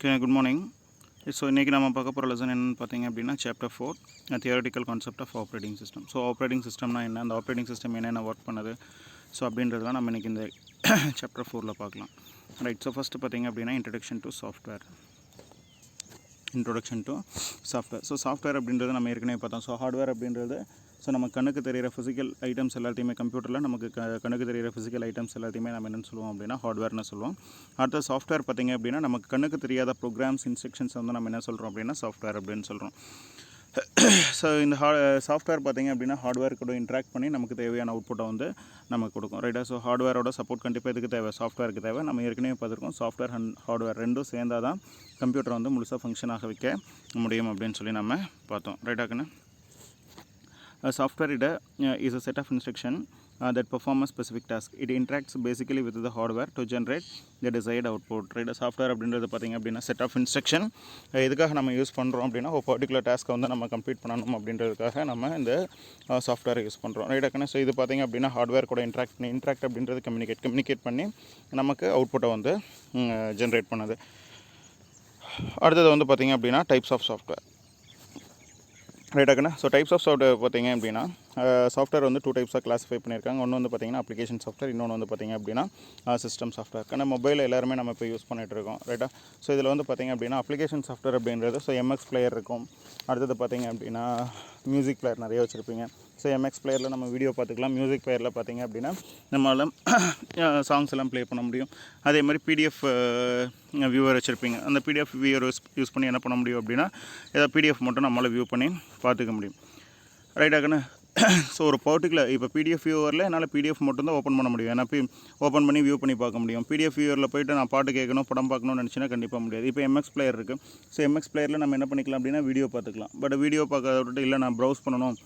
Okay, good morning. So இன்றைக்கி நம்ம பார்க்க போகிற லெசன் என்னென்னு பார்த்தீங்க அப்படின்னா chapter 4 theoretical concept of operating system. So operating சிஸ்டம்னா என்ன, அந்த ஆப்ரேட்டிங் சிஸ்டம் என்னென்ன ஒர்க் பண்ணுது, ஸோ அப்படின்றதுலாம் நம்ம இன்றைக்கி இந்த சாப்டர் 4 பார்க்கலாம். ரைட். ஸோ ஃபஸ்ட்டு பார்த்தீங்க அப்படின்னா introduction to software. So software அப்படின்றது நம்ம ஏற்கனவே பார்த்தோம். ஸோ ஹார்ட்வேர் அப்படின்றது ஸோ நம்ம கண்ணுக்கு தெரிகிற ஃபிசிக்கல் ஐட்டம்ஸ் எல்லாத்தையுமே, கம்ப்யூட்டரில் நமக்கு கண்ணுக்கு தெரிகிற ஃபிசிக்கல் ஐட்டம்ஸ் எல்லாத்தையுமே நம்ம என்னென்னு சொல்லுவோம் அப்படின்னா ஹார்ட்வேர்னு சொல்லுவோம். அடுத்த சாஃப்ட்வேர் பார்த்திங்க அப்படின்னா நமக்கு கண்ணுக்கு தெரியாத ப்ரோக்ராம்ஸ், இன்ஸ்ட்ரக்ஷன்ஸ் வந்து நம்ம என்ன சொல்கிறோம் அப்படின்னா சாஃப்ட்வேர் அப்படின்னு சொல்கிறோம். ஸோ இந்த சாஃப்ட்வேர் பார்த்திங்க அப்படின்னா ஹார்ட்வேர் கூட இன்ட்ராக்ட் பண்ணி நமக்கு தேவையான அவுட்புட்டை வந்து நமக்கு கொடுக்கும். ரைட்டாக. ஸோ ஹார்ட்வேரோட சப்போர்ட் கண்டிப்பாக இதுக்கு தேவை, சாஃப்ட்வேருக்கு தேவை. நம்ம ஏற்கனவே பார்த்துருக்கோம், சாஃப்ட்வேர் அண்ட் ஹார்ட்வேர் ரெண்டும் சேர்ந்தால் தான் கம்ப்யூட்டர் வந்து முழுசாக ஃபங்க்ஷன் ஆக வைக்க முடியும் அப்படின்னு சொல்லி நம்ம பார்த்தோம். ரைட்டாக்குன்னு software is a set of instruction that perform a specific task. It interacts basically with the hardware to generate the desired output. Right. Software அப்படின்றது பார்த்திங்க அப்படின்னா செட் ஆஃப் இன்ஸ்ட்ரக்ஷன் எதுக்காக நம்ம யூஸ் பண்ணுறோம் அப்படின்னா ஒரு பர்டிகுலர் டாஸ்க்கை வந்து நம்ம கம்ப்ளீட் பண்ணணும் அப்படின்றதுக்காக நம்ம இந்த சாஃப்ட்வேரை யூஸ் பண்ணுறோம். ரைட்டாக்கண்ணே. ஸோ இது பார்த்திங்க அப்படின்னா ஹார்ட்வேர் கூட இன்ட்ராக்ட் அப்படின்றது கம்யூனிகேட் பண்ணி நமக்கு அவுட்புட்டை வந்து ஜென்ரேட் பண்ணுது. அடுத்தது வந்து பார்த்திங்க அப்படின்னா டைப்ஸ் ஆஃப் சாஃப்ட்வேர். ரைட்டாக்கண்ணா. ஸோ டைப்ஸ் ஆஃப் சாஃப்ட்வேர் பார்த்திங்க அப்படின்னா சாஃப்ட்வேர் வந்து 2 டைப்ஸாக கிளாஸிஃபை பண்ணியிருக்காங்க. ஒன்று வந்து பார்த்திங்கன்னா அப்ளிகேஷன் சாஃப்ட்வேர், இன்னொன்று வந்து பார்த்திங்க அப்படின்னா சிஸ்டம் சாஃப்ட்வேர். ஆனால் மொபைலில் எல்லாருமே நம்ம இப்போ யூஸ் பண்ணிகிட்ருக்கோம். ரைட்டா. ஸோ இதில் வந்து பார்த்திங்க அப்படின்னா அப்ளிகேஷன் சாஃப்ட்வேர் அப்படின்றது ஸோ எம்எக்ஸ் பிளேயர் இருக்கும். அடுத்தது பார்த்திங்க அப்படின்னா மியூசிக் பிளேயர் நிறைய வச்சுருப்பீங்க. ஸோ எம்எக்ஸ் பிளேயரில் நம்ம வீடியோ பார்த்துக்கலாம். மியூசிக் பிளேயரில் பார்த்திங்க அப்படின்னா நம்மளால் சாங்ஸ் எல்லாம் ப்ளே பண்ண முடியும். அதே மாதிரி பிடிஎஃப் வியூவர் வச்சுருப்பீங்க. அந்த பிடிஎஃப் வியூவர் யூஸ் பண்ணி என்ன பண்ண முடியும் அப்படின்னா ஏதாவது பிடிஎஃப் மட்டும் நம்மளால் வியூ பண்ணி பார்த்துக்க முடியும். ரைட்டாக்கண்ணே. ஸோ ஒரு பர்டிகுலர் இப்போ பிடிஎஃப் வியூவரில் என்னால் பிடிஎஃப் மட்டும்தான் ஓப்பன் பண்ண முடியும். ஏன்னா ஓப்பன் பண்ணி வியூ பண்ணி பார்க்க முடியும். பிடிஎஃப் வியூவரில் போய்ட்டு நான் பாட்டு கேட்கணும், படம் பார்க்கணும்னு நினச்சினா கண்டிப்பாக முடியாது. இப்போ எம்எக்ஸ் பிளேயர் இருக்குது. ஸோ எம்எக்ஸ் பிளேயரில் நம்ம என்ன பண்ணிக்கலாம் அப்படின்னா வீடியோ பார்த்துக்கலாம். பட் வீடியோ பார்க்கறத விட்டு இல்லை நான் ப்ரௌஸ் பண்ணணும்,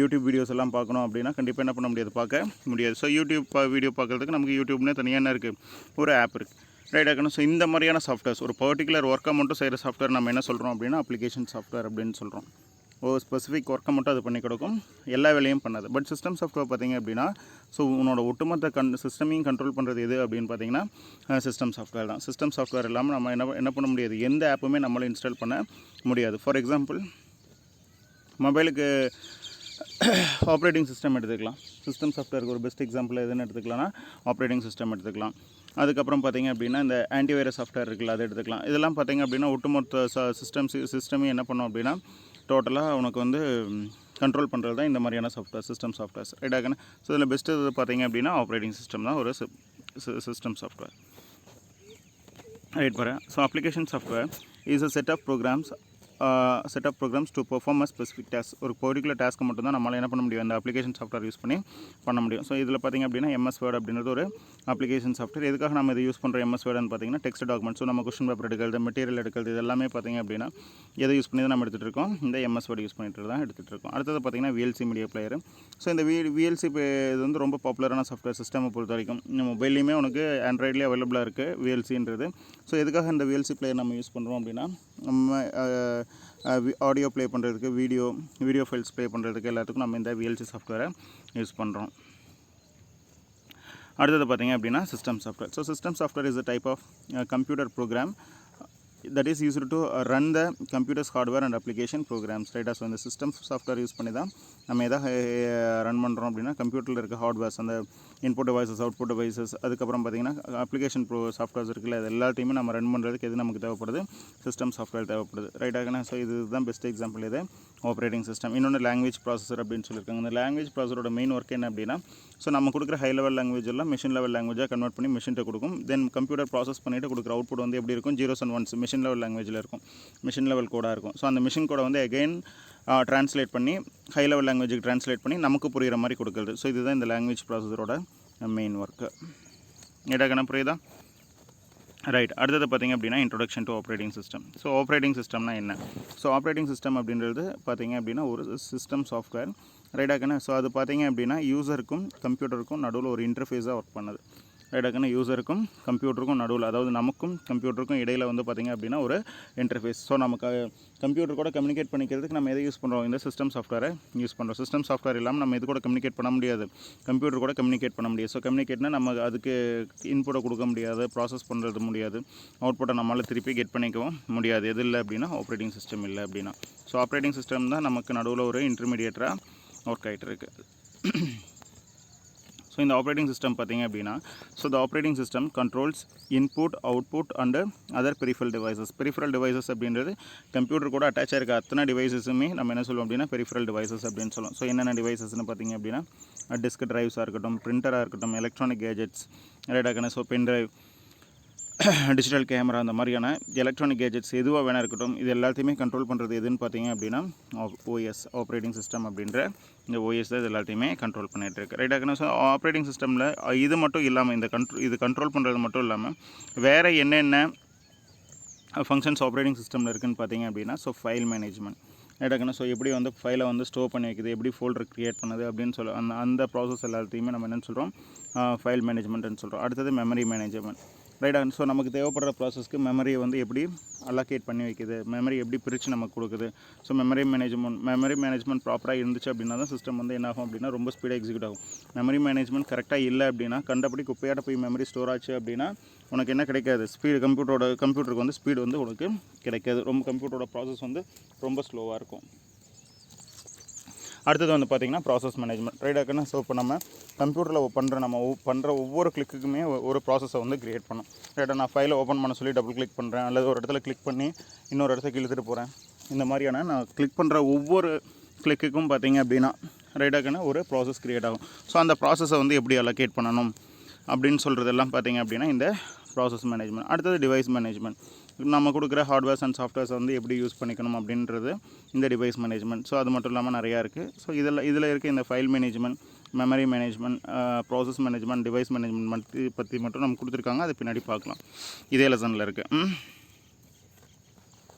யூடியூப் வீடியோஸ் எல்லாம் பார்க்கணும் அப்படின்னா கண்டிப்பாக என்ன பண்ண முடியாது, பார்க்க முடியாது. ஸோ யூடியூப் வீடியோ பார்க்குறதுக்கு நமக்கு யூடியூப்னே தனியாக என்ன இருக்குது, ஒரு ஆப் இருக்குது. ரைட்டாக்கணும். ஸோ இந்த மாதிரியான சாஃப்ட்வேர்ஸ் ஒரு பர்டிகுலர் ஒர்க்கை மட்டும் செய்கிற சாஃப்ட்வேர் நம்ம என்ன சொல்கிறோம் அப்படின்னா அப்ளிகேஷன் சாஃப்ட்வேர் அப்படின்னு சொல்கிறோம். ஒரு ஸ்பெசிஃபிக் ஒர்க்கை மட்டும் அது பண்ணி கொடுக்கும், எல்லா வேலையும் பண்ணாது. பட் சிஸ்டம் சாஃப்ட்வேர் பார்த்திங்க அப்படின்னா ஸோ உன்னோட ஒட்டுமொத்த சிஸ்டமையும் கண்ட்ரோல் பண்ணுறது எது அப்படின்னு பார்த்தீங்கன்னா சிஸ்டம் சாஃப்ட்வேர் தான். சிஸ்டம் சாஃப்ட்வேர் இல்லாமல் நம்ம என்ன பண்ண முடியாது, எந்த ஆப்புமே நம்மளால் இன்ஸ்டால் பண்ண முடியாது. ஃபார் எக்ஸாம்பிள் மொபைலுக்கு ஆப்ரேட்டிங் சிஸ்டம் எடுத்துக்கலாம். சிஸ்டம் சாஃப்ட்வேருக்கு ஒரு பெஸ்ட் எக்ஸாம்பிள் எதுன்னு எடுத்துக்கலாம்னா ஆப்ரேட்டிங் சிஸ்டம் எடுத்துக்கலாம். அதுக்கப்புறம் பார்த்திங்க அப்படின்னா இந்த ஆன்டிவைரஸ் சாஃப்ட்வேர் இருக்குல்ல, அதை எடுத்துக்கலாம். இதெல்லாம் பார்த்திங்க அப்படின்னா ஒட்டுமொத்த சிஸ்டமே என்ன பண்ணோம் அப்படின்னா டோட்டலாக உனக்கு வந்து கண்ட்ரோல் பண்ணுறது தான் இந்த மாதிரியான சாஃப்ட்வேர், சிஸ்டம் சாஃப்ட்வேர்ஸ். ரைட்டாக்கண்ணே. ஸோ இதில் பெஸ்ட்டு இது பார்த்திங்க அப்படின்னா ஆப்ரேட்டிங் சிஸ்டம் தான் ஒரு சிஸ்டம் சாஃப்ட்வேர். ரைட் பாரு. So application software is a set of programs to perform a specific task. ஒரு பர்டிகுலர் டாஸ்க்கு மட்டும் தான் நம்மளால் என்ன பண்ண முடியும், அந்த அப்ளிகேஷன் சாஃப்ட்வேர் யூஸ் பண்ணி பண்ண முடியும். ஸோ இதில் பார்த்திங்க அப்படின்னா எம்எஸ் வேர்ட் அப்படின்றது ஒரு அப்ளிகேஷன் சாஃப்ட்வேர். எதுக்காக நம்ம இதை யூஸ் பண்ணுறோம் எம்எஸ் வேர்டுன்னு பார்த்திங்கன்னா டெக்ஸ்ட் டாக்குமெண்ட், ஸோ நம்ம கொஸ்டின் பேப்பர் எடுக்கிறது, மெட்டீரியல் எடுக்கிறது, இது எல்லாமே பார்த்திங்க அப்படின்னா எதை யூஸ் பண்ணி தான் நம்ம எடுத்துகிட்டு இருக்கோம், இந்த எம்எஸ் வேர்டு யூஸ் பண்ணிட்டு தான் எடுத்துகிட்டு இருக்கோம். அடுத்தது பார்த்திங்கன்னா விஎல்சி மீடியா பிளேயர். ஸோ இந்த விஎல்சி இது வந்து ரொம்ப பாப்புலரான சாஃப்ட்வேர் சிஸ்டமை பொறுத்த வரைக்கும். மொபைல்லையுமே உனக்கு ஆண்ட்ராய்ட்லேயே அவைலபிளாக இருக்குது விஎல்சின்றது. ஸோ எதுக்காக இந்த விஎல்சி பிளேயர் நம்ம யூஸ் பண்ணுறோம் அப்படின்னா நம்ம ஆடியோ ப்ளே பண்ணுறதுக்கு, வீடியோ ஃபைல்ஸ் ப்ளே பண்ணுறதுக்கு எல்லாத்துக்கும் நம்ம இந்த விஎல்சி சாஃப்ட்வேரை யூஸ் பண்ணுறோம். அடுத்தது பார்த்திங்க அப்படின்னா system software. So system software is a type of computer program that is used to run the computer's hardware and application programs. ரைட்டாக. ஸோ இந்த சிஸ்டம் சாஃப்ட்வேர் யூஸ் பண்ணி தான் நம்ம எதாவது ரன் பண்ணுறோம் அப்படின்னா கம்ப்யூட்டரில் இருக்க ஹார்ட்வேர்ஸ், அந்த இன்புட் டிவைசஸ், அவுட்புட் டிவைசஸ், அதுக்கப்புறம் பார்த்திங்கன்னா அப்ளிகேஷன் சாஃப்ட்வேர்ஸ் இருக்குல்ல, அது எல்லாத்தையுமே நம்ம ரன் பண்ணுறதுக்கு எது நமக்கு தேவைப்படுது, சிஸ்டம் சாஃப்ட்வேர் தேவைப்படுது. ரைட்டாகண்ணே. ஸோ இதுதான் பெஸ்ட் எக்ஸாம்பிள் இது ஆப்ரேட்டிங் சிஸ்டம். இன்னொன்று லாங்குவேஜ் ப்ராசஸர் அப்படின்னு சொல்லியிருக்காங்க. இந்த லாங்குவேஜ் ப்ராசஸரோட மெயின் ஒர்க் என்ன அப்படின்னா ஸோ நம்ம கொடுக்குற ஹை லெவல் லாங்குவேஜ் எல்லாம் மிஷின் லெவல் லாங்குவேஜாக கன்வெர்ட் பண்ணி மிஷின்ட்ட கொடுக்கும். தென் கம்ப்யூட்டர் ப்ராசஸ் பண்ணிவிட்டு கொடுக்குற அவுட்புட் வந்து எப்படி இருக்கும், 0s and 1s machine level லாங்குவேஜில் இருக்கும், மிஷின் லெவல் கோடாக இருக்கும். ஸோ அந்த மிஷின் கோடை வந்து அகெயின் ட்ரான்ஸ்லேட் பண்ணி ஹை லெவல் லாங்குவேஜுக்கு ட்ரான்ஸ்லேட் பண்ணி நமக்கு புரிகிற மாதிரி கொடுக்குறது. ஸோ இதுதான் இந்த லாங்குவேஜ் ப்ராசஸரோட மெயின் ஒர்க்கு. எடாக்கண்ணா புரியுதா? ரைட். அடுத்தது பார்த்திங்க அப்படின்னா introduction to operating system. So operating சிஸ்டம்னா என்ன? ஸோ ஆப்ரேட்டிங் சிஸ்டம் அப்படின்றது பார்த்திங்க அப்படின்னா ஒரு சிஸ்டம் சாஃப்ட்வேர். ரைட்டாக்கண்ணே. ஸோ அது பார்த்திங்க அப்படின்னா யூசருக்கும் கம்ப்யூட்டருக்கும் நடுவில் ஒரு இன்டர்ஃபேஸாக ஒர்க் பண்ணுது. ரைட்டாக்கண்ணா யூசருக்கும் கம்ப்யூட்டருக்கும் நடுவில், அதாவது நமக்கும் கம்ப்யூட்டருக்கும் இடையில் வந்து பார்த்திங்க அப்படின்னா ஒரு இன்டர்ஃபேஸ். ஸோ நமக்கு கம்ப்யூட்டர் கூட கம்யூனிகேட் பண்ணிக்கிறதுக்கு நம்ம எதை யூஸ் பண்ணுறோம், இந்த சிஸ்டம் சாஃப்ட்வேரை யூஸ் பண்ணுறோம். சிஸ்டம் சாஃப்ட்வேர் இல்லாமல் நம்ம இது கூட கம்யூனிகேட் பண்ண முடியாது, கம்ப்யூட்டர் கூட கம்யூனிகேட் பண்ண முடியாது. ஸோ கம்யூனிகேட்னா நம்ம அதுக்கு இன்புட்டை கொடுக்க முடியாது, ப்ராசஸ் பண்ணுறது முடியாது, அவுட்புட்டை நம்மளால் திருப்பி கெட் பண்ணிக்கவும் முடியாது. எது இல்லை அப்படின்னா ஆப்ரேட்டிங் சிஸ்டம் இல்லை அப்படின்னா. ஸோ ஆப்ரேட்டிங் சிஸ்டம் தான் நமக்கு நடுவில் ஒரு இன்டர்மீடியேட்டராக ஒர்க் ஆகிட்டு இருக்குது. ஸோ இந்த ஆப்ரேட்டிங் சிஸ்டம் பார்த்திங்க அப்படின்னா, so the operating system controls input output and other peripheral devices. Peripheral devices அப்படின்றது கம்ப்யூட்டர் கூட அட்டாச் ஆகிருக்க அத்தனை டிவைசஸுமே நம்ம என்ன சொல்லுவோம் அப்படின்னா பெரிஃபரல் டிவைசஸ் அப்படின்னு சொல்லுவோம். ஸோ என்னென்ன டிவைசஸ்னு பார்த்திங்க அப்படின்னா, டிஸ்க் ட்ரைவ்ஸாக இருக்கட்டும், பிரிண்டராக இருக்கட்டும், எலக்ட்ரானிக் கேஜெட்ஸ், ரைட்டாக்கண்ணா. So pen drive, digital camera, அந்த மாதிரியான எலக்ட்ரானிக் கேஜெட்ஸ் எதுவாக வேணா இருக்கட்டும், இது எல்லாத்தையுமே கண்ட்ரோல் பண்ணுறது எதுன்னு பார்த்தீங்க அப்படின்னா ஓஎஸ், ஆப்ரேட்டிங் சிஸ்டம் அப்படின்ற இந்த ஓஎஸ் தான் இது எல்லாத்தையுமே கண்ட்ரோல் பண்ணிகிட்டு இருக்கு. ரைட்டாக. ஸோ ஆப்ரேட்டிங் சிஸ்டமில் இது மட்டும் இல்லாமல், இந்த இது கண்ட்ரோல் பண்ணுறது மட்டும் இல்லாமல் வேறு என்னென்ன ஃபங்க்ஷன்ஸ் ஆப்ரேட்டிங் சிஸ்டமில் இருக்குதுன்னு பார்த்தீங்க அப்படின்னா, ஸோ ஃபைல் மேனேஜ்மெண்ட். ரைட்டாக்கண்ணா. ஸோ எப்படி வந்து ஃபைலை வந்து ஸ்டோர் பண்ணி வைக்குது, எப்படி ஃபோல்டர் க்ரியேட் பண்ணுது அப்படின்னு சொல்ல அந்த ப்ராசஸ் எல்லாத்தையுமே நம்ம என்னென்னு சொல்கிறோம், ஃபைல் மேனேஜ்மெண்ட்னு சொல்கிறோம். அடுத்தது மெமரி மேனேஜ்மெண்ட். ரைட்டாக. ஸோ நமக்கு தேவைப்படுற ப்ராசஸ்க்கு மெமரியை வந்து எப்படி அலோகேட் பண்ணி வைக்குது, மெமரி எப்படி பிரித்து நமக்கு கொடுக்குது. ஸோ மெமரி மேனேஜ்மெண்ட் ப்ராப்பராக இருந்துச்சு அப்படின்னா தான் சிஸ்டம் வந்து என்ன ஆகும் அப்படின்னா ரொம்ப ஸ்பீடாக எக்ஸிக்யூட் ஆகும். மெமரி மேனேஜ்மெண்ட் கரெக்டாக இல்லை அப்படின்னா, கண்டபடி குப்பையாட்ட போய் மெமரி ஸ்டோர் ஆச்சு அப்படின்னா உனக்கு என்ன கிடைக்காது, ஸ்பீடு கம்ப்யூட்டருக்கு வந்து ஸ்பீடு வந்து உனக்கு கிடைக்காது. கம்ப்யூட்டரோட ப்ராசஸ் வந்து ரொம்ப ஸ்லோவாக இருக்கும். அடுத்தது வந்து பார்த்திங்கன்னா ப்ராசஸ் மேனேஜ்மெண்ட். ரைட்டாக்கண்ணா. ஸோ இப்போ நம்ம கம்ப்யூட்டரில் பண்ணுற ஒவ்வொரு கிளிக்குக்குமே ஒரு ப்ராசஸை வந்து க்ரியேட் பண்ணும். ரைட்டாக. நான் ஃபைலை ஓப்பன் பண்ண சொல்லி டபுள் கிளிக் பண்ணுறேன், அல்லது ஒரு இடத்துல கிளிக் பண்ணி இன்னொரு இடத்துக்கு இழுத்துட்டு போகிறேன். இந்த மாதிரியான நான் கிளிக் பண்ணுற ஒவ்வொரு கிளிக்குக்கும் பார்த்திங்க அப்படின்னா ரைட்டாக்கண்ணா ஒரு ப்ராசஸ் க்ரியேட் ஆகும். ஸோ அந்த ப்ராசஸை வந்து எப்படி அலோகேட் பண்ணணும் அப்படின்னு சொல்கிறதெல்லாம் பார்த்திங்க அப்படின்னா இந்த ப்ராசஸ் மேனேஜ்மெண்ட். அடுத்தது டிவைஸ் மேனேஜ்மெண்ட். நம்ம கொடுக்குற ஹார்ட்வேர்ஸ் அண்ட் சாஃப்ட்வேர்ஸ் வந்து எப்படி யூஸ் பண்ணிக்கணும் அப்படின்றது இந்த டிவைஸ் மேனேஜ்மெண்ட். ஸோ அது மட்டும் இல்லாமல் நிறையா இருக்குது. ஸோ இதில் இருக்க இந்த file management, memory management, process management, device management பற்றி மட்டும் நம்ம கொடுத்துருக்காங்க. அது பின்னாடி பார்க்கலாம், இதே லெசனில் இருக்குது.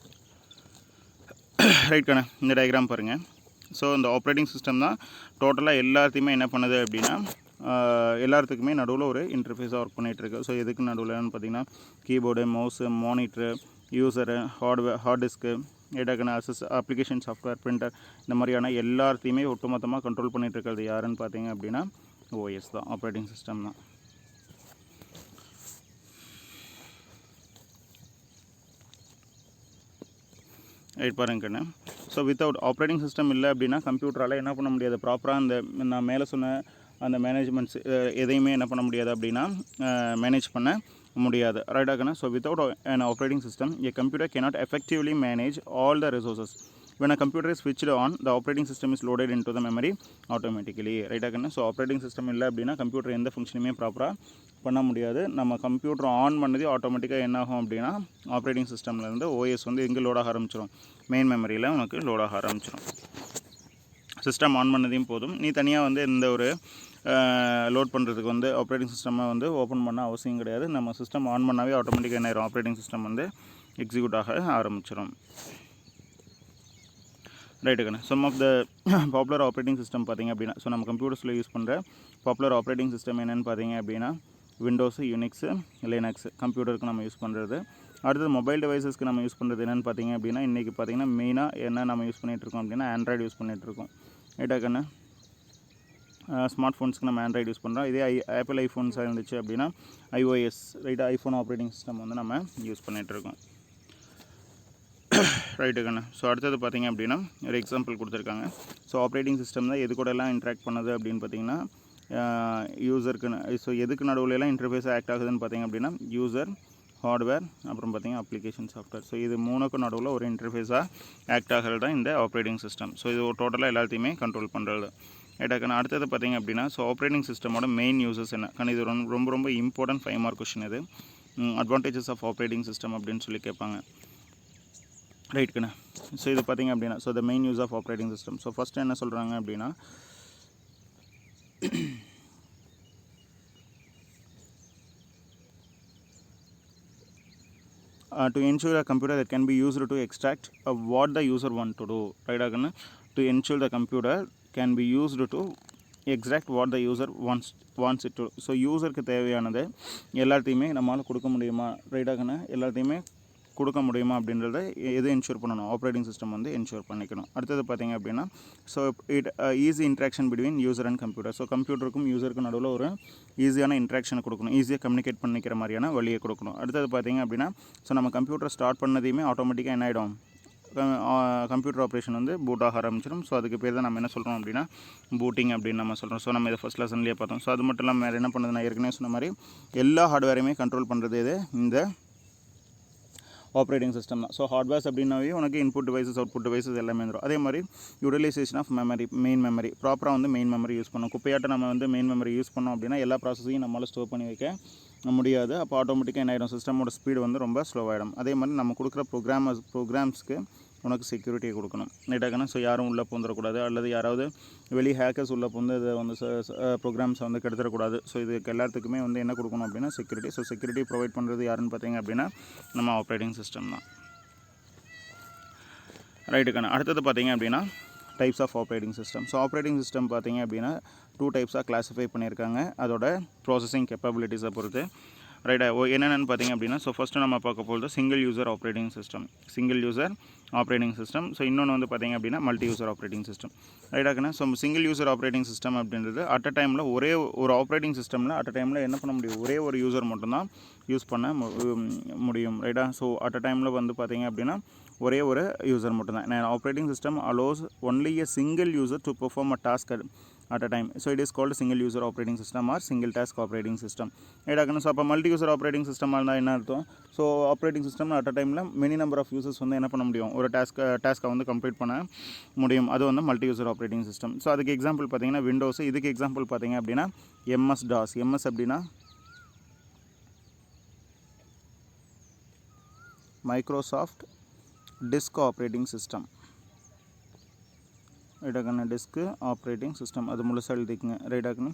ரைட் கண்ணா. இந்த டயக்ராம் பாருங்கள். ஸோ இந்த ஆப்ரேட்டிங் சிஸ்டம் தான் டோட்டலாக எல்லாத்தையுமே என்ன பண்ணுது அப்படின்னா எல்லாத்துக்குமே நடுவில் ஒரு இன்டர்ஃபேஸாக ஒர்க் பண்ணிகிட்ருக்கு. ஸோ எதுக்கு நடுவில்னு பார்த்திங்கன்னா keyboard, mouse, monitor, user, hard disk, டேட்டாக்கான அப்ளிகேஷன் சாஃப்ட்வேர், பிரிண்டர், இந்த மாதிரியான எல்லாத்தையுமே ஒட்டுமொத்தமாக கண்ட்ரோல் பண்ணிகிட்டு இருக்கிறது யாருன்னு பார்த்தீங்க அப்படின்னா ஓஎஸ் தான், ஆப்ரேட்டிங் சிஸ்டம் தான். ரைட் பாருங்கண்ணே. ஸோ வித்தவுட் ஆப்ரேட்டிங் சிஸ்டம் இல்லை அப்படின்னா கம்ப்யூட்டரால் என்ன பண்ண முடியாது, ப்ராப்பராக அந்த நான் மேலே சொன்ன அந்த மேனேஜ்மெண்ட்ஸ் எதையுமே என்ன பண்ண முடியாது அப்படின்னா மேனேஜ் பண்ண முடியாது. ரைட்டாக்கண்ணா. So without an operating system a computer cannot effectively manage all the resources. When a computer is switched on, the operating system is loaded into the memory automatically. ரைட்டாக்கண்ணா. ஸோ ஆப்ரேட்டிங் சிஸ்டம் இல்லை அப்படின்னா computer எந்த ஃபங்க்ஷனுமே ப்ராப்பராக பண்ண முடியாது. நம்ம computer on பண்ணது ஆட்டோமேட்டிக்காக என்ன ஆகும் அப்படின்னா ஆப்ரேட்டிங் சிஸ்டம்லேருந்து ஓஎஸ் வந்து எங்கே லோடாக ஆரம்பிச்சிடும், மெயின் மெமரியில் உனக்கு லோடாக ஆரம்பிச்சிடும். சிஸ்டம் ஆன் பண்ணதையும் போதும், நீ தனியாக வந்து இந்த ஒரு லோட் பண்ணுறதுக்கு வந்து ஆப்ரேட்டிங் சிஸ்டமை வந்து ஓப்பன் பண்ண அவசியம் கிடையாது. நம்ம சிஸ்டம் ஆன் பண்ணாவே ஆட்டோமேட்டிக்காக என்ன ஆயிரும், ஆப்ரேட்டிங் சிஸ்டம் வந்து எக்ஸிக்யூட் ஆக ஆரம்பிச்சிடும். ரைட்டுக்கண்ணே. Some of the popular operating system பார்த்திங்க அப்படின்னா, ஸோ நம்ம கம்ப்யூட்டர்ஸில் யூஸ் பண்ணுற பாப்புலர் ஆப்ரேட்டிங் சிஸ்டம் என்னென்னு பார்த்தீங்க அப்படின்னா விண்டோஸு, யூனிக்ஸு, லினக்ஸு கம்ப்யூட்டருக்கு நம்ம யூஸ் பண்ணுறது. அடுத்தது மொபைல் டிவைசஸ்க்கு நம்ம யூஸ் பண்ணுறது என்னென்னு பார்த்தீங்க அப்படின்னா இன்றைக்கி பார்த்திங்கன்னா மெயினாக என்ன நம்ம யூஸ் பண்ணிகிட்ருக்கோம் அப்படின்னா ஆண்ட்ராய்டு யூஸ் பண்ணிகிட்ருக்கோம். ரைட்டாக்கண்ணே. ஸ்மார்ட் ஃபோன்ஸ்க்கு நம்ம ஆண்ட்ராய்டு யூஸ் பண்ணுறோம். இதே ஆப்பிள் ஐஃபோன்ஸாக இருந்துச்சு அப்படின்னா iOS, ரைட்டாக ஐஃபோன் ஆப்ரேட்டிங் சிஸ்டம் வந்து நம்ம யூஸ் பண்ணிகிட்ருக்கோம். ரைட்டுக்கண்ணே. ஸோ அடுத்தது பார்த்திங்க அப்படின்னா ஒரு எக்ஸாம்பிள் கொடுத்துருக்காங்க. ஸோ ஆப்ரேட்டிங் சிஸ்டம் தான் எது கூடலாம் இன்ட்ராக்ட் பண்ணுது அப்படின்னு பார்த்திங்கன்னா யூசருக்கு. ஸோ எதுக்கு நடுவுலலாம் இன்டர்ஃபேஸ் ஆக்ட் ஆகுதுன்னு பார்த்திங்க அப்படின்னா யூசர், ஹார்ட்வேர், அப்புறம் பார்த்திங்கன்னா அப்ளிகேஷன் சாஃப்ட்வேர். ஸோ இது மூணுக்கும் நடுவில் ஒரு இன்டர்ஃபேஸாக ஆக்ட் ஆகிறது தான் இந்த ஆப்ரேட்டிங் சிஸ்டம். ஸோ இது டோட்டலாக எல்லாத்தையுமே கண்ட்ரோல் பண்ணுறது. ரைட்டாக்கண்ணா. அடுத்தது பார்த்திங்க அப்படின்னா ஸோ ஆப்ரேட்டிங் சிஸ்டமோட மெயின் யூசஸ் என்ன, ஆனால் இது ரொம்ப ரொம்ப இம்பார்ட்டன்ட் 5 மார்க் கொஷின். இது அட்வான்டேஜஸ் ஆஃப் ஆப்ரேட்டிங் சிஸ்டம் அப்படின்னு சொல்லி கேட்பாங்க. ரைட்டுக்கண்ணா. ஸோ இது பார்த்திங்க அப்படின்னா so the main use of operating system. So first என்ன சொல்கிறாங்க அப்படின்னா to ensure a computer that can be used to extract what the user want to do. Right again, to ensure the computer can be used to exact what the user wants it to. So யூசருக்கு தேவையானது எல்லாத்தையுமே நம்மளால் கொடுக்க முடியுமா, ரைட்டாகண்ணா, எல்லாத்தையுமே கொடுக்க முடியுமா அப்படின்றத எது என்ஷூர் பண்ணணும், ஆப்ரேட்டிங் சிஸ்டம் வந்து என்ஷூர் பண்ணிக்கணும். அடுத்தது பார்த்திங்க அப்படின்னா so easy interaction between user and computer. So கம்ப்யூட்டருக்கும் யூசருக்கும் நடுவில் ஒரு ஈஸியான இன்ட்ராக்ஷனை கொடுக்கணும், ஈஸியாக கம்யூனிகேட் பண்ணிக்கிற மாதிரியான வழியை கொடுக்கணும். அடுத்தது பார்த்திங்க அப்படின்னா ஸோ நம்ம கம்ப்யூட்டர் ஸ்டார்ட் பண்ணதையுமே ஆட்டோமேட்டிக்காக என்ன ஆகிடும், கம்ப்யூட்டர் ஆப்ரேஷன் வந்து பூட் ஆக ஆரம்பிச்சிடும். ஸோ அதுக்கு பேர் தான் நம்ம என்ன சொல்கிறோம் அப்படின்னா பூட்டிங் அப்படின்னு நம்ம சொல்கிறோம். ஸோ நம்ம இதை ஃபஸ்ட் லெசன்லேயே பார்த்தோம். ஸோ அது மட்டும் இல்லாமல் வேறு என்ன பண்ணுறது, நான் ஏற்கனவே சொன்ன மாதிரி எல்லா ஹார்ட்வேரையுமே கண்ட்ரோல் பண்ணுறது இது இந்த ஆப்ரேட்டிங் சிஸ்டம் தான். ஸோ ஹார்ட்வேர்ஸ் அப்படின்னாவே உனக்கு இன்புட் டிவைசஸ் அவுட்புட் டிவைசஸ் எல்லாமே வந்துடும். அதே மாதிரி utilisation of memory, main memory ப்ராப்பராக வந்து மெயின் மெமரி யூஸ் பண்ணணும். குப்பையாட்ட நம்ம வந்து மெயின் மெமரி யூஸ் பண்ணோம் அப்படின்னா எல்லா ப்ராசஸையும் நம்மளால் ஸ்டோர் பண்ணி வைக்க முடியாது. அப்போ ஆட்டோமேட்டிக்காக என்ன ஆகிடும், சிஸ்டமோட ஸ்பீடு வந்து ரொம்ப ஸ்லோவாகிடும். அதே மாதிரி நம்ம கொடுக்குற ப்ரோக்ராம்ஸ்க்கு உனக்கு செக்யூரிட்டியை கொடுக்கணும், ரைட்டாகனா. ஸோ யாரும் உள்ளே பூந்துடக்கூடாது, அல்லது யாராவது வெளி ஹேக்கர்ஸ் உள்ளே பூந்து இதை வந்து ப்ரோக்ராம்ஸை வந்து கெடுத்துடக்கூடாது. ஸோ இதுக்கு எல்லாத்துக்குமே வந்து என்ன கொடுக்கணும் அப்படின்னா செக்யூரிட்டி. ஸோ செக்யூரிட்டி ப்ரொவைட் பண்ணுறது யாருன்னு பார்த்தீங்க அப்படின்னா நம்ம ஆப்ரேட்டிங் சிஸ்டம் தான், ரைட்டுக்கான. அடுத்தது பார்த்தீங்க அப்படின்னா types of operating system. So operating system பார்த்தீங்க அப்படின்னா 2 டைப்ஸாக கிளாஸிஃபை பண்ணியிருக்காங்க, அதோட ப்ராசஸிங் கேப்பபிலிட்டிஸை பொறுத்து, ரைட்டா. என்னென்னு பார்த்தீங்க அப்படின்னா ஸோ ஃபஸ்ட்டு நம்ம பார்க்க போகிறது single user operating system, single user operating system. So இன்னொன்று வந்து பார்த்தீங்க அப்படின்னா மல்டி யூசர் ஆப்ரேட்டிங் சிஸ்டம், ரைட்டாக்குன்னா. So single user operating system அப்படின்றது அட் அ டைமில் ஒரே ஒரு ஆப்ரேட்டிங் சிஸ்டமில் அட் அ டைமில் என்ன பண்ண முடியும், ஒரே ஒரு யூசர் மட்டும்தான் யூஸ் பண்ண முடியும், ரைட்டா. ஸோ அட் அ டைமில் வந்து பார்த்தீங்க அப்படின்னா ஒரே ஒரு யூசர் மட்டும்தான். Operating system allows only a single user to perform a task at a time. So it is called single user operating system or single task operating system. ரைட்டாக்கணும். So அப்போ multi user operating சிஸ்டமாக இருந்தால் என்ன அர்த்தம், so operating system at a டைமில் many number of users வந்து என்ன பண்ண முடியும், ஒரு டாஸ்க்கை வந்து கம்ப்ளீட் பண்ண முடியும். அது வந்து multi user operating system. So அதுக்கு எக்ஸாம்பிள் பார்த்தீங்கன்னா விண்டோஸ், இதுக்கு எக்ஸாம்பிள் பார்த்தீங்க அப்படின்னா MS DOS. MS அப்படின்னா மைக்ரோசாஃப்ட் டிஸ்க் ஆப்ரேட்டிங் சிஸ்டம், ரைட்டாக்கண்ணா. டிஸ்க்கு ஆப்ரேட்டிங் சிஸ்டம் அது முழுசாக எழுதிக்குங்க, ரைட்டாக்கண்ணா.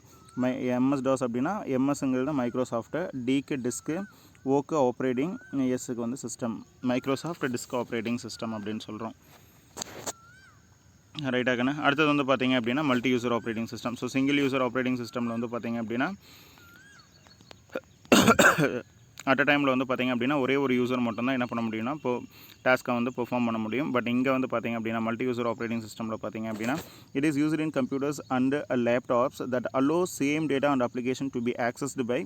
MS DOS அப்படின்னா எம்எஸ்ங்கிறது மைக்ரோசாஃப்ட்டு, டிக்கு டிஸ்க்கு, ஓக்கு ஆப்ரேட்டிங், எஸ்ஸுக்கு வந்து system, Microsoft disk operating system அப்படின்னு சொல்கிறோம், ரைட்டாக்கண்ணா. அடுத்தது வந்து பார்த்தீங்க அப்படின்னா multi user operating system. So single user operating சிஸ்டமில் வந்து பார்த்தீங்க அப்படின்னா அட் அ டைமில் வந்து பார்த்திங்க அப்படின்னா ஒரே ஒரு யூசர் மட்டும்தான் என்ன பண்ண முடியும்னா டாஸ்க்கை வந்து பெர்ஃபார்ம் பண்ண முடியும். பட் இங்கே வந்து பார்த்திங்க அப்படின்னா மல்டி யூசர் ஆப்ரேட்டிங் சிஸ்டமில் பார்த்திங்க அப்படின்னா it is used in computers and laptops that allow same data and application to be accessed by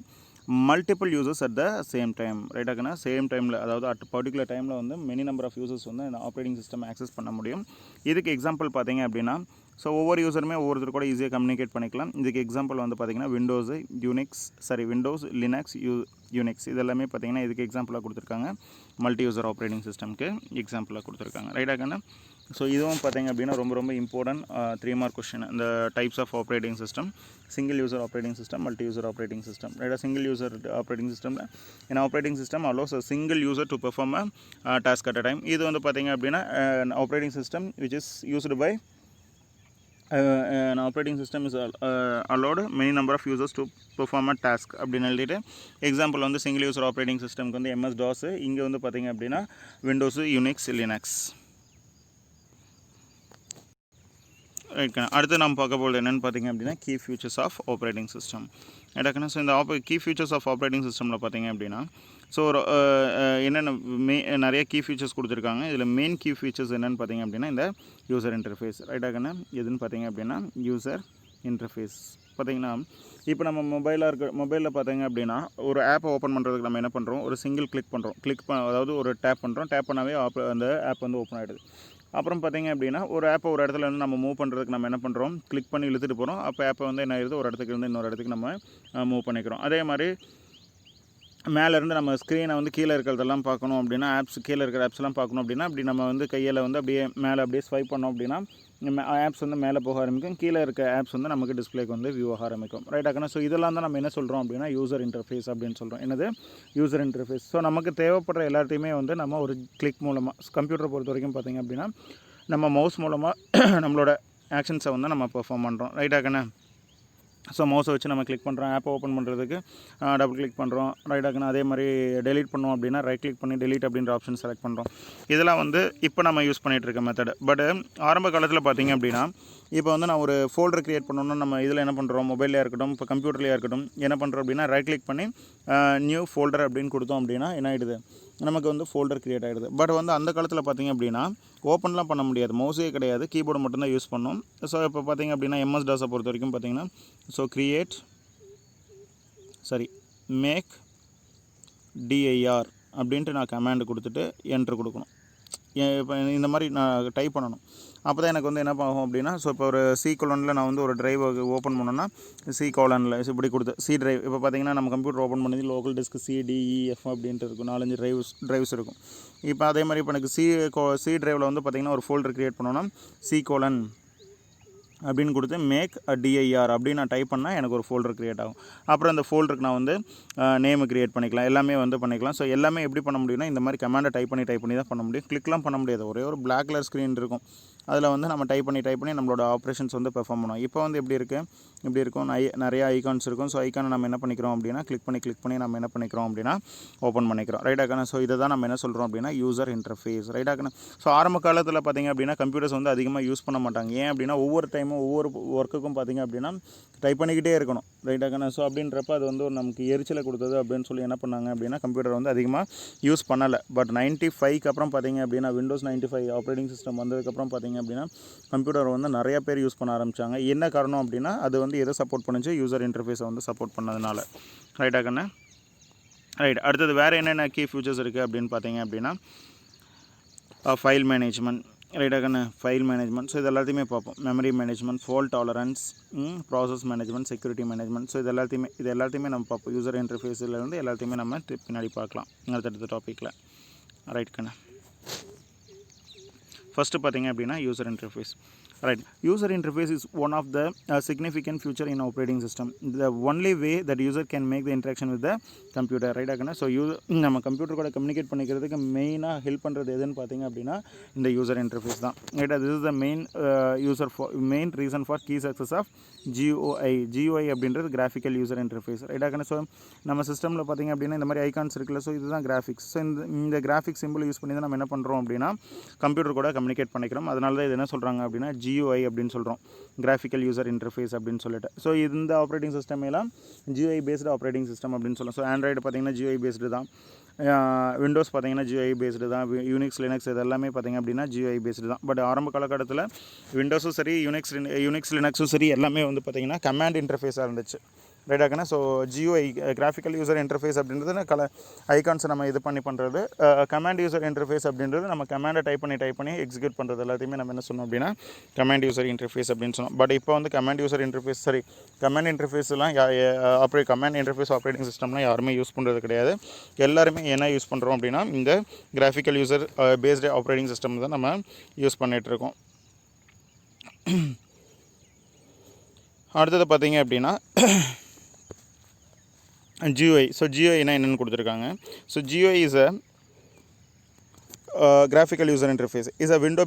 multiple users at the same time, ரைட்டாக்கண்ணா. சேம் டைமில், அதாவது அட் பர்டிகுலர் டைமில் வந்து மெனி நம்பர் ஆஃப் யூசர்ஸ் வந்து இந்த ஆப்ரேட்டிங் சிஸ்டம் ஆக்சஸ் பண்ண முடியும். இதுக்கு எக்ஸாம்பிள் பார்த்திங்க அப்படின்னா ஸோ ஒவ்வொரு யூசருமே ஒவ்வொருத்தர் கூட ஈஸியாக கம்யூனிகேட் பண்ணிக்கலாம். இதுக்கு எக்ஸாம்பிள் வந்து பார்த்திங்கன்னா விண்டோஸ் லினக்ஸ் யூனிக்ஸ் இதெல்லாமே பார்த்திங்கன்னா இதுக்கு எக்ஸாம்பிளாக கொடுத்துருக்காங்க, மல்டி யூசர் ஆப்ரேட்டிங் சிஸ்டம்க்கு எக்ஸாம்பிளாக கொடுத்துருக்காங்க, ரைட்டாக்கண்ணா. ஸோ இதுவும் பார்த்திங்க அப்படின்னா ரொம்ப ரொம்ப இம்பார்ட்டன்ட் 3 மார்க் கொஸ்டின். இந்த types of operating system, single user operating system, multi user operating system, ரைட்டாக. சிங்கிள் யூசர் ஆப்ரேட்டிங் சிஸ்டமில் ஏன்னா operating system allows a single user to perform a task at a time. இது வந்து பார்த்திங்க அப்படின்னா operating system which is used by an operating system is allowed many number of users to perform a task அப்படின்னு எழுதிட்டு example வந்து single user operating சிஸ்டம்க்கு வந்து MS DOS, இங்கே வந்து பார்த்திங்க அப்படின்னா விண்டோஸ் யூனிக்ஸ் லினக்ஸ், ரைட்க்கண்ணா. அடுத்து நம்ம பார்க்க போகிறது என்னென்னு பார்த்திங்க அப்படின்னா key features of operating system, ரைட்டாக்கண்ணா. ஸோ இந்த கீ ஃபியூச்சர்ஸ் ஆஃப் ஆப்ரேட்டிங் சிஸ்டமில் பார்த்திங்க அப்படின்னா ஸோ ஒரு என்னென்ன நிறைய கீ ஃபீச்சர்ஸ் கொடுத்துருக்காங்க. இதில் மெயின் கீ ஃபீச்சர்ஸ் என்னென்னு பார்த்திங்க அப்படின்னா இந்த யூசர் இன்டர்ஃபேஸ், ரைட்டாக்கண்ணா. எதுன்னு பார்த்திங்க அப்படின்னா யூசர் இன்டர்ஃபேஸ். பார்த்திங்கன்னா இப்போ நம்ம மொபைலில் பார்த்திங்க அப்படின்னா ஒரு ஆப்பை ஓப்பன் பண்ணுறதுக்கு நம்ம என்ன பண்ணுறோம், ஒரு சிங்கிள் கிளிக் பண்ணுறோம், அதாவது ஒரு டேப் பண்ணாவே அந்த ஆப் வந்து ஓப்பன் ஆகிடுது. அப்புறம் பார்த்திங்க அப்படின்னா ஒரு ஆப்பை ஒரு இடத்துல இருந்து நம்ம மூவ் பண்ணுறதுக்கு நம்ம என்ன பண்ணுறோம், கிளிக் பண்ணி இழுத்துட்டு போகிறோம். அப்போ ஆப்பை வந்து என்ன ஆயிடுது, ஒரு இடத்துக்கு இருந்து இன்னொரு இடத்துக்கு நம்ம மூவ் பண்ணிக்கிறோம். அதே மாதிரி மேலேருந்து நம்ம ஸ்க்ரீனை வந்து கீழே இருக்கிறதெல்லாம் பார்க்கணும் அப்படின்னா கீழே இருக்கிற ஆப்ஸ்லாம் பார்க்கணும் அப்படின்னா அப்படி நம்ம வந்து கையில் வந்து அப்படியே ஸ்வைப் பண்ணோம் அப்படின்னா ஆப்ஸ் வந்து மேலே போக ஆரம்பிக்கும், கீழே இருக்க ஆப்ஸ் வந்து நமக்கு டிஸ்பிளேக்கு வந்து வியூ ஆக ஆரம்பிக்கும், ரைட்டாக்கண்ணா. ஸோ இதெல்லாம் தான் நம்ம என்ன சொல்கிறோம் அப்படின்னா யூசர் இன்டர்ஃபேஸ் அப்படின்னு சொல்கிறோம். என்னது யூசர் இன்டர்ஃபேஸ். ஸோ நமக்கு தேவைப்படுற எல்லாத்தையுமே வந்து நம்ம ஒரு கிளிக் மூலமாக, கம்ப்யூட்டரை பொறுத்த வரைக்கும் பார்த்திங்க அப்படின்னா நம்ம மவுஸ் மூலமாக நம்மளோட ஆக்ஷன்ஸை வந்து நம்ம பெர்ஃபார்ம் பண்ணுறோம், ரைட்டாக்கண்ணா. ஸோ மவுஸை வச்சு நம்ம கிளிக் பண்ணுறோம், ஆப்பை ஓப்பன் பண்ணுறதுக்கு டபுள் கிளிக் பண்ணுறோம், ரைட்டாக்கண்ணா. அதே மாதிரி டெலீட் பண்ணோம் அப்படின்னா ரைட் கிளிக் பண்ணி டெலீட் அப்படின்ற ஆப்ஷன் செலக்ட் பண்ணுறோம். இதெல்லாம் வந்து இப்போ நம்ம யூஸ் பண்ணிகிட்டு இருக்க மெத்தடு. பட் ஆரம்ப காலத்தில் பார்த்திங்க அப்படின்னா இப்போ வந்து நான் ஒரு ஃபோல்டர் க்ரியேட் பண்ணணும்னா நம்ம இதில் என்ன பண்ணுறோம், மொபைல்லையாக இருக்கட்டும் இப்போ கம்ப்யூட்டர்லையாக இருக்கட்டும் என்ன பண்ணுறோம் அப்படின்னா ரைட் கிளிக் பண்ணி நியூ ஃபோல்டர் அப்படின்னு கொடுத்தோம் அப்படின்னா என்ன ஆகிடுது, நமக்கு வந்து ஃபோல்டர் க்ரியேட் ஆகிடுது. பட் வந்து அந்த காலத்தில் பார்த்திங்க அப்படின்னா ஓப்பன்லாம் பண்ண முடியாது, மவுஸே கிடையாது, கீபோர்டு மட்டும்தான் யூஸ் பண்ணோம். ஸோ இப்போ பார்த்திங்க அப்படின்னா MS DOS பொறுத்த வரைக்கும் பார்த்திங்கன்னா ஸோ மேக் dir அப்படின்ட்டு நான் கமாண்டு கொடுத்துட்டு என்ட்ரு கொடுக்கணும். இப்போ இந்த மாதிரி நான் டைப் பண்ணணும். அப்போ தான் எனக்கு வந்து என்ன ஆகும் அப்படின்னா ஸோ இப்போ ஒரு C கோலனில் நான் வந்து ஒரு ட்ரைவ் ஓப்பன் பண்ணோன்னா C கோலனில் இப்படி கொடுத்து C ட்ரைவ் இப்போ பார்த்தீங்கன்னா நம்ம கம்ப்யூட்டர் ஓப்பன் பண்ணி லோக்கல் டிஸ்க் CDEF அப்படின்ட்டு இருக்கும், 4-5 ட்ரைவ்ஸ் இருக்கும். இப்போ அதே மாதிரி இப்போ எனக்கு C ட்ரைவில் வந்து பார்த்திங்கன்னா ஒரு ஃபோல்டர் க்ரியேட் பண்ணோன்னா C கோலன் அப்படின்னு கொடுத்து மேக் dir அப்படின்னு நான் டைப் பண்ணால் எனக்கு ஒரு ஃபோல்டர் க்ரியேட் ஆகும். அப்புறம் அந்த ஃபோல்டருக்கு நான் வந்து நேமு க்ரியேட் பண்ணிக்கலாம், எல்லாமே வந்து பண்ணிக்கலாம். ஸோ எல்லாமே எப்படி பண்ண முடியும்னா இந்த மாதிரி கமாண்டை டைப் பண்ணி தான் பண்ண முடியும். கிளிக்லாம் பண்ண முடியாது, ஒரே ஒரு பிளாக் கலர் ஸ்க்ரீன் இருக்கும், அதில் வந்து நம்ம டைப் பண்ணி நம்மளோட ஆப்ரேஷன்ஸ் வந்து பெர்ஃபார்ம் பண்ணுவோம். இப்போ வந்து எப்படி இருக்குது, இப்படி இருக்கும், நிறைய ஐகான்ஸ் இருக்கும். ஸோ ஐக்கானை நம்ம என்ன பண்ணிக்கிறோம் அப்படின்னா கிளிக் பண்ணி நம்ம என்ன பண்ணிக்கிறோம் அப்படின்னா ஓப்பன் பண்ணிக்கிறோம். ரைட்டாக்கண்ணா. ஸோ இதை தான் நம்ம என்ன சொல்கிறோம் அப்படின்னா யூசர் இன்டர்ஃபேஸ். ரைட்டாக்கண்ணா. ஸோ ஆரம்ப காலத்தில் பார்த்திங்க அப்படின்னா கம்ப்யூட்டர்ஸ் வந்து அதிகமாக யூஸ் பண்ண மாட்டாங்க. ஏன் அப்படின்னா ஒவ்வொரு டைமும் ஒவ்வொரு ஒர்க்குக்கும் பார்த்திங்க அப்படின்னா டைப் பண்ணிக்கிட்டே இருக்கணும். ரைட்டாக்கண்ணா. ஸோ அப்படின்றப்ப அது வந்து நமக்கு எரிச்சலை கொடுத்தது அப்படின்னு சொல்லி என்ன பண்ணாங்க அப்படின்னா கம்ப்யூட்டர் வந்து அதிகமாக யூஸ் பண்ணலை. பட் 95க்கு அப்புறம் பார்த்திங்க அப்படின்னா Windows 95 ஆப்ரேட்டிங் சிஸ்டம் வந்ததுக்கப்புறம் பார்த்திங்க அப்படின்னா கம்ப்யூட்டர் வந்து நிறைய பேர் யூஸ் பண்ண ஆரம்பித்தாங்க. என்ன காரணம் அப்படின்னா அது வந்து எதை சப்போர்ட் பண்ணுச்சு, யூசர் இன்டர்ஃபேஸை வந்து சப்போர்ட் பண்ணதுனால. ரைட்டாக்கண்ணா. ரைட். அடுத்தது வேறு என்னென்ன கீ ஃபியூச்சர்ஸ் இருக்குது அப்படின்னு பார்த்தீங்க அப்படின்னா ஃபைல் மேனேஜ்மெண்ட். ரைட்டாக்கண்ணா. File management. ஸோ இது எல்லாத்தையுமே பார்ப்போம். Memory management, fault tolerance, process management, security management. So இது எல்லாத்தையுமே நம்ம பார்ப்போம். யூசர் இன்டர்ஃபேஸிலேருந்து எல்லாத்தையுமே நம்ம பின்னாடி பார்க்கலாம் அடுத்தடுத்த டாப்பிக்கில். ரைட் கண்ணா. ஃபஸ்ட்டு பார்த்திங்க அப்படின்னா user interface. Right. User interface is one of the significant feature in operating system. The only way that user can make the interaction with the computer. Right. So நம்ம computer கூட communicate பண்ணிக்கிறதுக்கு மெயினாக help பண்ணுறது எதுன்னு பார்த்தீங்க அப்படின்னா இந்த user interface தான். Right. This is the main reason for key success of GUI அப்படின்றது கிராஃபிக்கல் யூசர் இன்டர்ஃபேஸ். ரைட்டாக. ஸோ நம்ம சிஸ்டமில் பார்த்திங்க அப்படின்னா இந்த மாதிரி ஐகான்ஸ் இருக்குல்ல, ஸோ இதுதான் கிராஃபிக்ஸ். ஸோ இந்த கிராஃபிக்ஸ் சிம்பிள் யூஸ் பண்ணி தான் நம்ம என்ன பண்ணுறோம் அப்படின்னா கம்ப்யூட்டர் கூட கம்யூனிகேட் பண்ணிக்கிறோம். அதனால தான் இது என்ன சொல்கிறாங்க அப்படின்னா GUI அப்படின்னு சொல்கிறோம், கிராஃபிக்கல் யூசர் இன்டர்ஃபேஸ் அப்படின்னு சொல்லிட்டு. ஸோ இந்த ஆப்ரேட்டிங் சிஸ்டம் எல்லாம் GUI பேஸ்டு ஆப்ரேட்டிங் சிஸ்டம் அப்படின்னு சொல்லலாம். ஸோ ஆண்ட்ராய்டு பார்த்திங்கன்னா GUI பேஸ்டு தான், விண்டோஸ் பார்த்திங்கன்னா GUI பேஸ்டு தான், யூனிக்ஸ் லினக்ஸ் இது எல்லாமே பார்த்திங்க அப்படின்னா GUI பேஸ்டு தான். பட் ஆரம்ப காலகட்டத்தில் விண்டோஸும் சரி யூனிக்ஸ் லினக்ஸும் சரி எல்லாமே வந்து பார்த்திங்கன்னா கமாண்ட் இன்டர்ஃபேஸாக இருந்துச்சு. ரைட்டாக்கண்ணா. So GUI graphical user interface அப்படின்றது ஐகான்ஸை நம்ம இது பண்ணுறது, கமாண்ட் யூசர் இன்டர்ஃபேஸ் அப்படின்றது நம்ம கமாண்டை டைப் பண்ணி எக்ஸிக்யூட் பண்ணுறது எல்லாத்தையுமே நம்ம என்ன சொன்னோம் அப்படின்னா கமாண்ட் யூசர் இன்டர்ஃபேஸ் அப்படின்னு சொன்னோம். பட் இப்போ வந்து கமாண்ட் இன்டர்ஃபேஸ்லாம் கமாண்ட் இன்டர்ஃபேஸ் ஆப்ரேட்டிங் சிஸ்டம்லாம் யாருமே யூஸ் பண்ணுறது கிடையாது. எல்லாருமே என்ன யூஸ் பண்ணுறோம் அப்படின்னா இந்த graphical user based operating system தான் நம்ம யூஸ் பண்ணிகிட்ருக்கோம். அடுத்தது பார்த்திங்க அப்படின்னா GUI. ஸோ GUIனா என்னென்னு கொடுத்துருக்காங்க. So GUI is a graphical user interface is a window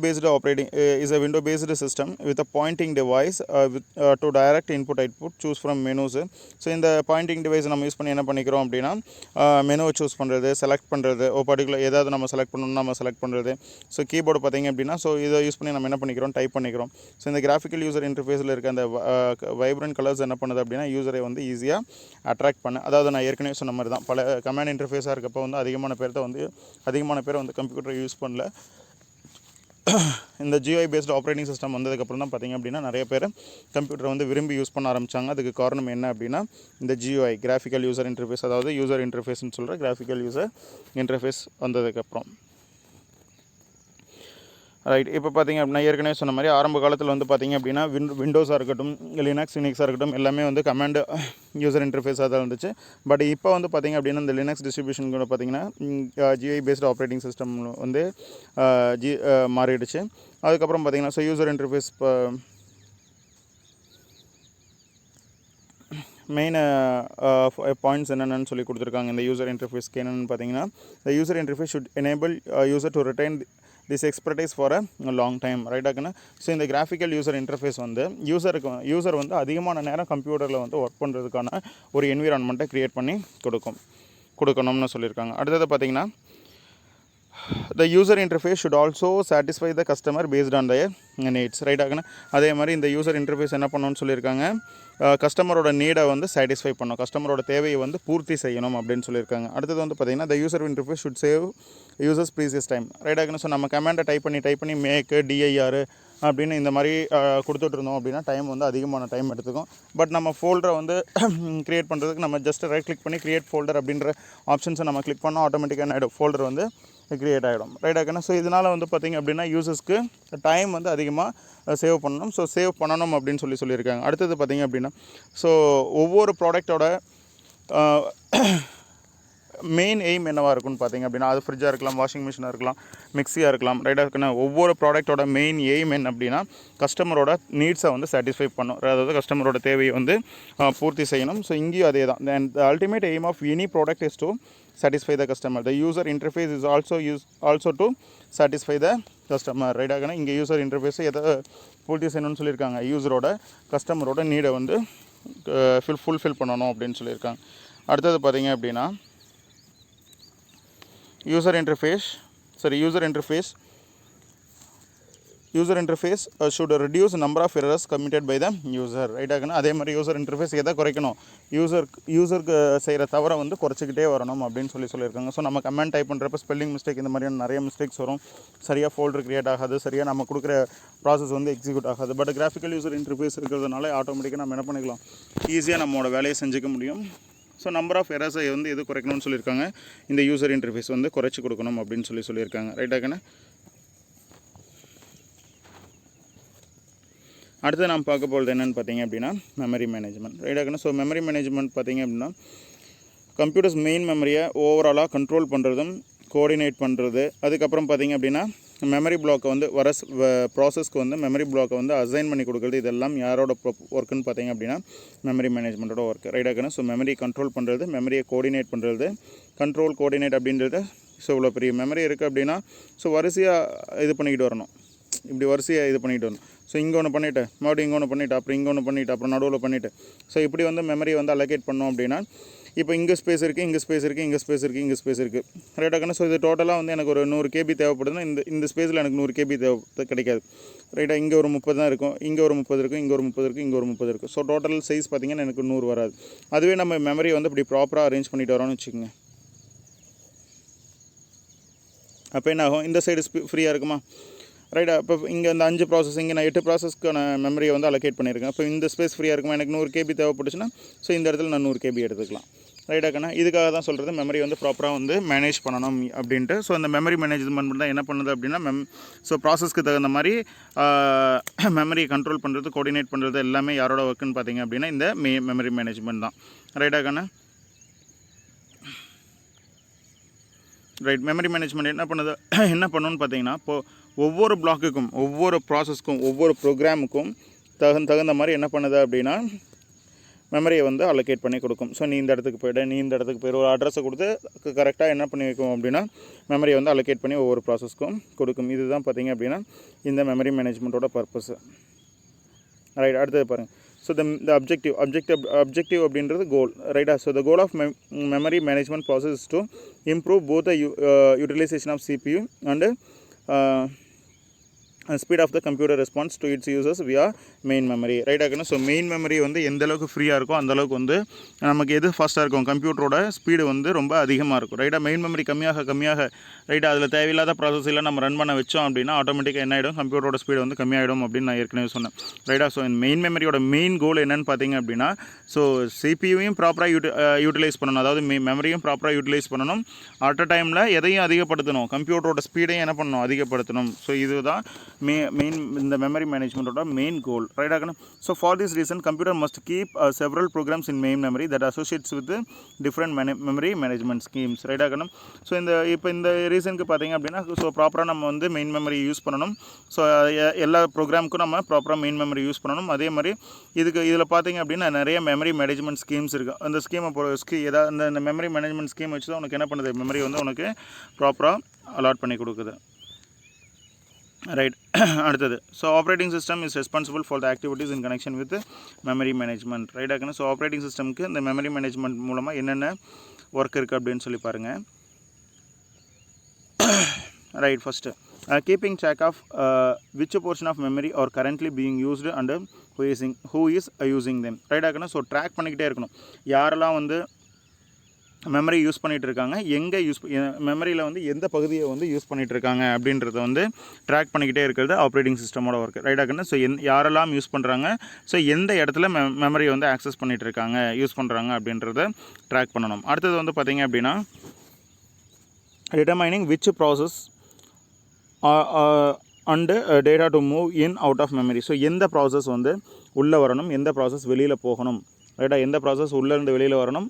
based system with a pointing device to direct input output choose from menus. So இந்த Poynting device நம்ம யூஸ் பண்ணி என்ன பண்ணிக்கிறோம் அப்படின்னா மெனுவை சூஸ் பண்ணுறது, செலக்ட் பண்ணுறது, பர்டிகுலர் ஏதாவது நம்ம செலக்ட் பண்ணணும்னா நம்ம செலக்ட் பண்ணுறது. ஸோ கீபோர்டு பார்த்திங்க அப்படின்னா ஸோ இதை யூஸ் பண்ணி நம்ம என்ன பண்ணிக்கிறோம், டைப் பண்ணிக்கிறோம். ஸோ இந்த கிராஃபிக்கல் யூசர் இன்டர்ஃபேஸில் இருக்க அந்த வைப்ரண்ட் கலர்ஸ் என்ன பண்ணுது அப்படின்னா யூசரை வந்து ஈஸியாக அட்ராக்ட் பண்ண. அதாவது நான் ஏற்கனவே சொன்ன மாதிரி தான் பல கமாண்ட் இன்டர்ஃபேஸாக இருக்கப்போ வந்து அதிகமான பேர் வந்து கம்ப்யூட்டர் யூஸ் பண்ணல. இந்த GUI பேஸ்டு ஆப்ரேட்டிங் சிஸ்டம் வந்ததுக்கப்புறம் தான் பார்த்திங்க அப்படின்னா நிறைய பேர் கம்ப்யூட்டரை வந்து விரும்பி யூஸ் பண்ண ஆரம்பித்தாங்க. அதுக்கு காரணம் என்ன அப்படின்னா இந்த GUI கிராஃபிக்கல் யூசர் இன்டர்ஃபேஸ், அதாவது யூசர் இன்டர்ஃபேஸ்னு சொல்கிற கிராஃபிக்கல் யூசர் இன்டர்ஃபேஸ் வந்ததுக்கப்புறம். ரைட். இப்போ பார்த்திங்க அப்படின்னா ஏற்கனவே சொன்ன மாதிரி ஆரம்ப காலத்தில் வந்து பார்த்திங்க அப்படின்னா விண்டோஸாக இருக்கட்டும், லினக்ஸாக இருக்கட்டும் எல்லாமே வந்து கமாண்ட் யூசர் இன்டர்ஃபேஸாக தான் இருந்துச்சு. பட் இப்போ வந்து பார்த்திங்க அப்படின்னா இந்த லினக்ஸ் டிஸ்ட்ரிபியூஷன் கூட பார்த்திங்கன்னா GUI பேஸ்டு ஆப்ரேட்டிங் சிஸ்டம் வந்து மாறிடுச்சு. அதுக்கப்புறம் பார்த்திங்கன்னா ஸோ யூசர் இன்டர்ஃபேஸ் இப்போ மெயின் பாயிண்ட்ஸ் என்னென்னு சொல்லி கொடுத்துருக்காங்க. இந்த யூசர் இன்டர்ஃபேஸ்க்கு என்னென்னு பார்த்தீங்கன்னா the user interface should enable user to retain this expertise for a long time. ரைட்டாக்குன்னு. ஸோ இந்த கிராஃபிக்கல் யூசர் இன்டர்ஃபேஸ் வந்து யூசர் வந்து அதிகமான நேரம் கம்ப்யூட்டரில் வந்து ஒர்க் பண்ணுறதுக்கான ஒரு என்விரான்மெண்ட்டை க்ரியேட் பண்ணி கொடுக்கணும்னு சொல்லியிருக்காங்க. அடுத்தது பார்த்திங்கன்னா the user interface should also satisfy the customer based on their needs. Right ஆகணும். அதே மாதிரி இந்த யூசர் இன்டர்ஃபேஸ் என்ன பண்ணணும்னு சொல்லியிருக்காங்க, கஸ்டமரோட நீடை வந்து சாட்டிஸ்ஃபை பண்ணணும், கஸ்டமரோட தேவையை வந்து பூர்த்தி செய்யணும் அப்படின்னு சொல்லியிருக்காங்க. அடுத்தது வந்து பார்த்திங்கன்னா the user interface should save users precious time. Right ஆகணும். ஸோ நம்ம கமாண்டை டைப் பண்ணி மேக்கு டிஐஆர் அப்படின்னு இந்த மாதிரி கொடுத்துட்ருந்தோம் அப்படின்னா டைம் வந்து அதிகமான டைம் எடுத்துக்கும். பட் நம்ம ஃபோல்டரை வந்து க்ரியேட் பண்ணுறதுக்கு நம்ம ஜஸ்ட் ரைட் கிளிக் பண்ணி க்ரியேட் ஃபோல்டர் அப்படின்ற ஆப்ஷன்ஸை நம்ம கிளிக் பண்ணோம், ஆட்டோமேட்டிக்காக என்ன ஆகிடும், ஃபோல்டர் வந்து க்ரியேட் ஆகிடும். ரைட் ஆகணும். ஸோ இதனால் வந்து பார்த்திங்க அப்படின்னா யூசர்ஸ்க்கு டைம் வந்து அதிகமாக சேவ் பண்ணணும். ஸோ சேவ் பண்ணணும் அப்படின்னு சொல்லியிருக்காங்க. அடுத்தது பார்த்திங்க அப்படின்னா ஸோ ஒவ்வொரு ப்ராடக்டோட மெயின் எய்ம் என்னவாக இருக்குன்னு பார்த்திங்க அப்படின்னா அது ஃப்ரிட்ஜாக இருக்கலாம், வாஷிங் மிஷினாக இருக்கலாம், மிக்ஸியாக இருக்கலாம். ரைட்டாக இருக்குன்னா ஒவ்வொரு ப்ராடக்டோட மெயின் எய்ம் என்ன அப்படின்னா கஸ்டமரோட நீட்ஸை வந்து சாட்டிஸ்ஃபை பண்ணும், அதாவது கஸ்டமரோட தேவையை வந்து பூர்த்தி செய்யணும். ஸோ இங்கேயும் அதே தான். And the ultimate aim of any product is to satisfy the customer. The user interface is also to satisfy the customer. Right ஆகணும். இங்கே யூசர் இன்டர்ஃபேஸ் எதை பூர்த்தி செய்யணும்னு சொல்லியிருக்காங்க, யூசரோட கஸ்டமரோட நீடை வந்து ஃபுல்ஃபில் பண்ணணும் அப்படின்னு சொல்லியிருக்காங்க. அடுத்தது பார்த்திங்க அப்படின்னா user interface should reduce number of errors committed by the user. Right ஆகணும். அதே மாதிரி யூசர் இன்டர்ஃபேஸ் எதை குறைக்கணும், யூசருக்கு செய்கிற தவறை வந்து குறைச்சிக்கிட்டே வரணும் அப்படின்னு சொல்லியிருக்காங்க. ஸோ நம்ம கமெண்ட் டைப் பண்ணுறப்ப ஸ்பெல்லிங் மிஸ்டேக் இந்த மாதிரியான நிறைய மிஸ்டேக்ஸ் வரும், சரியாக ஃபோல்டர் க்ரியேட் ஆகாது, சரியாக நம்ம கொடுக்குற ப்ராசஸ் வந்து எக்ஸிக்யூட் ஆகாது. பட் கிராஃபிக்கல் யூசர் இன்டர்ஃபேஸ் இருக்கிறதுனால ஆட்டோமேட்டிக்காக நம்ம என்ன பண்ணிக்கலாம், ஈஸியாக நம்மளோட வேலையை செஞ்சுக்க முடியும். ஸோ நம்பர் ஆஃப் எரர்ஸை வந்து எது குறைக்கணும்னு சொல்லியிருக்காங்க, இந்த யூசர் இன்டர்ஃபேஸ் வந்து குறைச்சி கொடுக்கணும் அப்படின்னு சொல்லியிருக்காங்க. ரைட் ஆகணும். அடுத்து நாம் பார்க்க போகிறது என்னென்னு பார்த்தீங்க அப்படின்னா மெமரி மேனேஜ்மெண்ட். ரைட் ஆகணும். ஸோ மெமரி மேனேஜ்மெண்ட் பார்த்திங்க அப்படின்னா கம்ப்யூட்டர்ஸ் மெயின் மெமரியை ஓவராலாக கண்ட்ரோல் பண்ணுறதும் கோஆர்டினேட் பண்ணுறது. அதுக்கப்புறம் பார்த்திங்க அப்படின்னா மெமரி பிளாக்கை வந்து ப்ராசஸ்க்கு வந்து மெமரி பிளாக்கை வந்து அசைன் பண்ணி கொடுக்குறது. இதெல்லாம் யாரோட ஒர்க்குன்னு பார்த்திங்க அப்படின்னா மெமரி மேனேஜ்மெண்ட்டோட ஒர்க். ரைட் ஆகணும். ஸோ மெமரி கண்ட்ரோல் பண்ணுறது, மெமரியை கோஆர்டினேட் பண்ணுறது, கோஆர்டினேட் அப்படின்றது. ஸோ இவ்வளோ பெரிய மெமரி இருக்குது அப்படின்னா ஸோ வரிசையாக இது பண்ணிக்கிட்டு வரணும், இப்படி வரிசையாக இது பண்ணிக்கிட்டு வரணும். ஸோ இங்கே ஒன்று பண்ணிவிட்டு மறுபடியும் இங்கே ஒன்று பண்ணிவிட்டு அப்புறம் இங்கே ஒன்று பண்ணிவிட்டு அப்புறம் நடுவில் பண்ணிவிட்டு ஸோ இப்படி வந்து மெமரியை வந்து அலோகேட் பண்ணோம் அப்படின்னா இப்போ இங்கே ஸ்பேஸ் இருக்குது, இங்கே ஸ்பேஸ் இருக்குது, இங்கே ஸ்பேஸ் இருக்குது, இங்கே ஸ்பேஸ் இருக்குது. ரைட் ஆகணும். ஸோ இது டோட்டலாக வந்து எனக்கு ஒரு 100 KB தேவைப்படுதுன்னா இந்த ஸ்பேஸில் எனக்கு 100 KB கிடைக்காது. ரைட்டாக இங்கே ஒரு 30 தான் இருக்கும், இங்கே ஒரு 30 இருக்கும், இங்கே ஒரு 30 இருக்குது, இங்கே ஒரு 30 இருக்குது. ஸோ டோட்டல் சைஸ் பார்த்திங்கன்னா எனக்கு 100 வராது. அதுவே நம்ம மெமரியை வந்து இப்படி ப்ராப்பராக அரேஞ்ச் பண்ணிட்டு வரோம்னு வச்சுக்கோங்க. அப்போ என்ன ஆகும், இந்த சைடு ஃப்ரீயாக இருக்குமா. ரைட்டா. இப்போ இங்கே இந்த 5 ப்ராசஸ், இங்கே நான் 8 ப்ராசஸ்க்கான மெமரியை வந்து அலோகேட் பண்ணியிருக்கேன். இப்போ இந்த ஸ்பேஸ் ஃப்ரீயாக இருக்குமா, எனக்கு 100 KB தேவைப்பட்டுச்சுன்னா ஸோ இந்த இடத்துல நான் 100 KB எடுத்துக்கலாம். ரைட்டாக்கண்ணா. இதுக்காக தான் சொல்கிறது மெமரி வந்து ப்ராப்பராக வந்து மேனேஜ் பண்ணணும் அப்படின்ட்டு. ஸோ அந்த மெமரி மேனேஜ்மெண்ட் தான் என்ன பண்ணுது அப்படின்னா ஸோ ப்ராசஸ்க்கு தகுந்த மாதிரி மெமரியை கண்ட்ரோல் பண்ணுறது, கோஆர்டினேட் பண்ணுறது எல்லாமே யாரோட ஒர்க்குன்னு பார்த்தீங்க அப்படின்னா இந்த மெமரி மேனேஜ்மெண்ட் தான். ரைட்டாக்கண்ணா. ரைட். மெமரி மேனேஜ்மெண்ட் என்ன பண்ணணும்னு பார்த்தீங்கன்னா இப்போது ஒவ்வொரு பிளாக்குக்கும், ஒவ்வொரு ப்ராசஸ்க்கும், ஒவ்வொரு ப்ரோக்ராமுக்கும் தகுந்த மாதிரி என்ன பண்ணுது அப்படின்னா மெமரியை வந்து அலோகேட் பண்ணி கொடுக்கும். ஸோ நீ இந்த இடத்துக்கு போய்டு ஒரு அட்ரஸை கொடுத்து கரெக்டாக என்ன பண்ணி வைக்கும் அப்படின்னா மெமரியை வந்து அலோகேட் பண்ணி ஒவ்வொரு ப்ராசஸ்க்கும் கொடுக்கும். இதுதான் பார்த்திங்க அப்படின்னா இந்த மெமரி மேனேஜ்மெண்ட்டோட பர்பஸ். ரைட். அடுத்தது பாருங்கள். ஸோ the objective அப்படின்றது கோல். ரைட்டா. So the goal of memory management process is to improve both the utilization of CPU and speed of the computer response to its users via main memory. Right ஆகணும். So main memory வந்து எந்தளவுக்கு ஃப்ரீயாக இருக்கோ அந்தளவுக்கு வந்து நமக்கு எது ஃபாஸ்ட்டாக இருக்கும், கம்ப்யூட்டரோட ஸ்பீடு வந்து ரொம்ப அதிகமாக இருக்கும். ரைட்டாக மெயின் மெமரி கம்மியாக ரைட்டாக அதில் தேவையில்லாத ப்ராசஸில் நம்ம ரன் பண்ண வச்சோம் அப்படின்னா ஆட்டோமேட்டிக்காக என்ன ஆகிடும், கம்ப்யூட்டரோட ஸ்பீடு வந்து கம்மியாகிடும் அப்படின்னு நான் ஏற்கனவே சொன்னேன். ரைட்டாக. ஸோ மெயின் மெமரியோட மெயின் கோல் என்னென்னு பார்த்தீங்க அப்படின்னா ஸோ சிபியூவையும் ப்ராப்பராக யூட்டிலைஸ் பண்ணணும், அதாவது மெமரியும் ப்ராப்பராக யூட்டிலைஸ் பண்ணணும். அட் அ டைமில் எதையும் அதிகப்படுத்தணும், கம்ப்யூட்டரோட ஸ்பீடையும் என்ன பண்ணணும், அதிகப்படுத்தணும். ஸோ இதுதான் மெயின் இந்த மெமரி மேனேஜ்மெண்ட்டோட மெயின் கோல். ரைட் ஆகணும். So for this reason computer must keep several programs in main memory that associates with different memory management schemes. Right ஆகணும். ஸோ இந்த ரீசனுக்கு பார்த்தீங்க அப்படின்னா ஸோ ப்ராப்பராக நம்ம வந்து மெயின் மெமரி யூஸ் பண்ணணும். ஸோ எல்லா ப்ரோக்ராமுக்கும் நம்ம ப்ராப்பராக மெயின் மெமரி யூஸ் பண்ணணும். அதே மாதிரி இதில் பார்த்தீங்க அப்படின்னா நிறைய மெமரி மேனேஜ்மெண்ட் ஸ்கீம்ஸ் இருக்குது. அந்த ஸ்கீமை ஏதாவது அந்த மெமரி மேனேஜ்மெண்ட் ஸ்கீம் வச்சு தான் உனக்கு என்ன பண்ணுது, மெமரி வந்து உனக்கு ப்ராப்பராக அலாட் பண்ணி கொடுக்குது. ரைட். அடுத்தது. So operating system is responsible for the activities in connection with memory management. Right ஆகணும். ஸோ ஆப்ரேட்டிங் சிஸ்டமுக்கு இந்த மெமரி மேனேஜ்மெண்ட் மூலமாக என்னென்ன ஒர்க் இருக்குது அப்படின்னு சொல்லி பாருங்கள். right first keeping track of which portion of memory are currently being used and who is using them right ஆகணும். So track பண்ணிக்கிட்டே இருக்கணும் யாரெல்லாம் வந்து மெமரி யூஸ் பண்ணிகிட்டு இருக்காங்க, எங்கே மெமரியில் வந்து எந்த பகுதியை வந்து யூஸ் பண்ணிகிட்டு இருக்காங்க அப்படின்றத வந்து ட்ராக் பண்ணிக்கிட்டே இருக்கிறது ஆப்ரேட்டிங் சிஸ்டமோட ஒர்க் ரைட் ஆகணும். ஸோ யாரெல்லாம் யூஸ் பண்ணுறாங்க, ஸோ எந்த இடத்துல மெமரியை வந்து ஆக்சஸ் பண்ணிகிட்டு இருக்காங்க யூஸ் பண்ணுறாங்க அப்படின்றத ட்ராக் பண்ணணும். அடுத்தது வந்து பார்த்திங்க அப்படின்னா determining which process and data to move in out of memory. So எந்த ப்ராசஸ் வந்து உள்ளே வரணும், எந்த ப்ராசஸ் வெளியில் போகணும் ரைட்டா, எந்த ப்ராசஸ் உள்ளேருந்து வெளியில் வரணும்,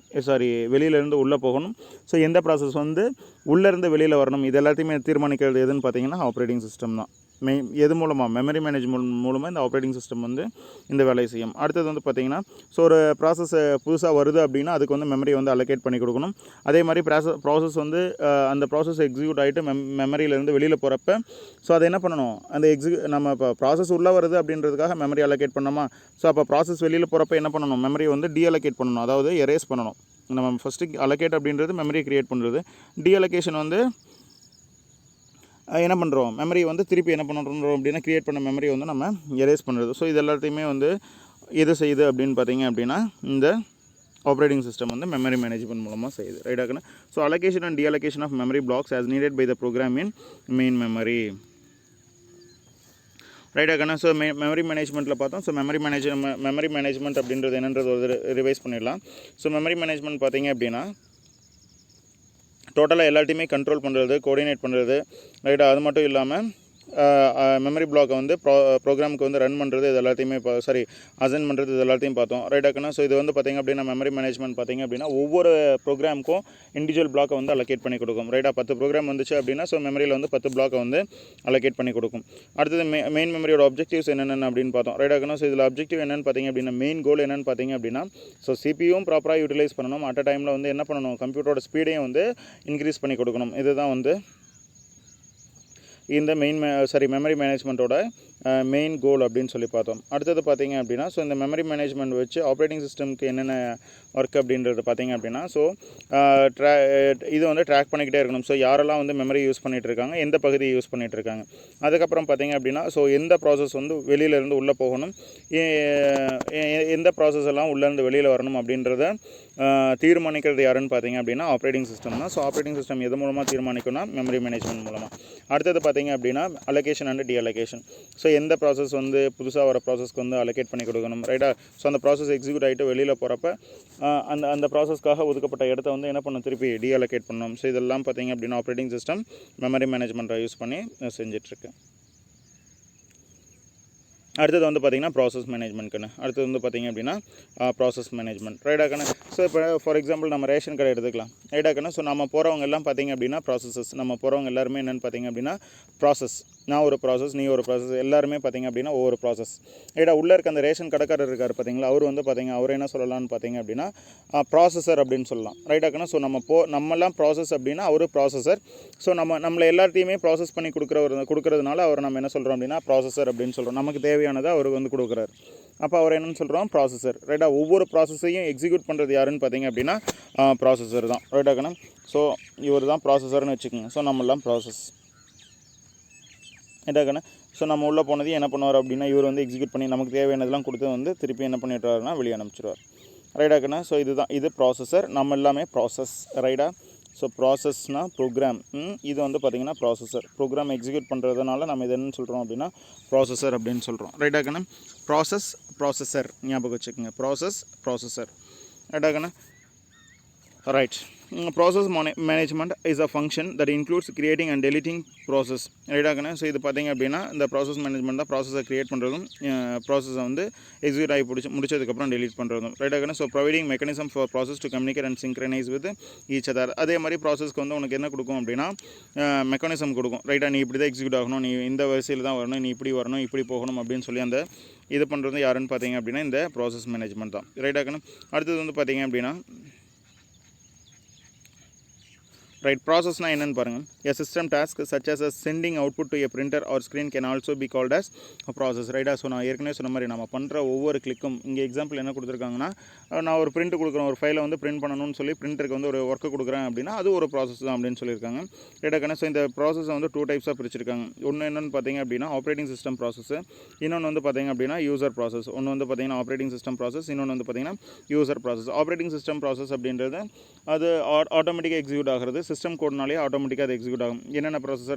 வெளியிலேருந்து உள்ளே போகணும், ஸோ எந்த ப்ராசஸ் வந்து உள்ளேருந்து வெளியில் வரணும், இது எல்லாத்தையுமே தீர்மானிக்கிறது எதுன்னு பார்த்தீங்கன்னா ஆப்ரேட்டிங் சிஸ்டம் தான். எது மூலமாக மெமரி மேனேஜ்மெண்ட் மூலமாக இந்த ஆப்ரேட்டிங் சிஸ்டம் வந்து இந்த வேலையை செய்யும். அடுத்தது வந்து பார்த்திங்கன்னா ஸோ ஒரு ப்ராசஸ் புதுசாக வருது அப்படின்னா அதுக்கு வந்து மெமரியை வந்து அலோகேட் பண்ணி கொடுக்கணும். அதே மாதிரி ப்ராசஸ் வந்து அந்த ப்ராசஸ் எக்ஸிக்யூட் ஆகிட்டு மெமரியிலேருந்து வெளியில் போகிறப்ப ஸோ அதை என்ன பண்ணணும், அந்த நம்ம இப்போ ப்ராசஸ் உள்ளே வருது அப்படின்றதுக்காக மெமரி அலோகேட் பண்ணோமா, ஸோ அப்போ ப்ராசஸ் வெளியில் போகிறப்ப என்ன பண்ணணும், மெமரியை வந்து டீஅலோகேட் பண்ணணும், அதாவது எரேஸ் பண்ணணும். நம்ம ஃபஸ்ட்டு அலோகேட் அப்படின்றது மெமரியை க்ரியேட் பண்ணுறது, டீஅலோகேஷன் வந்து என்ன பண்ணுறோம், மெமரியை வந்து திருப்பி என்ன பண்ணுறோம் அப்படின்னா க்ரியேட் பண்ண மெமரியை வந்து நம்ம எரேஸ் பண்ணுறது. ஸோ இது எல்லாத்தையுமே வந்து எது செய்யுது அப்படின்னு பார்த்தீங்க அப்படின்னா இந்த ஆப்ரேட்டிங் சிஸ்டம் வந்து மெமரி மேனேஜ்மெண்ட் மூலமாக செய்யுது ரைட் ஆகணும். So allocation and deallocation of memory blocks as needed by the program in main memory right ஆகணும். ஸோ மெமரி மேனேஜ்மெண்ட்டில் பார்த்தோம். ஸோ மெமரி மேனேஜ்மெண்ட் அப்படின்றது என்னன்றது ஒரு ரிவைஸ் பண்ணிடலாம். ஸோ மெமரி மேனேஜ்மெண்ட் பார்த்தீங்க அப்படின்னா டோட்டலாக எல்லாத்தையுமே கண்ட்ரோல் பண்ணுறது, கோஆர்டினேட் பண்ணுறது ரைட்டாக, அது மட்டும் இல்லாமல் மெமரி பிளாக்கை வந்து ப்ரோக்ராமுக்கு வந்து ரன் பண்ணுறது, இது எல்லாத்தையுமே அசைன் பண்ணுறது, இது எல்லாத்தையும் பார்த்தோம் ரைட் ஆகணும். ஸோ இது வந்து பார்த்திங்க அப்படின்னா மெமரி மேனேஜ்மெண்ட் பார்த்திங்க அப்படின்னா ஒவ்வொரு ப்ரோக்ராமுக்கும் இண்டிவிஜுவல் பிளாக்கை வந்து அலோகேட் பண்ணி கொடுக்கும் ரைட்டாக. 10 ப்ரோக்ராம் வந்துச்சு அப்படின்னா ஸோ மெமரியில் வந்து 10 பிளாக்கை வந்து அலோகேட் பண்ணி கொடுக்கும். அடுத்தது மெயின் மெமரியோட ஆப்ஜெக்டிவ்ஸ் என்னென்ன அப்படின்னு பார்த்தோம் ரைட் ஆகணும். ஸோ இதில் ஆப்ஜெக்டிவ் என்னென்னு பார்த்திங்க அப்படின்னா மெயின் கோல் என்னென்னு பார்த்திங்க அப்படின்னா ஸோ சிபியும் ப்ராப்பராக யூட்டிலைஸ் பண்ணணும், அட் அ டைமில் வந்து என்ன பண்ணணும், கம்ப்யூட்டரோட ஸ்பீடையும் வந்து இன்க்ரீஸ் பண்ணி கொடுக்கணும். இதுதான் வந்து இந்த மெமரி மேனேஜ்மெண்ட்டோட மெயின் கோல் அப்படின்னு சொல்லி பார்த்தோம். அடுத்தது பார்த்திங்க அப்படின்னா ஸோ இந்த மெமரி மேனேஜ்மெண்ட் வச்சு ஆப்ரேட்டிங் சிஸ்டம்க்கு என்னென்ன ஒர்க் அப்படின்றது பார்த்திங்க அப்படின்னா ஸோ இது வந்து ட்ராக் பண்ணிக்கிட்டே இருக்கணும். ஸோ யாரெல்லாம் வந்து மெமரி யூஸ் பண்ணிகிட்டு இருக்காங்க, எந்த பகுதியை யூஸ் பண்ணிகிட்டு இருக்காங்க, அதுக்கப்புறம் பார்த்திங்க அப்படின்னா ஸோ எந்த ப்ராசஸ் வந்து வெளியிலேருந்து உள்ளே போகணும், எந்த ப்ராசஸ் எல்லாம் உள்ளேருந்து வெளியில் வரணும் அப்படின்றத தீர்மானிக்கிறது யாருன்னு பார்த்திங்க அப்படின்னா ஆப்ரேட்டிங் சிஸ்டம் தான். ஸோ ஆப்ரேட்டிங் சிஸ்டம் எது மூலமாக தீர்மானிக்கணும்னா மெமரி மேனேஜ்மெண்ட் மூலமாக. அடுத்தது பார்த்திங்க அப்படின்னா அலோகேஷன் அண்ட் டீஅலோகேஷன். ஸோ எந்த ப்ராசஸ் வந்து புதுசாக வர ப்ராசஸ்க்கு வந்து அலோகேட் பண்ணி கொடுக்கணும் ரைட்டா. ஸோ அந்த ப்ராசஸ் எக்ஸிக்யூட் ஆகிட்டு வெளியில் போகிறப்ப அந்த ப்ராசஸ்க்காக ஒதுக்கப்பட்ட இடத்த வந்து என்ன பண்ணணும், திருப்பி டீஅலோகேட் பண்ணணும். ஸோ இதெல்லாம் பார்த்திங்க அப்படின்னா ஆப்ரேட்டிங் சிஸ்டம் மெமரி மேனேஜ்மெண்ட்டை யூஸ் பண்ணி செஞ்சிட்ருக்கு. அடுத்தது வந்து பார்த்திங்கன்னா ப்ராசஸ் மேனேஜ்மெண்ட்க்குன்னு. அடுத்தது வந்து பார்த்திங்க அப்படின்னா ப்ராசஸ் மேனேஜ்மெண்ட் ரைட்டாக்கண்ணே. ஸோ இப்போ ஃபார் எக்ஸாம்பிள் நம்ம ரேஷன் கடை எடுத்துக்கலாம் ரைட்டாக்கண்ணே. ஸோ நம்ம போகிறவங்க எல்லாம் பார்த்திங்க அப்படின்னா ப்ராசஸஸ், நம்ம போகிறவங்க எல்லாருமே என்னென்னு பார்த்திங்க அப்படின்னா ப்ராசஸ். நான் ஒரு ப்ராசஸ், நீ ஒரு ப்ராசஸ், எல்லாருமே பார்த்திங்க அப்படின்னா ஒவ்வொரு ப்ராசஸ் ரைட்டா. உள்ளே இருக்க அந்த ரேஷன் கடைக்காரர் இருக்கார் பார்த்திங்களா, அவர் வந்து பார்த்திங்க அவர் என்ன சொல்லலாம்னு பார்த்திங்க அப்படின்னா ப்ராசஸர் அப்படின்னு சொல்லலாம் ரைட்டாக்கண்ணே. ஸோ நம்மலாம் ப்ராசஸ் அப்படின்னா அவர் ப்ராசஸர். ஸோ நம்மளை எல்லாத்தையுமே ப்ராசஸ் பண்ணி கொடுக்குறதுனால அவர் நம்ம என்ன சொல்கிறோம் அப்படின்னா ப்ராசஸர் அப்படின்னு சொல்கிறோம். நமக்கு தேவையானதை அவர் வந்து கொடுக்குறாரு, அப்போ அவர் என்னென்னு சொல்கிறோம் ப்ராசஸர் ரைட்டா. ஒவ்வொரு ப்ராசஸையும் எக்ஸிக்யூட் பண்ணுறது யாருன்னு பார்த்திங்க அப்படின்னா ப்ராசஸர் தான் ரைட்டாக்கண்ணே. ஸோ இவர் தான் ப்ராசஸர்னு வச்சுக்கோங்க. ஸோ நம்மளாம் ப்ராசஸ் ரைட்டாக்கண்ணே. ஸோ நம்ம உள்ளே போனதையும் என்ன பண்ணுவார் அப்படின்னா இவர் வந்து எக்ஸிக்யூட் பண்ணி நமக்கு தேவையானதெல்லாம் கொடுத்து வந்து திருப்பி என்ன பண்ணிட்டுறாருன்னா வெளியே அனுப்பிச்சிடுவார் ரைட்டாக்கண்ணே. ஸோ இது ப்ராசஸர், நம்ம எல்லாமே ப்ராசஸ் ரைட்டா. ஸோ ப்ராசஸ்னால் ப்ரோக்ராம், இது வந்து பார்த்திங்கன்னா ப்ராசஸர். ப்ரோக்ராம் எக்ஸிக்யூட் பண்ணுறதுனால நம்ம இது என்னன்னு சொல்கிறோம் அப்படின்னா ப்ராசஸர் அப்படின்னு சொல்கிறோம் ரைட்டாக்கண்ணே. ப்ராசஸர் ஞாபகம் வச்சுக்கோங்க, ப்ராசஸர் ரைட்டாக்கண்ணே. Right. Process management is a function that includes creating and deleting process ரைட்டாக்கண்ணே. ஸோ இது பார்த்திங்க அப்படின்னா இந்த ப்ராசஸ் மேனேஜ்மெண்ட் தான் ப்ராசஸை க்ரியேட் பண்ணுறதும் ப்ராசஸை வந்து எக்ஸிக்யூட் ஆகி முடிச்சதுக்கப்புறம் டெலீட் பண்ணுறதும் ரைட்டாக்கண்ணே. So providing mechanism for process to communicate and synchronize with each other. அதே மாதிரி ப்ராசஸ்க்கு வந்து உனக்கு என்ன கொடுக்கும் அப்படின்னா மெக்கானிசம் கொடுக்கும் ரைட்டா. நீ இப்படி தான் எக்ஸிக்யூட் ஆகணும், நீ இந்த வரிசையில் தான் வரணும், நீ இப்படி வரணும், இப்படி போகணும் அப்படின்னு சொல்லி அந்த இது பண்ணுறது யாருன்னு பார்த்திங்க அப்படின்னா இந்த ப்ராசஸ் மேனேஜ்மெண்ட் தான் ரைட்டாக்கண்ணே. அடுத்தது வந்து பார்த்திங்க அப்படின்னா ரைட். ப்ராசஸ்னால் என்னென்னு பாருங்கள். A system task such as sending output to a printer or screen can also be called as a process. ரைட்டா? ஸோ நான் ஏற்கனவே சொன்ன மாதிரி நம்ம பண்ணுற ஒவ்வொரு கிளிக்கும் இங்கே எக்ஸாம்பிள் என்ன கொடுத்துருக்காங்கன்னா, நான் ஒரு பிரிண்ட் கொடுக்குறேன், ஒரு ஃபைலை வந்து பிரிண்ட் பண்ணணும்னு சொல்லி பிரிண்டருக்கு வந்து ஒரு ஒர்க்கு கொடுக்குறேன் அப்படின்னா அது ஒரு ப்ராசஸ் தான் அப்படின்னு சொல்லியிருக்காங்க. ரைட்டாக்கான. ஸோ இந்த ப்ராசஸை வந்து 2 டைப்ஸாக பிரிச்சிருக்காங்க. ஒன்று என்னென்னு பார்த்தீங்க அப்படின்னா ஆப்ரேட்டிங் சிஸ்டம் ப்ராசஸ், இன்னொன்று வந்து பார்த்தீங்க அப்படின்னா யூசர் ப்ராசஸ். ஒன்று வந்து பார்த்தீங்கன்னா ஆப்ரேட்டிங் சிஸ்டம் ப்ராசஸ், இன்னொன்று வந்து பார்த்தீங்கன்னா user process. Operating system process அப்படின்றது அது ஆட்டோமேட்டிக்காக எக்ஸிக்யூட் ஆகிறது. சிஸ்டம் கோட்னாலே ஆட்டோமேட்டிக்காக அது எக்ஸிக்யூட் ஆகும். என்னென்ன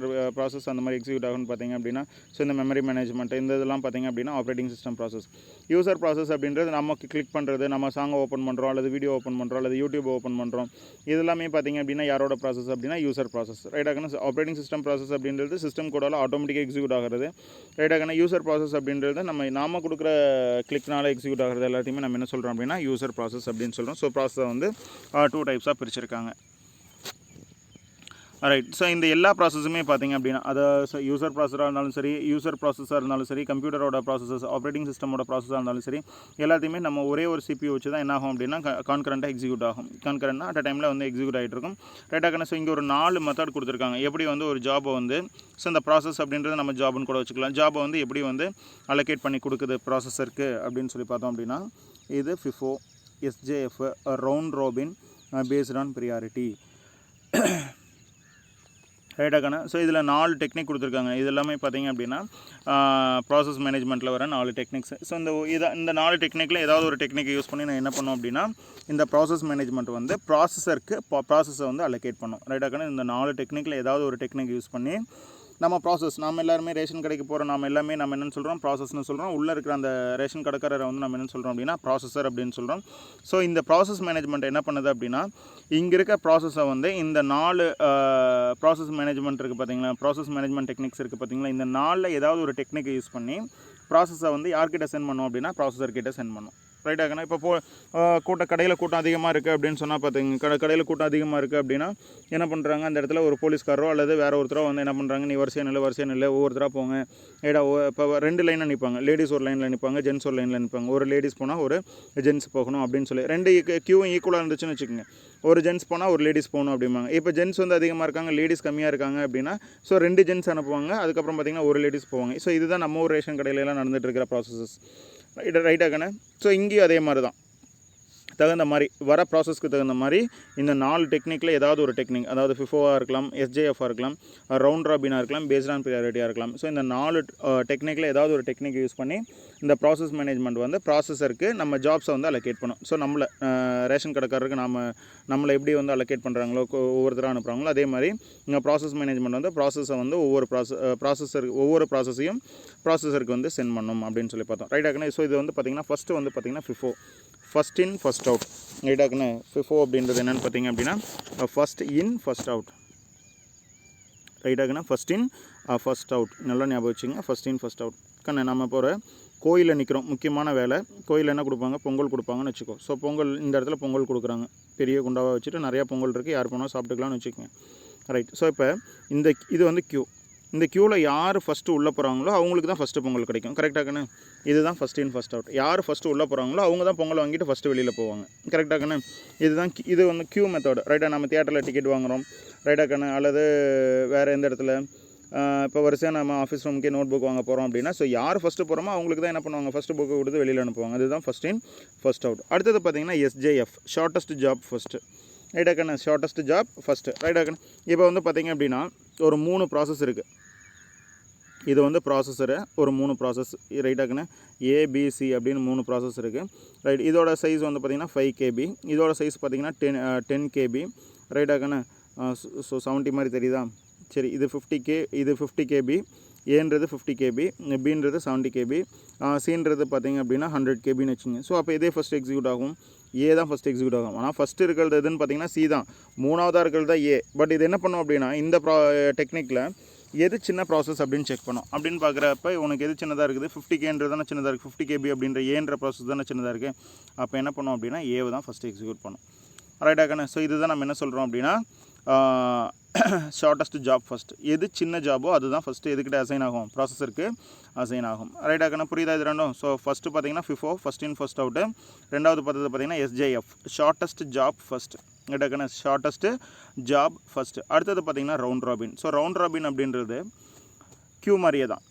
ப்ராசஸ் அந்த மாதிரி எக்ஸிக்யூட் ஆகும்னு பார்த்தீங்க அப்படின்னா, ஸோ இந்த மெமரி மேனேஜ்மெண்ட் இந்த இதெல்லாம் பார்த்தீங்க அப்படின்னா operating system process. User process அப்படின்றது நமக்கு கிளிக் பண்ணுறது, நம்ம சாங்கை ஓப்பன் பண்ணுறோம் அல்லது வீடியோ ஓப்பன் பண்ணுறோம் அல்லது யூடியூப் ஓப்பன் பண்ணுறோம், இதெல்லாமே பார்த்தீங்க அப்படின்னா யாரோட ப்ராசஸ் அப்படின்னா யூசர் ப்ராசஸ். ரைட்டாகனா. ஆப்ரேட்டிங் சிஸ்டம் ப்ராசஸ் அப்படின்றது சிஸ்டம் கோடால் ஆட்டோமேட்டிக்காக எக்ஸிக்யூட் ஆகிறது. ரைட்டாகனா. யூசர் ப்ராசஸ் அப்படின்றது நாம கொடுக்குற கிளிக்னால எக்ஸிக்யூட் ஆகிறது எல்லாத்தையுமே நம்ம என்ன சொல்கிறோம் அப்படின்னா யூசர் ப்ராசஸ் அப்படின்னு சொல்கிறோம். ஸோ ப்ராசஸை வந்து 2 டைப்ஸாக பிரிச்சிருக்காங்க. ரைட். ஸோ இந்த எல்லா ப்ராசஸுமே பார்த்திங்க அப்படின்னா அதை யூசர் ப்ராசஸராக இருந்தாலும் சரி, யூசர் ப்ராசஸாக இருந்தாலும் சரி, கம்ப்யூட்டரோட ப்ராசஸஸ், ஆப்ரேட்டிங் சிஸ்டமோட ப்ராசஸாக இருந்தாலும் சரி, எல்லாத்தையுமே நம்ம ஒரே ஒரு CPU வச்சு தான் என்ன ஆகும் அப்படின்னா கான்கரண்ட்டாக எக்ஸிக்யூட் ஆகும். கான்கரண்ட்னா அட் டைமில் வந்து எக்ஸிக்யூட் ஆகிட்டு இருக்கும். ரைட்டாக. ஸோ இங்கே ஒரு 4 மெத்தட் கொடுத்துருக்காங்க. எப்படி வந்து ஒரு ஜாபை வந்து ஸோ இந்த ப்ராசஸ் அப்படின்றது நம்ம ஜாப்னு கூட வச்சுக்கலாம். ஜாபை வந்து எப்படி வந்து அலோகேட் பண்ணி கொடுக்குது ப்ராசஸருக்கு அப்படின்னு சொல்லி பார்த்தோம் அப்படின்னா இது FIFO, SJF, round robin, based on priority. ரைட்டாக்கான. ஸோ இதில் 4 டெக்னிக் கொடுத்துருக்காங்க. இது எல்லாமே பார்த்தீங்க அப்படின்னா ப்ராசஸ் மேனேஜ்மெண்ட்டில் வர 4 டெக்னிக்ஸ். ஸோ இந்த 4 டெக்னிக்கில் ஏதாவது ஒரு டெக்னிக்கை யூஸ் பண்ணி நான் என்ன பண்ணோம் அப்படின்னா இந்த ப்ராசஸ் மேனேஜ்மெண்ட் வந்து ப்ராசஸருக்கு ப்ராசஸை வந்து அலோகேட் பண்ணோம். ரைட்டாக்கான. இந்த 4 டெக்னிக்கில் ஏதாவது ஒரு டெக்னிக் யூஸ் பண்ணி நம்ம ப்ராசஸ், நம்ம எல்லாருமே ரேஷன் கடைக்கு போகிறோம், நம்ம எல்லாமே நம்ம என்னென்னு சொல்கிறோம் ப்ராசஸ்னு சொல்கிறோம். உள்ளே இருக்கிற அந்த ரேஷன் கடைக்காரரை வந்து நம்ம என்ன சொல்கிறோம் அப்படின்னா ப்ராசஸர் அப்படின்னு சொல்கிறோம். ஸோ இந்த ப்ராசஸ் மேனேஜ்மெண்ட் என்ன பண்ணுது அப்படின்னா இங்கே இருக்க ப்ராசஸை வந்து இந்த 4 ப்ராசஸ் மேனேஜ்மெண்ட் இருக்குது பார்த்தீங்களா, ப்ராசஸ் மேனேஜ்மெண்ட் டெக்னிக்ஸ் இருக்குது பார்த்தீங்களா, இந்த 4ல் ஏதாவது ஒரு டெக்னிக்கை யூஸ் பண்ணி ப்ராசஸை வந்து யார்கிட்ட சென்ட் பண்ணோம் அப்படின்னா ப்ராசஸர்கிட்ட சென்ட் பண்ணோம். ரைட்டாகண்ணா. இப்போ கடையில் கூட்டம் அதிகமாக இருக்குது அப்படின்னு சொன்னால் பார்த்துங்க, கடையில் கூட்டம் அதிகமாக இருக்குது அப்படின்னா என்ன பண்ணுறாங்க, அந்த இடத்துல ஒரு போலீஸ்காரோ அல்லது வேறு ஒருத்தரோ வந்து என்ன பண்ணுறாங்க, நீ வரிசையாக நில்லை ஒவ்வொருத்தராக போங்க. இப்போ 2 லைனில் நிற்பாங்க. லேடிஸ் ஒரு லைனில் நிற்பாங்க, ஜென்ஸ் ஒரு லைனில் நிற்பாங்க. ஒரு லேடிஸ் போனால் ஒரு ஜென்ஸ் போகணும் அப்படின்னு சொல்லி 2 கியூவும் ஈக்குவலாக இருந்துச்சுன்னு வச்சுக்கோங்க. ஒரு ஜென்ஸ் போனால் ஒரு லேடிஸ் போகணும் அப்படிம்பாங்க. இப்போ ஜென்ஸ் வந்து அதிகமாக இருக்காங்க, லேடிஸ் கம்மியாக இருக்காங்க அப்படின்னா ஸோ 2 ஜென்ஸ் அனுப்புவாங்க, அதுக்கப்புறம் பார்த்திங்கன்னா ஒரு லேடிஸ் போவாங்க. ஸோ இதுதான் நம்ம ஒரு ரேஷன் கடையிலலாம் நடந்துகிட்டு இருக்கிற ப்ராசஸஸ். ரைட்டாகண்ணே. ஸோ இங்கேயும் அதே மாதிரி தான் தகுந்த மாதிரி வர ப்ராசஸ்க்கு தகுந்த மாதிரி இந்த 4 டெக்னிக்கில் ஏதாவது ஒரு டெக்னிக், அதாவது FIFOவாக இருக்கலாம், SJFஆக இருக்கலாம், ரவுண்ட் ராபினாக இருக்கலாம், பேஸ்ட் ஆன் ப்ரியாரிட்டியாக இருக்கலாம். ஸோ இந்த 4 டெக்னிக்கில் ஏதாவது ஒரு டெக்னிக் யூஸ் பண்ணி இந்த ப்ராசஸ் மேனேஜ்மெண்ட் வந்து ப்ராசஸருக்கு நம்ம ஜாப்ஸை வந்து அலோகேட் பண்ணும். ஸோ நம்மளை ரேஷன் கடைக்காரருக்கு நம்மளை எப்படி வந்து அலோகேட் பண்ணுறாங்களோ, ஒவ்வொருத்தராக அனுப்புகிறாங்களோ, அதே மாதிரி இங்கே ப்ராசஸ் மேனேஜ்மெண்ட் வந்து ப்ராசஸை வந்து ஒவ்வொரு ப்ராசஸையும் ப்ராசஸருக்கு வந்து சென்ட் பண்ணணும் அப்படின்னு சொல்லி பார்த்தோம். ரைட்டாகண்ணே. ஸோ இது வந்து பார்த்திங்கன்னா ஃபஸ்ட்டு வந்து பார்த்திங்கன்னா FIFO, first in first out. ரைட்டாகண்ணே. FIFO அப்படின்றது என்னென்னு பார்த்தீங்க அப்படின்னா ஃபஸ்ட் இன் ஃபஸ்ட் அவுட். ரைட்டாகண்ணே. First in first out. நல்லா ஞாபகம் வச்சுங்க. First in first out. கண்ணே நம்ம போகிற கோயிலில் நிற்கிறோம், முக்கியமான வேலை. கோயிலில் என்ன கொடுப்பாங்க, பொங்கல் கொடுப்பாங்கன்னு வச்சுக்கோ. ஸோ பொங்கல் இந்த இடத்துல பொங்கல் கொடுக்குறாங்க, பெரிய குண்டாவாக வச்சுட்டு நிறையா பொங்கல் இருக்குது, யார் போனால் சாப்பிட்டுக்கலாம்னு வச்சுக்கோங்க. ரைட். ஸோ இப்போ இது வந்து கியூ. இந்த க்யூவில் யார் ஃபஸ்ட்டு உள்ளே போகிறாங்களோ அவங்களுக்கு தான் ஃபஸ்ட்டு பொங்கல் கிடைக்கும். கரெக்டாகண்ணே. இதுதான் ஃபஸ்ட் இன் ஃபஸ்ட் அவுட். யார் ஃபஸ்ட்டு உள்ளே போகிறாங்களோ அவங்க தான் பொங்கல் வாங்கிட்டு ஃபஸ்ட்டு வெளியில் போவாங்க. கரெக்டாகண்ணே. இது வந்து கியூ மெத்தட். ரைட்டாக. நம்ம தியேட்டரில் டிக்கெட் வாங்குகிறோம், ரைட்டாகண்ணே, அல்லது வேறு எந்த இடத்துல இப்போ வரிசையாக நம்ம ஆஃபீஸ் ரூமுக்கே நோட் புக் வாங்க போகிறோம் அப்படின்னா ஸோ யார் ஃபஸ்ட்டு போகிறோமோ அவங்களுக்கு தான் என்ன பண்ணுவாங்க, ஃபஸ்ட்டு புக்கு கொடுத்து வெளியில் அனுப்புவாங்க. அதுதான் ஃபஸ்ட் இன் ஃபஸ்ட் அவுட். அடுத்தது பார்த்திங்கன்னா SJF, ஷார்ட்டஸ்ட் ஜாப் ஃபஸ்ட்டு. ரைட்டாகண்ணே. Shortest job first. ரைட்டாகண்ணே. இப்போ வந்து பார்த்திங்க அப்படின்னா ஒரு 3 ப்ராசஸ் இருக்குது. இது வந்து ப்ராசஸரு ஒரு 3 ப்ராசஸ். ரைட்டாகண்ணே. ABC அப்படின்னு 3 ப்ராசஸ் இருக்குது. ரைட். இதோட சைஸ் வந்து பார்த்திங்கன்னா 5 KB. இதோட சைஸ் பார்த்திங்கன்னா 10 KB. ரைட்டாகண்ணே. ஸோ 70 மாதிரி தெரியுதா? சரி. இது 50 KB, ஏன்றது 50 KB, பின்றது 70 KB, சீன்றது பார்த்திங்க அப்படின்னா 100 KBன்னு வச்சுங்க. ஸோ அப்போ இதே ஃபஸ்ட் எக்ஸிக்யூட் ஆகும், ஏ தான் ஃபஸ்ட் எக்ஸிக்யூட் ஆகும். ஆனால் ஃபஸ்ட்டு இருக்கிறது எதுன்னு பார்த்தீங்கன்னா C தான், 3ஆவதாக இருக்கிறது தான் ஏ. பட் இது என்ன பண்ணும் அப்படின்னா இந்த டெக்னிக்கில் எது சின்ன ப்ராசஸ் அப்படின்னு செக் பண்ணோம். அப்படின்னு பார்க்குறப்ப உனக்கு எது சின்னதாக இருக்குது, 50Kன்றது தானே சின்னதாக இருக்குது, 50 KB அப்படின்ற ஏன்ற ப்ராசஸ் தானே சின்னதாக இருக்குது. அப்போ என்ன பண்ணோம் அப்படின்னா ஏவை தான் ஃபஸ்ட்டு எக்ஸிக்யூட் பண்ணோம். ரைட்டாகண்ணே. ஸோ இதுதான் நம்ம என்ன சொல்கிறோம் அப்படின்னா ஷார்ட்டஸ்ட் ஜாப் ஃபஸ்ட். எது சின்ன ஜாபோ அதுதான் ஃபஸ்ட்டு எதுக்கிட்ட அசைன் ஆகும், ப்ராசஸருக்கு அசைன் ஆகும். ரைட்டாகண்ணே. புரியுதா இது ரெண்டும்? ஸோ ஃபஸ்ட்டு பார்த்தீங்கன்னா FIFO, first in first out. ரெண்டாவது பார்த்தது பார்த்தீங்கன்னா SJF, ஷார்ட்டஸ்ட் ஜாப் ஃபஸ்ட். ரைட்டாக்கான ஷார்ட்டஸ்ட்டு ஜாப் ஃபஸ்ட்டு. அடுத்தது பார்த்திங்கன்னா round robin. So round robin அப்படின்றது க்யூ மாதிரியே தான்.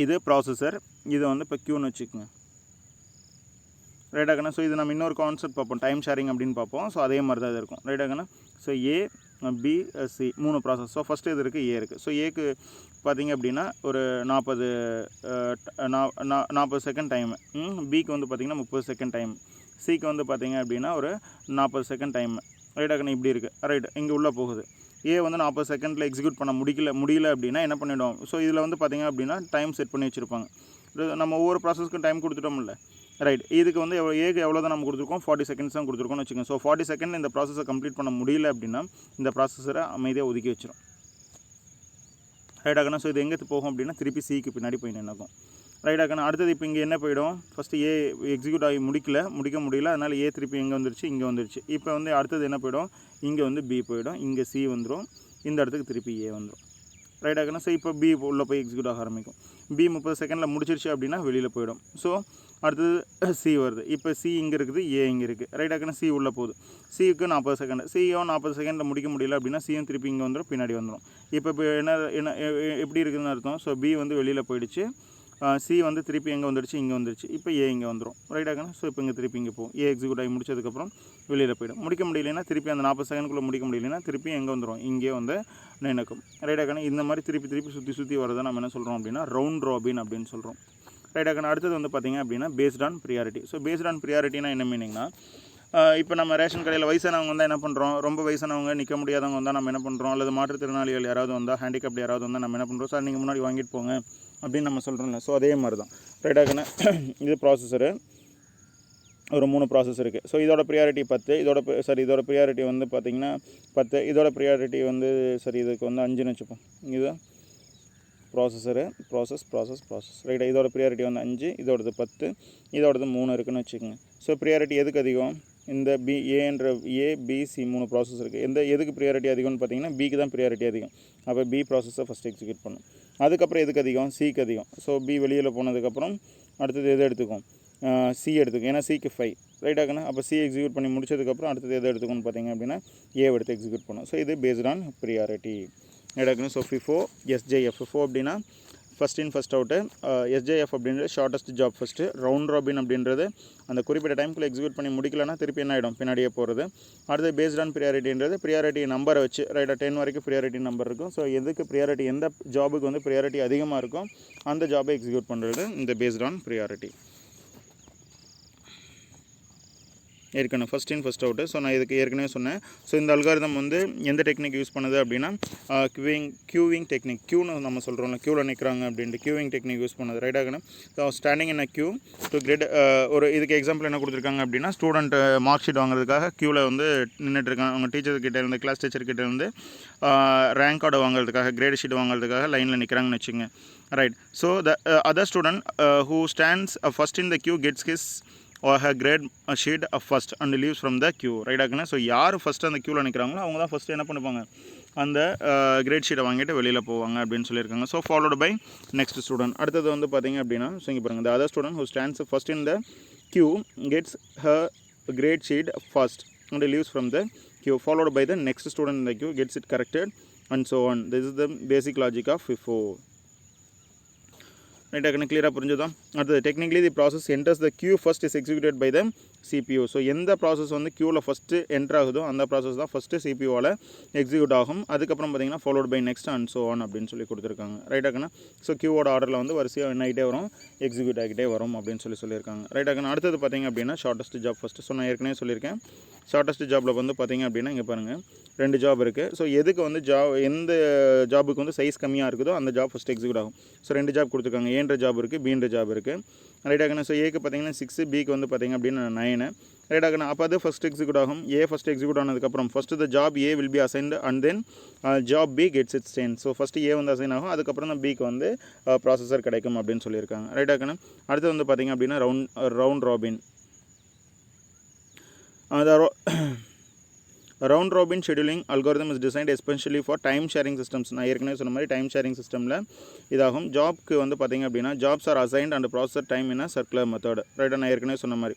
இது ப்ராசஸர், இது வந்து இப்போ க்யூன்னு வச்சுக்கோங்க. ரைட்டாக்கண்ணா. ஸோ இது நம்ம இன்னொரு கான்செப்ட் பார்ப்போம், டைம் ஷேரிங் அப்படின்னு பார்ப்போம். ஸோ அதே மாதிரி தான் இது இருக்கும். ரைட்டாக்கண்ணா. So A B C 3 process. So first இது இருக்குது, ஏ இருக்குது. ஸோ ஏக்கு பார்த்திங்க அப்படின்னா ஒரு 40 செகண்ட் டைமு. பிக்கு வந்து பார்த்திங்கன்னா 30 செகண்ட் டைம். சிக்கு வந்து பார்த்திங்க அப்படின்னா ஒரு 40 செகண்ட் டைம். ரைட்டாக்கண்ணா. இப்படி இருக்குது. ரைட், இங்கே உள்ளே போகுது. ஏ வந்து 40 செகண்டில் எக்ஸிக்யூட் பண்ண முடியல அப்படின்னா என்ன பண்ணிவிடும்? ஸோ இதில் வந்து பார்த்திங்க அப்படின்னா டைம் செட் பண்ணி வச்சுருப்பாங்க. நம்ம ஒவ்வொரு ப்ராசஸ்க்கும் டைம் கொடுத்துட்டோம்ல. ரைட், இதுக்கு வந்து ஏக்கு எவ்வளோ தான் நம்ம கொடுத்துருக்கோம்? 40 செகண்ட்ஸ் தான் கொடுத்துருக்கோம்னு வச்சுக்கோங்க. ஸோ 40 செகண்ட் இந்த ப்ராசஸை கம்ப்ளீட் பண்ண முடியல அப்படின்னா இந்த ப்ராசஸரை அமைதியாக ஒதுக்கி வச்சிடும். ரைட்டாக்கண்ணா. ஸோ இது எங்கே போகும் அப்படின்னா திருப்பி சிக்கு பின்னாடி போய் நினைக்கும். ரைட்டாக்கண்ணா. அடுத்தது இப்போ இங்கே என்ன போயிடும்? ஃபஸ்ட்டு ஏ எக்ஸிக்யூட் ஆகி முடிக்க முடியல, அதனால் ஏ திருப்பி எங்கே வந்துருச்சு? இங்கே வந்துருச்சு. இப்போ வந்து அடுத்தது என்ன போயிடும்? இங்கே வந்து பி போயிடும், இங்கே சி வந்துடும், இந்த இடத்துக்கு திருப்பி ஏ வந்துடும். ரைட்டாக்கண்ணா. ஸோ இப்போ பி உள்ளே போய் எக்ஸிக்யூட் ஆக ஆரம்பிக்கும். பி 30 செகண்டில் முடிச்சிருச்சு அப்படின்னா வெளியில் போயிடும். ஸோ அடுத்தது சி வருது. இப்போ சி இங்கே இருக்குது, ஏ இங்கே இருக்குது. ரைட்டாக்கண்ணா. சி உள்ளே போகுது. சிக்கு 40 செகண்ட். சியும் 40 செகண்டில் முடிக்க முடியல அப்படின்னா சியும் திருப்பி இங்கே வந்துடும், பின்னாடி வந்துடும். இப்போ என்ன எப்படி இருக்குதுன்னு அர்த்தம்? ஸோ பி வந்து வெளியில் போயிடுச்சு, சி வந்து திருப்பி எங்கே வந்துடுச்சு? இங்கே வந்துடுச்சு. இப்போ ஏ இங்கே வந்துடும். ரைட்டாக்கண்ணா. ஸோ இப்போ இங்கே திருப்பி இங்கே போகும். ஏ எக்ஸிக்யூட் ஆகி முடிச்சதுக்கப்புறம் வெளியில் போயிடும். முடிக்க முடியலைன்னா திருப்பி அந்த 40 செகண்ட்குள்ளே முடிக்க முடியலைன்னா திருப்பி எங்கே வந்துடும்? இங்கே வந்து நினைக்கும். ரைட்டாக்கண்ணா. இந்த மாதிரி திருப்பி சுற்றி வரதை நம்ம என்ன சொல்கிறோம் அப்படின்னா ரவுண்ட் ராபின் அப்படின்னு சொல்கிறோம். ரைட்டாக்கண்ணா. அடுத்தது வந்து பார்த்திங்க அப்படின்னா based on priority. So based on ப்ரியாரிட்டினா என்ன மீனிங்னா, இப்போ நம்ம ரேஷன் கடையில் வயசானவங்க வந்தால் என்ன பண்ணுறோம்? ரொம்ப வயசானவங்க, நிற்க முடியாதவங்க வந்தால் நம்ம என்ன பண்ணுறோம்? அல்லது மாற்றுத்திறனாளிகள் யாராவது வந்தால், ஹேண்டிகேப்ட் யாராவது வந்தால் நம்ம என்ன பண்ணுறோம்? சார் நீங்கள் முன்னாடி வாங்கிட்டு போங்க அப்படின்னு நம்ம சொல்கிறோம்ல. ஸோ அதே மாதிரி தான். ரைட்டாக்கண்ணா. இது ப்ராசஸரு, ஒரு 3 ப்ராசஸ் இருக்குது. ஸோ இதோட ப்ரியாரிட்டி 10, இதோட ப்ரியாரிட்டி வந்து பார்த்திங்கன்னா 10, இதோட ப்ரியாரிட்டி வந்து இதுக்கு வந்து 5ன்னு வச்சுப்போம். இது ப்ராசஸரு, ப்ராசஸ். ரைட்டா. இதோட ப்ரியாரிட்டி வந்து 5, இதோடது 10, இதோடது 3 இருக்குதுன்னு வச்சுக்கோங்க. ஸோ ப்ரியாரிட்டி எதுக்கு அதிகம்? இந்த ஏபிசி 3 ப்ராசஸ் இருக்குது. எதுக்கு ப்ரியாரிட்டி அதிகம்னு பார்த்தீங்கன்னா பிக்கு தான் ப்ரியாரிட்டி அதிகம். அப்போ பி ப்ராசஸை ஃபஸ்ட் எக்ஸிக்யூட் பண்ணும். அதுக்கப்புறம் எதுக்கு அதிகம்? சிக்கு அதிகம். ஸோ பி வெளியில் போனதுக்கப்புறம் அடுத்தது எது எடுத்துக்கும்? சி எடுத்துக்கும். ஏன்னா சிக்கு 5. ரைட்டாக்கண்ணா. அப்போ சி எக்ஸிக்யூட் பண்ணி முடிச்சதுக்கப்புறம் அடுத்தது எது எடுத்துக்கும்னு பார்த்தீங்க அப்படின்னா ஏ எடுத்து எக்ஸிக்யூட் பண்ணும். ஸோ இது பேஸ்ட் ஆன் ப்ரியாரிட்டி. ரைட்டாக்கண்ணா. So FIFO, SJF. FIFO அப்படின்னா first in first out. SJF அப்படின்றது shortest job first. Round robin அப்படின்றது அந்த குறிப்பிட்ட டைமுக்குள்ளே எக்ஸிக்யூட் பண்ணி முடிக்கலன்னா திருப்பி என்ன ஆகிடும்? பின்னாடியே போகிறது. அடுத்து பேஸ்ட் ஆன் ப்ரியாரிட்டின்றது ப்ரியாரிட்டி நம்பரை வச்சு. ரைட்டாக 10 வரைக்கும் ப்ரியாரிட்டி நம்பர் இருக்கும். ஸோ எதுக்கு ப்ரியாரிட்டி, எந்த ஜாபுக்கு வந்து ப்ரியாரிட்டி அதிகமாக இருக்கும் அந்த ஜாபை எக்ஸிக்யூட் பண்ணுறது இந்த பேஸ்ட் ஆன் ப்ரியாரிட்டி. ஏற்கனவே first in first out. So நான் இதுக்கு ஏற்கனவே சொன்னேன். ஸோ இந்த அல்காரிதம் வந்து எந்த டெக்னிக் யூஸ் பண்ணுது அப்படின்னா க்யூவிங் டெக்னிக். க்யூன்னு நம்ம சொல்கிறோம்ல, க்யூவில் நிற்கிறாங்க அப்படின்ட்டு க்யூவிங் டெக்னிக் யூஸ் பண்ணுது. ரைட்டாகண்ணா. So standing in a queue to great. ஒரு இதுக்கு எக்ஸாம்பிள் என்ன கொடுத்துருக்காங்க அப்படின்னா ஸ்டூடெண்ட் மார்க் ஷீட் வாங்குறதுக்காக க்யூவில் வந்து நின்றுட்டுருக்காங்க. அவங்க டீச்சர்கிட்ட இருந்து, கிளாஸ் டீச்சர்கிட்ட இருந்து ரேங்க் கார்டு வாங்குறதுக்காக, கிரேட் ஷீட் வாங்குறதுக்காக லைனில் நிற்கிறாங்கன்னு வச்சுங்க. Right. So the other student who stands first in the Q gets his or her grade sheet first and leaves from the queue. ரைட்டாக்குண்ணா. ஸோ யார் ஃபஸ்ட்டு அந்த க்யூவில் நிற்கிறாங்களோ அவங்க தான் ஃபஸ்ட்டு என்ன பண்ணுவாங்க? அந்த கிரேட் ஷீட்டை வாங்கிட்டு வெளியில் போவாங்க அப்படின்னு சொல்லியிருக்காங்க. So followed by next student. அடுத்தது வந்து பார்த்திங்க அப்படின்னா ஸோ இங்கே பாருங்கள், the other student who stands first in the queue gets her grade sheet first and leaves from the queue, followed by the next student in the queue gets it corrected and so on. This is the basic logic of FIFO. ரைட்டாக கிளியராக புரிஞ்சுதா? அடுத்தது technically the process enters the queue first is executed by the CPU. So எந்த process வந்து க்யூவில் first enter ஆகுதோ அந்த process தான் ஃபஸ்ட்டு CPUவால் எக்ஸிக்யூட் ஆகும். அதுக்கப்புறம் பார்த்தீங்கன்னா followed by next and so on அப்படின்னு சொல்லி கொடுத்துருக்காங்க. ரைட்டாக்கண்ணா. ஸோ க்யூவோட ஆர்டரில் வந்து வரிசையாக என்ன ஆகிட்டே வரும்? எக்ஸிக்யூட் ஆகிட்டே வரும் அப்படின்னு சொல்லியிருக்காங்க. ரைட்டாக்கண்ணா. அடுத்தது பார்த்தீங்க அப்படின்னா ஷார்ட்டஸ்ட் ஜாப் ஃபஸ்ட்டு. ஸோ நான் ஏற்கனவே சொல்லியிருக்கேன். ஷார்ட்டஸ்ட் ஜாபில் வந்து பார்த்தீங்க அப்படின்னா இங்கே பாருங்கள் 2 ஜாப் இருக்குது. ஸோ எதுக்கு வந்து எந்த ஜாபுக்கு வந்து சைஸ் கம்மியாக இருக்குதோ அந்த ஜாப் ஃபஸ்ட்டு எக்ஸிக்யூட் ஆகும். ஸோ 2 ஜாப் கொடுத்துருக்காங்க. ஏன்ற ஜாப் இருக்குது, பீன்ற ஜாப் இருக்குது. ரைட்டாக்கண்ணா. ஸோ ஏக்கு பார்த்தீங்கன்னா 6, பிக்கு வந்து பார்த்தீங்க அப்படின்னா 9. ரைட்டாக்கண்ணா. அப்போ அது ஃபஸ்ட் எக்ஸிக்யூட் ஆகும். ஏ ஃபஸ்ட் எக்ஸிக்யூட் ஆனதுக்கப்புறம் first the job A will be assigned and then job B gets its turn. So first A வந்து அசைன் ஆகும், அதுக்கப்புறம் தான் பிக்கு வந்து ப்ராசஸர் கிடைக்கும் அப்படின்னு சொல்லியிருக்காங்க. ரைட்டாக்கண்ணா. அடுத்து வந்து பார்த்தீங்க அப்படின்னா round robin. Round robin scheduling algorithm is designed especially for time sharing systems. நான் ஏற்கனவே சொன்ன மாதிரி டைம் ஷேரிங் சிஸ்டமில் இதாகும். ஜாப்க்கு வந்து பார்த்திங்க அப்படின்னா jobs are assigned and processor time in a circular method. ரைட்டாக நான் ஏற்கனவே சொன்ன மாதிரி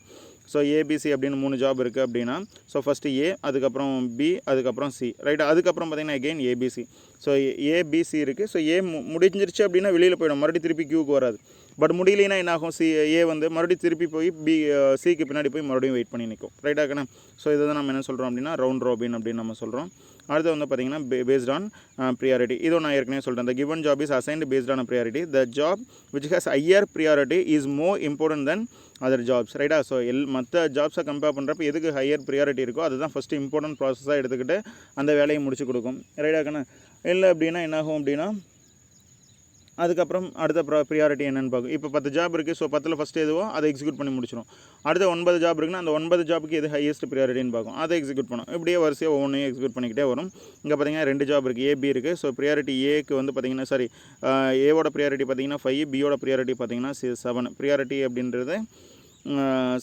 ஸோ ஏபிசி அப்படின்னு 3 ஜாப் இருக்குது அப்படின்னா ஸோ ஃபஸ்ட்டு ஏ, அதுக்கப்புறம் பி, அதுக்கப்புறம் சி, ரைட்டா. அதுக்கப்புறம் பார்த்தீங்கன்னா அகெயின் ஏபிசி. ஸோ ஏபிசி இருக்குது. ஸோ ஏ முடிஞ்சிருச்சு அப்படின்னா வெளியில் போயிடும், மறுபடியும் திருப்பி கியூக்கு வராது. பட் முடியலைன்னா என்ன ஆகும், ஏ வந்து மறுபடியும் திருப்பி போய் சிக்கு பின்னாடி போய் மறுபடியும் வெயிட் பண்ணி நிற்கும், ரைட்டாக்கண்ணா. ஸோ இதை தான் நம்ம என்ன சொல்கிறோம் அப்படின்னா ரவுண்ட் ரோபின் அப்படின்னு நம்ம சொல்கிறோம். அடுத்து வந்து பார்த்திங்கன்னா பேஸ்ட் ஆன் ப்ரியாரிட்டி. இதோ நான் ஏற்கனவே சொல்கிறேன், the given job is assigned based on a priority. The job which has higher priority is more important than other jobs, ரைட்டா. ஸோ மற்ற ஜாப்ஸை கம்பேர் பண்ணுறப்ப எதுக்கு ஹையர் ப்ரியாரிட்டி இருக்கோ அதுதான் ஃபஸ்ட்டு இம்பார்ட்டன்ட் ப்ராசஸாக எடுத்துக்கிட்டு அந்த வேலையை முடிச்சு கொடுக்கும், ரைட்டாக்கண்ணா. இல்லை அப்படின்னா என்னாகும் அப்படின்னா அதுக்கப்புறம் அடுத்த ப்ரியாரிட்டி என்னென்னு பார்க்கும். இப்போ 10 ஜாப் இருக்குது. ஸோ 10ல் ஃபஸ்ட்டு எதுவோ அதை எக்ஸிக்யூட் பண்ணி முடிச்சிடும். அடுத்த 9 ஜாப் இருக்குன்னா அந்த 9 ஜாப்புக்கு எது ஹையஸ்ட் ப்ரியாரிட்டின்னு பார்க்கும், அதை எக்ஸிக்யூட் பண்ணும். இப்படியே வரிசையாக ஒவ்வொன்றையும் எக்ஸிக்யூட் பண்ணிக்கிட்டே வரும். இங்கே பார்த்தீங்கன்னா 2 ஜாப் இருக்குது, ஏபி இருக்குது. ஸோ ப்ரியாரிட்டி ஏக்கு வந்து பார்த்திங்கன்னா ஏவோட ப்ரியாரிட்டி பார்த்திங்கன்னா 5, பியோட ப்ரியாரிட்டி பார்த்திங்கன்னா 7. ப்ரியாரிட்டி அப்படின்றது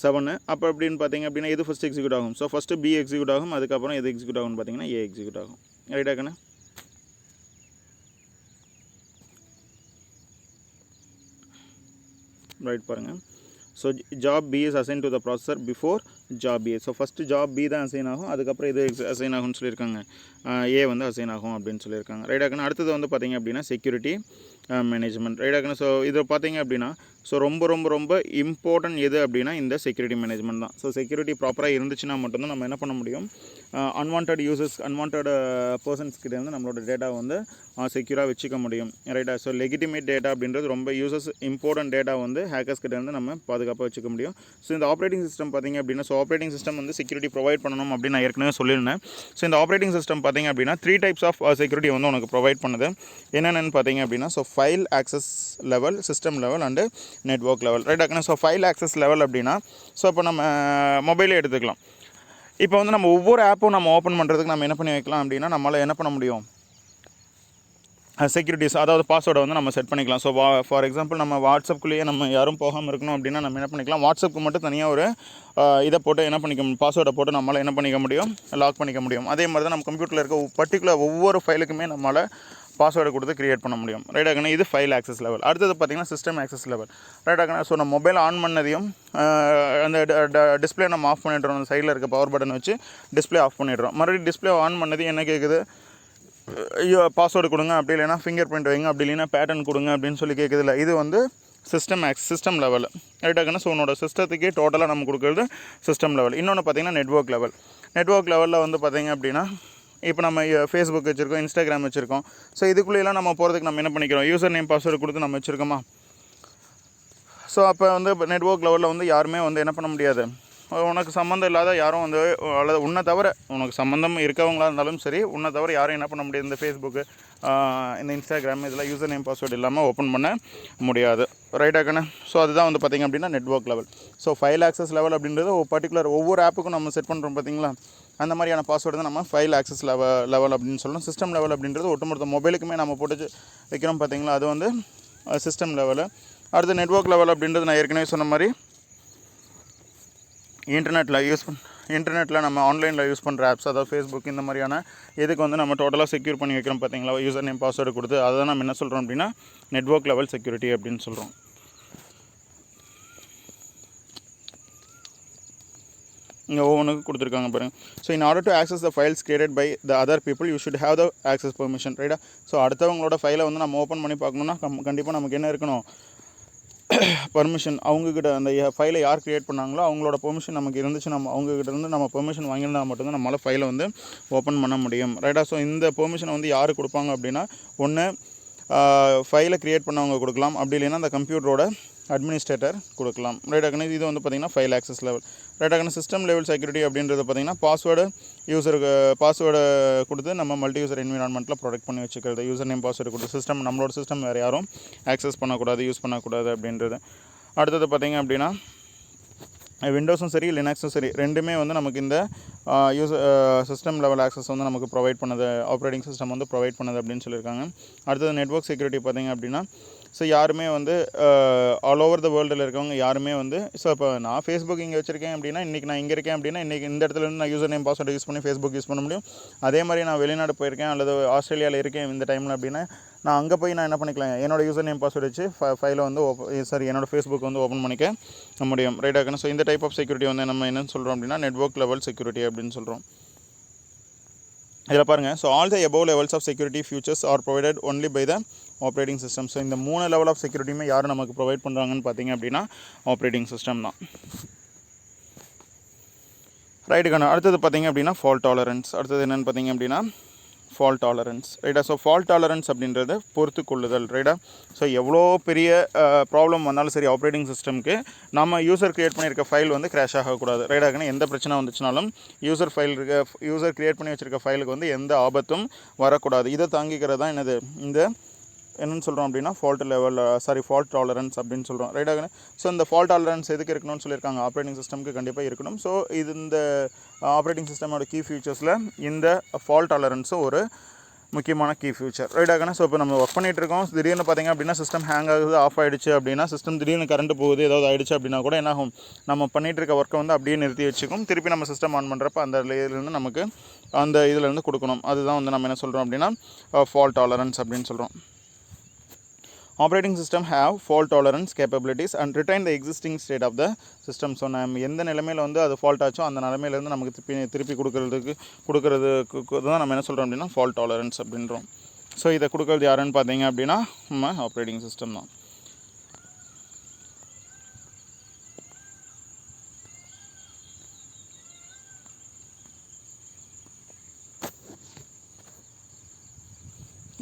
7. அப்போ அப்படின்னு பார்த்தீங்க அப்படின்னா எது ஃபஸ்ட்டு எக்ஸிக்யூட் ஆகும். ஸோ ஃபஸ்ட்டு பி எக்ஸிக்யூட் ஆகும், அதுக்கப்புறம் எது எக்ஸிக்யூட் ஆகும்னு பார்த்தீங்கன்னா ஏ எக்ஸிக்யூட் ஆகும், ரைட்டாக்கண்ணா. ரைட் பாருங்கள். So job B is assign to the processor before job A. So first job B தான் அசைன் ஆகும், அதுக்கப்புறம் இது அசைன் ஆகும்னு சொல்லியிருக்காங்க, ஏ வந்து அசைன் ஆகும் அப்படின்னு சொல்லியிருக்காங்க, ரைட்டாக்கண்ணா. அடுத்தது வந்து பார்த்திங்க அப்படின்னா செக்யூரிட்டி மேனேஜ்மெண்ட், ரைட்டாக்கண்ணா. ஸோ இதை பார்த்தீங்க அப்படின்னா ஸோ ரொம்ப ரொம்ப ரொம்ப இம்பார்ட்டன்ட் எது அப்படின்னா இந்த செக்யூரிட்டி மேனேஜ்மெண்ட் தான். ஸோ செக்யூரிட்டி ப்ராப்பராக இருந்துச்சுன்னா மட்டும்தான் நம்ம என்ன பண்ண முடியும், அன்வான்ட் யூசர்ஸ் அன்வான்ட் பர்சன்ஸ்கிட்டேருந்து நம்மளோட டேட்டா வந்து செக்யூராக வச்சுக்க முடியும், ரைட்டா. ஸோ லெகிட்டிமேட் டேட்டா அப்படின்றது ரொம்ப யூசர்ஸ் இம்பார்ட்டன்ட் டேட்டா வந்து ஹேக்கர்ஸ் கிட்டேருந்து நம்ம பாதுகாப்பாக வச்சுக்க முடியும். ஸோ இந்த ஆப்ரேட்டிங் சிஸ்டம் பார்த்திங்க அப்படின்னா ஸோ ஆப்ரேட்டிங் சிஸ்டம் வந்து செக்யூரிட்டி ப்ரொவைட் பண்ணணும் அப்படின்னு நான் ஏற்கனவே சொல்லியிருந்தேன். ஸோ இந்த ஆப்ரேட்டிங் சிஸ்டம் பார்த்திங்க அப்படின்னா 3 டைப்ஸ் ஆஃப் செக்யூரிட்டி வந்து உனக்கு ப்ரொவைட் பண்ணுது. என்னென்னு பார்த்தீங்க அப்படின்னா so file access level, system level and network level, ரைட்டாக்கண்ணா. ஸோ ஃபைல் ஆக்சஸ் லெவல் அப்படின்னா ஸோ இப்போ நம்ம மொபைலே எடுத்துக்கலாம். இப்போ வந்து நம்ம ஒவ்வொரு ஆப்பும் நம்ம ஓப்பன் பண்ணுறதுக்கு நம்ம என்ன பண்ணி வைக்கலாம் அப்படின்னா நம்மளால் என்ன பண்ண முடியும், செக்யூரிட்டிஸ் அதாவது பாஸ்வேர்டை வந்து நம்ம செட் பண்ணிக்கலாம். ஸோ ஃபார் எக்ஸாம்பிள் நம்ம வாட்ஸ்அப்புக்குள்ளேயே நம்ம யாரும் போகாமல் இருக்கணும் அப்படின்னா நம்ம என்ன பண்ணிக்கலாம், வாட்ஸ்அப்புக்கு மட்டும் தனியாக ஒரு இதை போட்டு என்ன பண்ணிக்க பாஸ்வேர்டை போட்டு நம்மளால் என்ன பண்ணிக்க முடியும், லாக் பண்ணிக்க முடியும். அதே மாதிரி தான் நம்ம கம்ப்யூட்டரில் இருக்க பர்டிகுலர் ஒவ்வொரு ஃபைலுக்குமே நம்மளால் பாஸ்வேர்டை கொடுத்து க்ரியேட் பண்ண முடியும், ரைட்டாக்கண்ணா. இது ஃபைல் ஆக்சஸ் லெவல். அடுத்தது பார்த்திங்கன்னா சிஸ்டம் ஆக்சஸ் லெவல், ரைட்டாக்கண்ணா. ஸோ நம்ம மொபைல் ஆன் பண்ணதையும் அந்த டிஸ்பிளே நம்ம ஆஃப் பண்ணிடுறோம், அந்த சைடில் இருக்க பவர் பட்டன் வச்சு டிஸ்பிளே ஆஃப் பண்ணிடுறோம். மறுபடியும் டிஸ்பிளே ஆன் பண்ணதையும் என்ன கேட்குது, பாஸ்வேர்டு கொடுங்க, அப்படி இல்லைனா ஃபிங்கர் பிரிண்ட் வைங்க, அப்படி இல்லைனா பேட்டர்ன் கொடுங்க அப்படின்னு சொல்லி கேட்குதில்ல, இது வந்து சிஸ்டம் லெவல், ரைட்டாக்கண்ணா. ஸோ உன்னோட சிஸ்டத்துக்கே டோட்டலாக நம்ம கொடுக்குறது சிஸ்டம் லெவல். இன்னொன்று பார்த்திங்கன்னா நெட்வொர்க் லெவல். நெட்வொர்க் லெவலில் வந்து பார்த்திங்க அப்படின்னா இப்போ நம்ம ஃபேஸ்புக் வச்சுருக்கோம், இன்ஸ்டாகிராம் வச்சுருக்கோம். ஸோ இதுக்குள்ளேலாம் நம்ம போகிறதுக்கு நம்ம என்ன பண்ணிக்கிறோம், யூசர் நேம் பாஸ்வேர்டு கொடுத்து நம்ம வச்சுருக்கோமா. ஸோ அப்போ வந்து நெட்வொர்க் லெவலில் வந்து யாருமே வந்து என்ன பண்ண முடியாது, உனக்கு சம்மந்தம் இல்லாத யாரும் வந்து அல்லது உன்னை தவிர உனக்கு சம்மந்தம் இருக்கவங்களா இருந்தாலும் சரி உன்னை தவிர யாரும் என்ன பண்ண முடியாது, இந்த ஃபேஸ்புக்கு இந்த இன்ஸ்டாகிராம் இதெல்லாம் யூசர் நேம் பாஸ்வேர்டு இல்லாமல் ஓப்பன் பண்ண முடியாது, ரைட்டாக்கண்ணா. ஸோ அதுதான் வந்து பார்த்திங்க அப்படின்னா network level. So file access level அப்படின்றது ஒவ்வொரு ஆப்புக்கும் நம்ம செட் பண்ணுறோம் பார்த்திங்களா, அந்த மாதிரியான பாஸ்வேர்டு தான் நம்ம ஃபைல் ஆக்சஸ் லெவல் அப்படின்னு சொல்லணும். சிஸ்டம் லெவல் அப்படின்றது ஒட்டுமொத்த மொபைலுக்குமே நம்ம போட்டு வைக்கிறோம் பார்த்திங்களா, அது வந்து சிஸ்டம் லெவலு. அடுத்து நெட்வொர்க் லெவல் அப்படின்றது நான் ஏற்கனவே சொன்ன மாதிரி இன்டர்நெட்டில் நம்ம ஆன்லைனில் யூஸ் பண்ணுற ஆப்ஸ், அதாவது ஃபேஸ்புக் இந்த மாதிரியான இதுக்கு வந்து நம்ம டோட்டலாக செக்யூர் பண்ணி வைக்கிறோம் பார்த்தீங்களா, யூசர் நேம் பாஸ்வேர்டு கொடுத்து, அதை நம்ம என்ன சொல்கிறோம் அப்படின்னா நெட்வொர்க் லெவல் செக்யூரிட்டி அப்படின்னு சொல்கிறோம். இங்கே ஒவ்வொன்றுக்கு கொடுத்துருக்காங்க பாருங்கள். So in order to access the files created by the other people you should have the access permission, ரைட்டா. ஸோ அடுத்தவங்களோட ஃபைலை வந்து நம்ம ஓப்பன் பண்ணி பார்க்கணுன்னா கண்டிப்பாக நமக்கு என்ன இருக்கணும், பர்மிஷன். அவங்கக்கிட்ட அந்த ஃபைலை யார் க்ரியேட் பண்ணாங்களோ அவங்களோட பெர்மிஷன் நமக்கு இருந்துச்சு, நம்ம அவங்கக்கிட்ட இருந்து நம்ம பெர்மிஷன் வாங்கியிருந்தால் மட்டும்தான் நம்மளால் ஃபைலை வந்து ஓப்பன் பண்ண முடியும், ரைட்டா. ஸோ இந்த பெர்மிஷனை வந்து யார் கொடுப்பாங்க அப்படின்னா ஒன்று ஃபைலை க்ரியேட் பண்ணவங்க கொடுக்கலாம், அப்படி இல்லைன்னா அந்த கம்ப்யூட்டரோட அட்மினிஸ்ட்ரேட்டர் கொடுக்கலாம், ரைட்டாக்கண்ணா. இது வந்து பார்த்திங்கன்னா ஃபைல் ஆக்சஸ் லெவல், ரைட்டாக்கண்ணா. சிஸ்டம் லெவல் செக்யூரிட்டி அப்படின்றது பார்த்திங்கன்னா பாஸ்வேர்டு கொடுத்து நம்ம மல்டி யூசர் என்விரான்மெண்ட்டில் ப்ரொடெக்ட் பண்ணி வச்சுக்கிறது, யூசர் நேம் பாஸ்வேர்டு கொடுத்து நம்மளோட சிஸ்டம் வேறு யாரும் ஆக்சஸ் பண்ணக்கூடாது, யூஸ் பண்ணக்கூடாது அப்படின்றது. அடுத்தது பார்த்திங்க அப்படின்னா விண்டோஸும் சரி லினக்ஸும் சரி ரெண்டுமே வந்து நமக்கு இந்த சிஸ்டம் லெவல் ஆக்சஸ் வந்து நமக்கு ப்ரொவைட் பண்ணது, ஆப்ரேட்டிங் சிஸ்டம் வந்து ப்ரொவைட் பண்ணது அப்படின்னு சொல்லியிருக்காங்க. அடுத்தது நெட்வொர்க் செக்யூரிட்டி பார்த்திங்க அப்படின்னா ஸோ யாருமே வந்து ஆல் ஓவர் த வேர்ல்டில் இருக்கவங்க யாருமே வந்து ஸோ இப்போ நான் ஃபேஸ்புக் இங்கே வச்சுருக்கேன் அப்படின்னா இன்றைக்கி நான் இங்கே இருக்கேன் அப்படின்னா இன்றைக்கி இந்த இடத்துல இருந்து நான் யூசர் நேம் பாஸ்வேர்டு யூஸ் பண்ணி ஃபேஸ்புக் யூஸ் பண்ண முடியும். அதே மாதிரி நான் வெளிநாடு போயிருக்கேன் அல்லது ஆஸ்திரேலியாவில் இருக்கேன் இந்த டைமில் அப்படின்னா நான் அங்கே போய் நான் என்ன பண்ணிக்கலாம், என்னோட யூசர் நேம் பாஸ்வேர்டு வச்சு ஃபைலை வந்து என்னோட ஃபேஸ்புக் வந்து ஓப்பன் பண்ணிக்க முடியும். ரைட் ஆகணும். ஸோ இந்த டைப் ஆஃப் செக்யூரிட்டி வந்து நம்ம என்னன்னு சொல்கிறோம் அப்படின்னா நெட்வொர்க் லெவல் செக்யூரிட்டி அப்படின்னு சொல்கிறோம். இதில் பாருங்கள், so all the above levels of security features are provided only by the operating system. So இந்த 3 லெவல் ஆஃப் செக்யூரிட்டியுமே யார் நமக்கு ப்ரொவைட் பண்ணுறாங்கன்னு பார்த்தீங்க அப்படின்னா ஆப்ரேட்டிங் சிஸ்டம் தான். ரைட்டுக்கான அடுத்தது பார்த்தீங்க அப்படின்னா ஃபால்ட் டாலரன்ஸ். அடுத்தது என்னென்னு பார்த்தீங்க அப்படின்னா ஃபால்ட் டாலரன்ஸ். ரைட்டா. ஸோ ஃபால்ட் டாலரன்ஸ் அப்படின்றது பொறுத்து கொள்ளுதல். ரைட்டா. ஸோ எவ்வளோ பெரிய ப்ராப்ளம் வந்தாலும் சரி ஆப்ரேட்டிங் சிஸ்டம்க்கு நம்ம யூசர் க்ரியேட் பண்ணியிருக்க ஃபைல் வந்து கிராஷ் ஆகக்கூடாது. ரைட்டாகணும். எந்த பிரச்சனை வந்துச்சுனாலும் யூசர் க்ரியேட் பண்ணி வச்சுருக்க ஃபைலுக்கு வந்து எந்த ஆபத்தும் வரக்கூடாது. இதை தாங்கிக்கிறது தான் என்னென்னு சொல்கிறோம் அப்படின்னா ஃபால்ட் டாலரன்ஸ் அப்படின்னு சொல்கிறோம். ரைட்டாக. ஸோ இந்த ஃபால்ட் டாலரன்ஸ் எதுக்கு இருக்கணும்னு சொல்லியிருக்காங்க, ஆப்ரேட்டிங் சிஸ்டம்க்கு கண்டிப்பாக இருக்கணும். ஸோ இந்த ஆப்ரேட்டிங் சிஸ்டமோட கீ ஃபியூச்சர்ஸில் இந்த ஃபால்ட் டாலரன்ஸும் ஒரு முக்கியமான கீ ஃபியூச்சர். ரைட்டாகணும். ஸோ இப்போ நம்ம ஒர்க் பண்ணிகிட்டு இருக்கோம், திடீர்னு பார்த்திங்க அப்படின்னா சிஸ்டம் ஹேங் ஆகுது, ஆஃப் ஆகிடுச்சு அப்படின்னா, சிஸ்டம் திடீர்னு கரண்ட் போகுது, ஏதாவது ஆகிடுச்சு அப்படின்னா கூட என்ன ஆகும், நம்ம பண்ணிகிட்டு இருக்க ஒர்க்கை வந்து அப்படியே நிறுத்தி வச்சுக்கும். திருப்பி நம்ம சிஸ்டம் ஆன் பண்ணுறப்ப அந்த லேயர்லேருந்து நமக்கு அந்த இதிலேருந்து கொடுக்கணும். அதுதான் வந்து நம்ம என்ன சொல்கிறோம் அப்படின்னா ஃபால்ட் டாலரன்ஸ் அப்படின்னு சொல்கிறோம். Operating system have fault tolerance capabilities and retain the existing state of the system. So நம்ம எந்த நிலைமையில் வந்து அது ஃபால்ட் ஆச்சோ அந்த நிலைமையிலேருந்து நமக்கு திருப்பி கொடுக்கறதுக்கு தான் நம்ம என்ன சொல்கிறோம் அப்படின்னா ஃபால்ட் டாலரன்ஸ் அப்படின்றோம். ஸோ இதை கொடுக்கறது யாருன்னு பார்த்தீங்க அப்படின்னா நம்ம ஆப்ரேட்டிங் சிஸ்டம் தான்.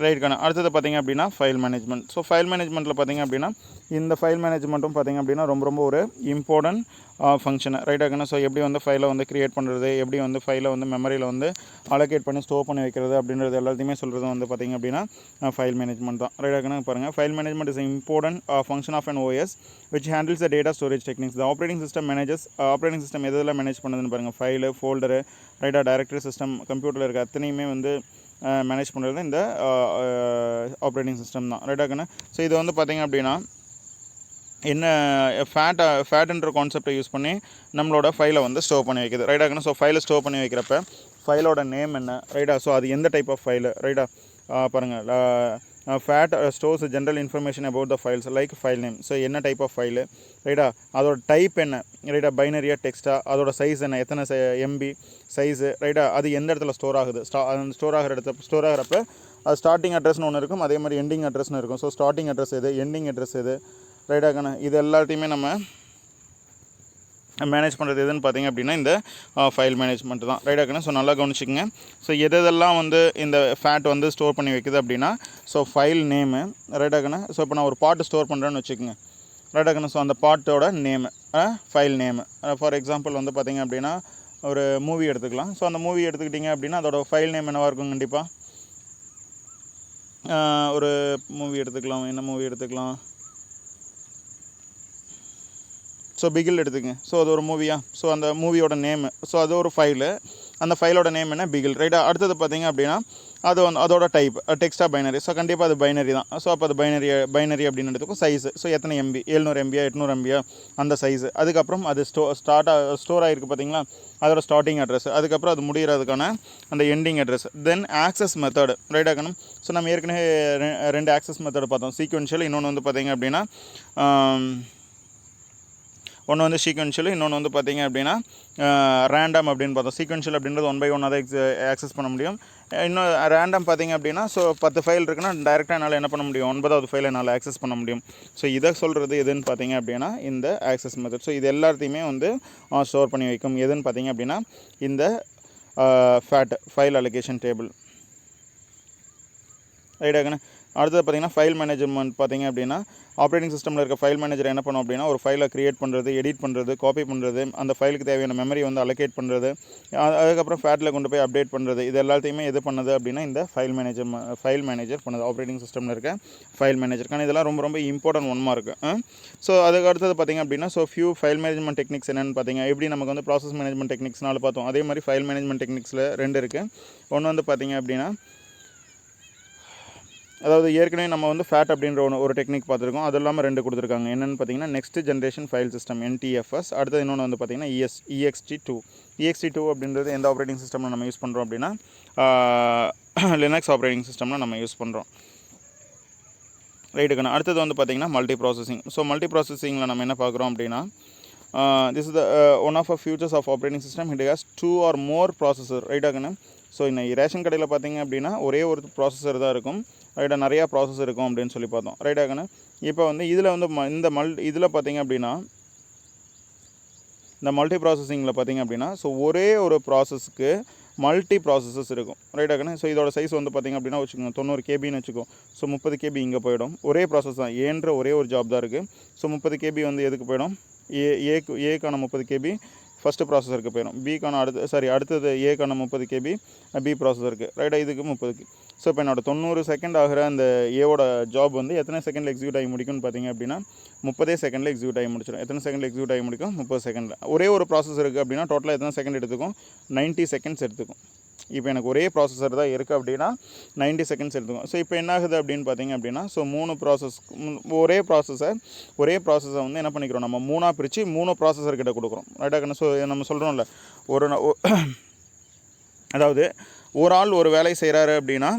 ரைட்கான அடுத்தது பார்த்திங்க அப்படின்னா ஃபைல் மேனேஜ்மெண்ட். ஸோ ஃபைல் மேனேஜ்மெண்ட்டில் பார்த்திங்க அப்படின்னா இந்த ஃபைல் மேனேஜ்மெண்ட்டும் பார்த்திங்க அப்படின்னா ரொம்ப ஒரு இம்பார்ட்டன்ட் ஃபங்க்ஷன். ரைட்டாகணும். ஸோ எப்படி வந்து ஃபைலை வந்து க்ரியேட் பண்ணுறது, எப்படி வந்து ஃபைலை வந்து மெமரியில் வந்து அலோகேட் பண்ணி ஸ்டோர் பண்ணி வைக்கிறது அப்படின்றது எல்லாத்தையுமே சொல்கிறது வந்து பார்த்திங்க அப்படின்னா ஃபைல் மேனேஜ்மெண்ட் தான். ரைட்டாகணும். பாருங்கள், file management is important function of an OS which handles the data storage techniques. The operating system manages operating system எதெல்லாம் மேனேஜ் பண்ணுதுன்னு பாருங்கள், ஃபைலு, ஃபோல்டரு, ரைட்டாக டைரக்டரி சிஸ்டம், கம்ப்யூட்டரில் இருக்க அத்தனையுமே வந்து மேனேஜ் பண்ணுறது இந்த ஆப்ரேட்டிங் சிஸ்டம் தான். ரைட்டாகண்ணா. ஸோ இது வந்து பார்த்திங்க அப்படின்னா என்ன ஃபேட்டுன்ற கான்செப்டை யூஸ் பண்ணி நம்மளோட ஃபைலை வந்து ஸ்டோர் பண்ணி வைக்குது. ரைட்டாகண்ணா. ஸோ ஃபைலை ஸ்டோர் பண்ணி வைக்கிறப்ப ஃபைலோட நேம் என்ன, ரைட்டா, ஸோ அது எந்த டைப் ஆஃப் ஃபைலு, ரைட்டா பாருங்கள், FAT stores general information about the files like file name. So என்ன டைப் ஆஃப் ஃபைலு, ரைட்டா, அதோட டைப் என்ன, ரைட்டா, பைனரியா டெக்ஸ்ட்டா, அதோட சைஸ் என்ன, எத்தனை MB சைஸு, ரைட்டா, அது எந்த இடத்துல ஸ்டோர் ஆகுது, ஸ்டோர் ஆகிறப்ப அது ஸ்டார்டிங் அட்ரஸ்னு ஒன்று இருக்கும், அதே மாதிரி எண்டிங் அட்ரஸ்னு இருக்கும். ஸோ ஸ்டார்டிங் அட்ரஸ் எது, எண்டிங் அட்ரஸ் எது, ரைட்டாகண்ணா, இது எல்லாத்தையுமே நம்ம மேனேஜ் பண்ணுறது எதுன்னு பார்த்திங்க அப்படின்னா இந்த ஃபைல் மேனேஜ்மெண்ட் தான். ரைட்டாகண்ணா. ஸோ நல்லா கவனிச்சிக்கங்க. ஸோ எதெல்லாம் வந்து இந்த ஃபேட் வந்து ஸ்டோர் பண்ணி வைக்குது அப்படின்னா, ஸோ ஃபைல் நேமு, ரைட்டாகண்ணா. ஸோ இப்போ நான் ஒரு பாட்டு ஸ்டோர் பண்ணுறேன்னு வச்சுக்கோங்க, ரைட்டாகண்ணா. ஸோ அந்த பாட்டோட name, file name. For example வந்து பார்த்திங்க அப்படின்னா ஒரு மூவி எடுத்துக்கலாம். ஸோ அந்த மூவி எடுத்துக்கிட்டிங்க அப்படின்னா அதோட ஃபைல் நேம் என்னவாக இருக்கும், கண்டிப்பாக ஒரு மூவி எடுத்துக்கலாம். என்ன மூவி எடுத்துக்கலாம், ஸோ பிகில் எடுத்துக்கங்க. ஸோ அது ஒரு மூவியா, ஸோ அந்த மூவியோட நேமு, ஸோ அது ஒரு ஃபைலு, அந்த ஃபைலோட நேம் என்ன, பிகில், ரைட்டா. அடுத்தது பார்த்திங்க அப்படின்னா அது வந்து அதோட டைப் டெக்ஸ்டா பைனரி. ஸோ கண்டிப்பாக அது பைனரி தான். ஸோ அப்போ அது பைனரி அப்படின்னு எடுத்துக்கும். சைஸு, ஸோ எத்தனை MB, 700 MB 800 MB அந்த சைஸு. அதுக்கப்புறம் அது ஸ்டோர் ஆகிருக்கு பார்த்தீங்களா, அதோட ஸ்டார்டிங் அட்ரஸ், அதுக்கப்புறம் அது முடிகிறதுக்கான அந்த எண்டிங் அட்ரஸ், தென் ஆக்சஸ் மெத்தடு, ரைட்டாகணும். ஸோ நம்ம ஏற்கனவே 2 ஆக்சஸ் மெத்தடு பார்த்தோம், சீக்வென்ஷியல், இன்னொன்று வந்து பார்த்திங்க அப்படின்னா ஒன்று வந்து சீக்வென்ஷியல், இன்னொன்று வந்து பார்த்திங்க அப்படின்னா ரேண்டம் அப்படின்னு பார்த்தோம். சீக்வென்ஷியல் அப்படின்றது 1 by 1 தான் ஆக்சஸ் பண்ண முடியும். இன்னும் ரேண்டம் பார்த்திங்க அப்படின்னா ஸோ 10 ஃபைல் இருக்குன்னா டைரெக்டாக என்னால் என்ன பண்ண முடியும், 9வது ஃபைலை என்னால் ஆக்சஸ் பண்ண முடியும். ஸோ இதை சொல்கிறது எதுன்னு பார்த்திங்க அப்படின்னா இந்த ஆக்சஸ் மெத்தட். ஸோ இது எல்லாத்தையுமே வந்து ஸ்டோர் பண்ணி வைக்கும். எதுன்னு பார்த்திங்க அப்படின்னா இந்த ஃபைல் அலோகேஷன் டேபிள், ரைட்டாகண்ணா. அடுத்தது பார்த்திங்கன்னா ஃபைல் மேனேஜ்மெண்ட் பார்த்திங்க அப்படின்னா ஆப்ரேட்டிங் சிஸ்டமில் இருக்க ஃபைல் மேனேஜர் என்ன பண்ணும் அப்படின்னா ஒரு ஃபைலை க்ரியேட் பண்ணுறது, எடிட் பண்ணுறது, காப்பி பண்ணுறது, அந்த ஃபைலுக்கு தேவையான மெமரி வந்து அலோகேட் பண்ணுறது, அதுக்கப்புறம் ஃபேட்டில் கொண்டு போய் அப்டேட் பண்ணுறது, இது எல்லாத்தையுமே எது பண்ணுது அப்படின்னா இந்த ஃபைல் மேனேஜர் பண்ணுது. ஆப்ரேட்டிங் சிஸ்டமில் இருக்க ஃபைல் மேனேஜர். ஆனால் இதெல்லாம் ரொம்ப இம்பார்ட்டன்ட் ஒன்மா இருக்குது. ஸோ அதுக்கு அடுத்தது பார்த்திங்க அப்படின்னா so few file management techniques என்னென்னு பார்த்திங்க, எப்படி நமக்கு வந்து ப்ராசஸ் மேனேஜ்மெண்ட் டெக்னிக்ஸ்னால பார்த்தோம், அதே மாதிரி ஃபைல் மேனேஜ்மெண்ட் டெக்னிக்ஸில் 2 இருக்குது. ஒன்று வந்து பார்த்திங்க அப்படின்னா அதாவது ஏற்கனவே நம்ம வந்து ஃபேட் அப்படின்ற ஒரு டெக்னிக் பார்த்துருக்கோம். அது இல்லாமல் 2 கொடுத்துருக்காங்க. என்னென்னு பார்த்தீங்கன்னா next generation file system NTFS, அடுத்தது இன்னொன்று வந்து பார்த்தீங்கன்னா EXT2. EXT2 அப்படின்றது எந்த ஆப்ரேட்டிங் சிஸ்டமில் நம்ம யூஸ் பண்ணுறோம் அப்படின்னா லினக்ஸ் ஆப்ரேட்டிங் சிஸ்டமில் நம்ம யூஸ் பண்ணுறோம். ரைட்டுக்கண்ணா. அடுத்தது வந்து பார்த்திங்கன்னா மல்டி ப்ராசஸிங். ஸோ மல்டி ப்ராசஸிங்கில் நம்ம என்ன பார்க்குறோம் அப்படின்னா this is the one of features of operating system. It has 2 or more processor. ரைட்டாக்கண்ணா. ஸோ இந்த ரேஷன் கடையில் பார்த்திங்க அப்படின்னா ஒரே ஒரு ப்ராசஸர் தான் இருக்கும். ரைட்டாக நிறையா ப்ராசஸ் இருக்கும் அப்படின்னு சொல்லி பார்த்தோம். ரைட்டாக்கண்ணா. இப்போ வந்து இதில் வந்து இதில் பார்த்திங்க அப்படின்னா இந்த மல்டி ப்ராசஸிங்கில் பார்த்திங்க அப்படின்னா ஸோ ஒரே ஒரு ப்ராசஸ்க்கு மல்டி ப்ராசஸஸ் இருக்கும். ரைட்டாக்கண்ணா. ஸோ இதோட சைஸ் வந்து பார்த்திங்க அப்படின்னா வச்சுக்கோங்க 90 KBன்னு வச்சுக்கோ. ஸோ 30 KB இங்கே போயிடும். ஒரே ப்ராசஸ் தான், ஏன்ற ஒரே ஒரு ஜாப் தான் இருக்குது. ஸோ 30 KB வந்து எதுக்கு போயிடும்? ஏக்கான 30 KB ஃபஸ்ட்டு ப்ராசஸருக்கு போயிடும். அடுத்தது ஏக்கான 30 KB பி ப்ராசஸருக்கு. ரைட்டாக இதுக்கு 30. ஸோ இப்போ என்னோட 90 செகண்ட் ஆகிற அந்த ஏவோட ஜாப் வந்து எத்தனை செகண்டில் எக்ஸிக்யூட் ஆகி முடிக்கும்னு பார்த்தீங்க அப்படின்னா 30 செகண்டில் எக்ஸிக்யூட் ஆகி முடிச்சிடும். எத்தனை செகண்டில் எக்ஸிக்யூட் ஆகி முடிக்கும்? 30 செகண்டில். ஒரே ஒரு ப்ராசஸ் இருக்குது அப்படின்னா டோட்டலாக எத்தனை செகண்ட் எடுத்துக்கும்? 90 செகண்ட்ஸ் எடுத்துக்கும். இப்போ எனக்கு ஒரே ப்ராசஸர் தான் இருக்குது அப்படின்னா 90 செகண்ட்ஸ் எடுத்துக்கும். ஸோ இப்போ என்ன ஆகுது அப்படின்னு பார்த்தீங்க அப்படின்னா ஸோ 3 ப்ராசஸ் ஒரே ப்ராசஸை வந்து என்ன பண்ணிக்கிறோம், நம்ம 3ஆக பிரித்து 3 ப்ராசஸர்கிட்ட கொடுக்குறோம். ரைட்டாக. ஸோ நம்ம சொல்கிறோம்ல அதாவது ஒரு ஆள் ஒரு வேலையை செய்கிறாரு அப்படின்னா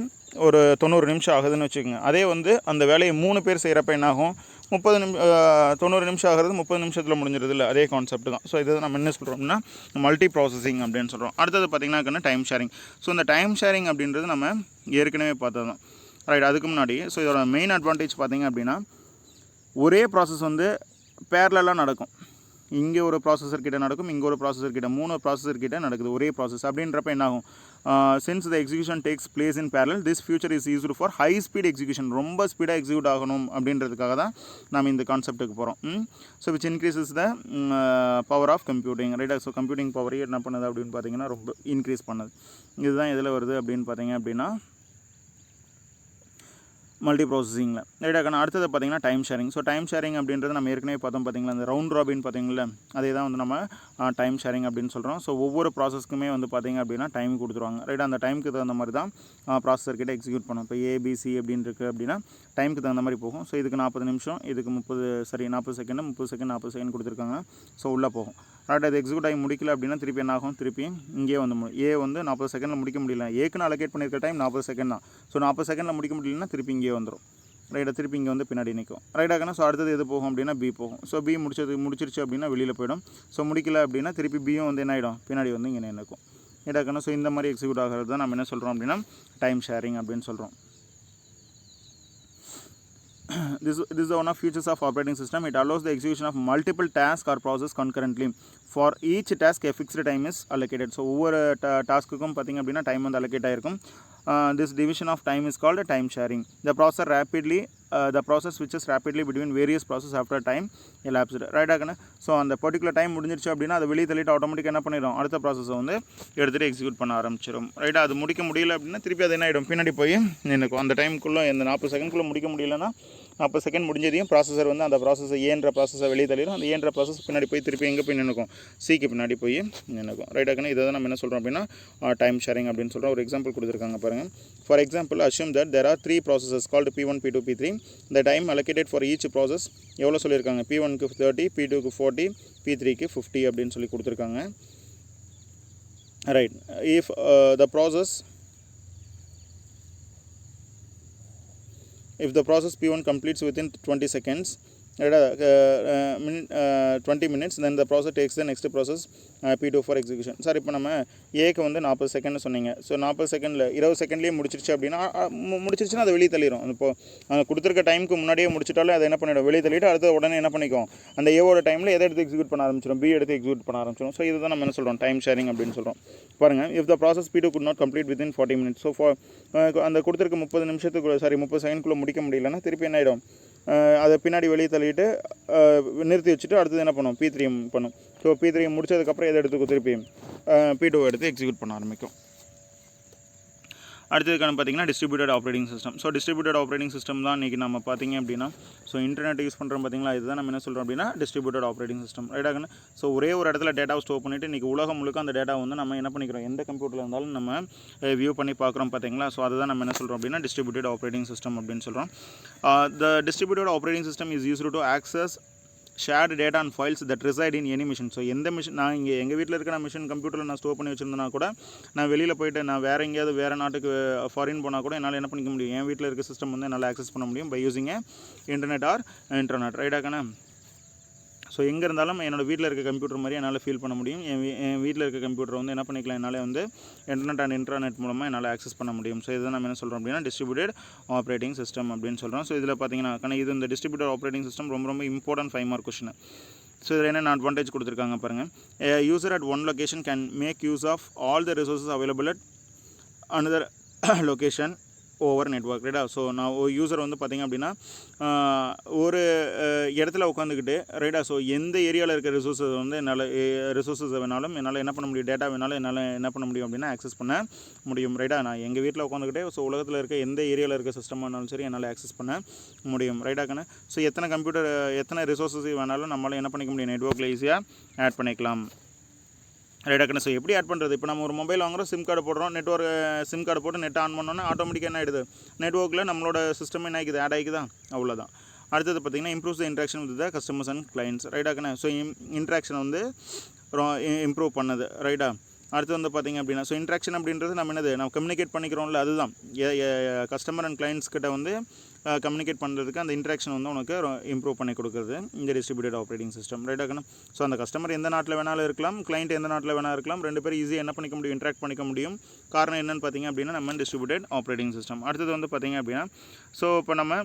ஒரு 90 நிமிஷம் ஆகுதுன்னு வச்சுக்கோங்க. அதே வந்து அந்த வேலையை 3 பேர் செய்கிறப்ப என்னாகும்? 90 நிமிஷம் ஆகிறது 30 நிமிஷத்தில் முடிஞ்சிருது இல்லை? அதே கான்செப்ட் தான். ஸோ இதை நம்ம என்ன சொல்கிறோம்னா மல்டி ப்ராசஸிங் அப்படின்னு சொல்கிறோம். அடுத்தது பார்த்திங்கன்னா டைம் ஷேரிங். ஸோ இந்த டைம் ஷேரிங் அப்படின்றது நம்ம ஏற்கனவே பார்த்தது தான். ரைட். அதுக்கு முன்னாடி ஸோ இதோட மெயின் அட்வான்டேஜ் பார்த்திங்க அப்படின்னா ஒரே ப்ராசஸ் வந்து பேரலாக நடக்கும். இங்கே ஒரு ப்ராசஸர் கிட்ட நடக்கும், இங்கே ஒரு ப்ராசஸர் கிட்ட, 3 ப்ராசஸர் கிட்ட நடக்குது ஒரே ப்ராசஸ். அப்படின்றப்ப என்ன ஆகும்? Since the execution takes place in parallel, this future is used for high speed execution. ரொம்ப ஸ்பீடாக எக்ஸிக்யூட் ஆகணும் அப்படின்றதுக்காக தான் நம்ம இந்த கான்செப்ட்டுக்கு போகிறோம். So which increases the power of computing. ரைட்டாக. ஸோ கம்ப்யூட்டிங் பவரையும் என்ன பண்ணுது அப்படின்னு பார்த்தீங்கன்னா ரொம்ப இன்க்ரீஸ் பண்ணுது. இதுதான் எதில் வருது அப்படின்னு பார்த்தீங்க அப்படின்னா மல்டி ப்ராசஸிங்கில். ரைட்டாக. அடுத்தது பார்த்திங்கன்னா time sharing. So time sharing அப்படின்றது நம்ம ஏற்கனவே பார்த்தோம் பார்த்திங்களா, அந்த ரவுண்ட் ராபின் பார்த்திங்களா, அதே தான் வந்து நம்ம டைம் ஷேரிங் அப்படின்னு சொல்கிறோம். ஸோ ஒவ்வொரு ப்ராசஸ்க்குமே வந்து பார்த்திங்க அப்படின்னா டைம் கொடுத்துருவாங்க. ரைட்டாக. அந்த டைமுக்கு தகுந்த மாதிரி தான் ப்ராசஸர்கிட்ட எக்ஸிக்யூட் பண்ணும். இப்போ ABC அப்படின்னு இருக்குது அப்படின்னா டைமுக்கு தகுந்த மாதிரி போகும். ஸோ இதுக்கு 40 நிமிஷம், இதுக்கு 40 செகண்ட், 30 செகண்ட், 40 செகண்ட் கொடுத்துருக்காங்க. ஸோ உள்ளே போகும். ரைட். அது எக்ஸிக்யூட் ஆகி முடிக்கல அப்படின்னா திருப்பி என்ன ஆகும்? திருப்பி இங்கே வந்து வந்து 40 செகண்டில் முடிக்க முடியல. ஏக்குன்னு அலோகேட் பண்ணியிருக்க டைம் 40 செகண்ட் தான். ஸோ 40 செகண்டில் முடிக்க முடியலன்னா திருப்பி இங்கே வந்துடும். ரைட்டாக. திருப்பி இங்கே வந்து பின்னாடி நிற்கும். ரைட்டாகனா. ஸோ அடுத்தது எது போகும் அப்படின்னா பி போகும். ஸோ பி முடிச்சிருச்சு அப்படின்னா வெளியில் போயிடும். ஸோ முடிக்கல அப்படின்னா திருப்பி பியும் வந்து என்ன ஆகிடும்? பின்னாடி வந்து இங்கே நிற்கும். ரைட்டாகனா. ஸோ இந்த மாதிரி எக்ஸிக்யூட் ஆகிறது தான் நம்ம என்ன சொல்கிறோம் அப்படின்னா டைம் ஷேரிங் அப்படின்னு சொல்கிறோம். This is one of features of operating system. It allows the execution of multiple tasks or processes concurrently. For each task a fixed time is allocated. So ஒவ்வொரு டாஸ்க்குக்கும் பார்த்திங்க அப்படின்னா டைம் வந்து அலோகேட் ஆகிருக்கும். This division of time is called time sharing. The process switches rapidly between various processes after time elapsed. ரைட்டாகண்ணா. So அந்த particular time முடிஞ்சிருச்சு அப்படின்னா அதை வெளியே தள்ளிட்டு ஆட்டோமேட்டிக்காக என்ன பண்ணிடும்? அடுத்த ப்ராசஸை வந்து எடுத்துகிட்டு எக்ஸிக்யூட் பண்ண ஆரம்பிச்சிடும். ரைட்டாக. அது முடிக்க முடியல அப்படின்னா திருப்பி அது என்ன ஆகிடும்? பின்னாடி போய் நினைக்கும். அந்த டைமுக்குள்ளே இந்த 40 செகண்ட்குள்ளே முடிக்க முடியலன்னா 40 செகண்ட் முடிஞ்சதையும் ப்ராசஸர் வந்து அந்த ப்ராசஸை ஏன்ற ப்ராசஸை வெளியே தள்ளிடும். அந்த ஏன்ற ப்ராசஸ் பின்னாடி போய் திருப்பி எங்கே போய் நினைக்கும்? சிக்கு பின்னாடி போய் நினைக்கும். ரைட்டாகண்ணா. இதை தான் நம்ம என்ன சொல்கிறோம் அப்படின்னா டைம் ஷேரிங் அப்படின்னு சொல்கிறோம். ஒரு எக்ஸாம்பிள் கொடுத்துருக்காங்க பாருங்கள். For example assume that there are 3 processes called P1, P2, P3. The time allocated for each process எவ்வளோ சொல்லியிருக்காங்க? P1க்கு 30, P2க்கு 40, P3க்கு 50 அப்படின்னு சொல்லி கொடுத்துருக்காங்க. Right. If the process P1 completes within 20 seconds, 20 minutes, then the process takes the next process P2 for execution. Sir இப்போ நம்ம ஏக்கு வந்து 40 second சொன்னீங்க. ஸோ 40 செகண்டில் 20 செகண்ட்லேயே முடிச்சிருச்சு அப்படின்னா முடிச்சிருச்சுன்னா அதை வெளியே தள்ளிடும். இப்போது கொடுத்துருக்க டைமுக்கு முன்னாடியே முடிச்சிட்டாலும் அதை என்ன பண்ணிடும்? வெளியே தள்ளிட்டு அடுத்த உடனே என்ன பண்ணிக்கும்? அந்த ஏவோட டைமில் எதை எடுத்து எக்ஸிக்யூட் பண்ண ஆரம்பிச்சிடும்? பி எடுத்து எக்ஸிக்யூட் பண்ண ஆரம்பிச்சிடும். ஸோ இதுதான் நம்ம என்ன சொல்கிறோம்? டைம் ஷேரிங் அப்படின்னு சொல்கிறோம். பாருங்கள். if the process P2 could not complete within 40 minutes, so அந்த கொடுத்துருக்க 30 செகண்ட்குள்ளே முடிக்க முடியலன்னா திருப்பி என்ன ஆகிடும்? அதை பின்னாடி வெளியே தள்ளிட்டு நிறுத்தி வச்சுட்டு அடுத்தது என்ன பண்ணும்? P3 பண்ணும். ஸோ P3 முடிச்சதுக்கப்புறம் எதை எடுத்துக்கும்? திருப்பி P2 எடுத்து எக்ஸிக்யூட் பண்ண ஆரம்பிக்கும். அடுத்ததுக்கான பார்த்தீங்கன்னா distributed operating system. So distributed operating system தான் இன்றைக்கி நம்ம பார்த்தீங்க அப்படின்னா ஸோ இன்டர்நெட் யூஸ் பண்ணுறோம் பார்த்தீங்களா, இதுதான் நம்ம என்ன சொல்கிறோம் அப்படின்னா டிஸ்ட்ரிபியூட்டட் ஆப்ரேட்டிங் சிஸ்டம். ரைட்டாக. ஸோ ஒரே ஒரு இடத்துல டேட்டாவை ஸ்டோர் பண்ணிவிட்டு இன்றைக்கி உலகம் முழுக்க அந்த டேட்டா வந்து நம்ம என்ன பண்ணிக்கிறோம், எந்த கம்ப்யூட்டரில் இருந்தாலும் நம்ம வியூ பண்ணி பார்க்குறோம் பார்த்தீங்களா. ஸோ அதுதான் நம்ம என்ன சொல்கிறோம் அப்படின்னா டிஸ்ட்ரிபியூட்டட் ஆப்ரேட்டிங் சிஸ்டம் அப்படின்னு சொல்கிறோம். The distributed operating system is used to access shared data and files that reside in any machine. So எந்த மிஷின் நான் இங்கே எங்கள் வீட்டில் இருக்கிற மிஷின் கம்ப்யூட்டரில் நான் ஸ்டோர் பண்ணி வச்சுருந்தேன்னா கூட நான் வெளியில் போய்ட்டு நான் வேறு எங்கேயாவது வேறு நாட்டுக்கு ஃபாரின் போனால் கூட என்னால் என்ன பண்ணிக்க முடியும், என் வீட்டில் இருக்க சிஸ்டம் வந்து என்னால் ஆக்சஸ் பண்ண முடியும் by using internet or internet. ரைட்டாக்கானே. ஸோ எங்கே இருந்தாலும் என்னோடய வீட்டில் இருக்க கம்ப்யூட்டர் மாதிரி என்னால் ஃபீல் பண்ண முடியும். என் வீட்டில் இருக்க கம்ப்யூட்டர் வந்து என்ன பண்ணிக்கலாம், என்னால் வந்து இன்டர்நெட் அண்ட் இன்டர்நெட் மூலமாக என்னால் ஆக்சஸ் பண்ண முடியும். ஸோ இதுதான் நம்ம என்ன சொல்கிறோம் அப்படின்னா டிஸ்ட்ரிபியூட்டட் ஆப்ரேட்டிங் சிஸ்டம் அப்படின்னு சொல்கிறோம். ஸோ இதில் பார்த்தீங்கன்னா இது இந்த டிஸ்ட்ரிபியூட்டட் ஆப்ரேட்டிங் சிஸ்டம் ரொம்ப ரொம்ப இம்பார்ட்டன்ட் 5 மார்க் கொஸ்டின். ஸோ இதில் என்னென்ன அட்வான்டேஜ் கொடுத்துருக்காங்க பாருங்கள். User at one location can make use of all the resources available at another location over network. ரைட்டா. ஸோ நான் ஒரு யூசர் வந்து பார்த்திங்க அப்படின்னா ஒரு இடத்துல உட்காந்துக்கிட்டு ரைட்டா, ஸோ எந்த ஏரியாவில் இருக்க ரிசோர்ஸஸ் வந்து ரிசோர்ஸஸ் வேணாலும் என்னால் என்ன பண்ண முடியும், டேட்டா வேணாலும் என்னால் என்ன பண்ண முடியும் அப்படின்னா ஆக்சஸ் பண்ண முடியும். ரைட்டா. நான் எங்கள் வீட்டில் உட்காந்துக்கிட்டே ஸோ உலகத்தில் இருக்க எந்த ஏரியாவில் இருக்க சிஸ்டமாக இருந்தாலும் சரி என்னால் ஆக்சஸ் பண்ண முடியும். ரைட்டாக்கானே. ஸோ எத்தனை ரிசோர்ஸஸ் வேணாலும் நம்மளால் என்ன பண்ணிக்க முடியும், நெட்ஒர்க்கில் ஈஸியாக ஆட் பண்ணிக்கலாம். ரைட்டாக்கண்ணே. ஸோ எப்படி ஆட் பண்ணுறது, இப்போ நம்ம ஒரு மொபைல் வாங்குகிறோம், சிம் கார்டு போடுறோம், நெட்ஒர்க் சிம் கார்டு போட்டு நெட் ஆன் பண்ணோன்னா ஆட்டோமேட்டிக்காக என்ன ஆகிடுது, நெட்ஒர்க்கில் நம்மளோட சிஸ்டம் என்ன ஆகிக்குது, ஆட் ஆகிக்குதா, அவ்வளோதான். அடுத்தது பார்த்திங்கன்னா improves the interaction with the customers and clients. ரைட்டாக்கண்ணே. ஸோ இன்ட்ராக்ஷன் வந்து இம்ப்ரூவ் பண்ணுது. ரைட்டா. அடுத்து வந்து பார்த்திங்க அப்படின்னா ஸோ இன்ட்ராக்ஷன் அப்படின்றது நம்ம என்னது, நம்ம கம்யூனிகேட் பண்ணிக்கிறோம்ல, அதுதான் கஸ்டமர் அண்ட் கிளைண்ட்ஸ் கிட்ட வந்து கம்யூனிகேட் பண்ணுறதுக்கு அந்த இன்ட்ராக்ஷன் வந்து உனக்கு இம்ப்ரூவ் பண்ணி கொடுக்குறது இந்த டிஸ்ட்ரிபியூட்டட் ஆப்ரேட்டிங் சிஸ்டம். ரைட்டாக்கணும். ஸோ அந்த கஸ்டமர் எந்த நாட்டில் வேணாலும் இருக்கலாம், கிளைண்ட் எந்த நாட்டில் வேணாலும் இருக்கலாம், ரெண்டு பேரும் ஈஸியாக என்ன பண்ணிக்க முடியும், இன்ட்ராக்ட் பண்ணிக்க முடியும். காரணம் என்னென்னு பார்த்திங்க அப்படின்னா நம்ம டிஸ்ட்ரிபியூட்டட் ஆப்ரேட்டிங் சிஸ்டம். அடுத்தது வந்து பார்த்திங்க அப்படின்னா ஸோ இப்போ நம்ம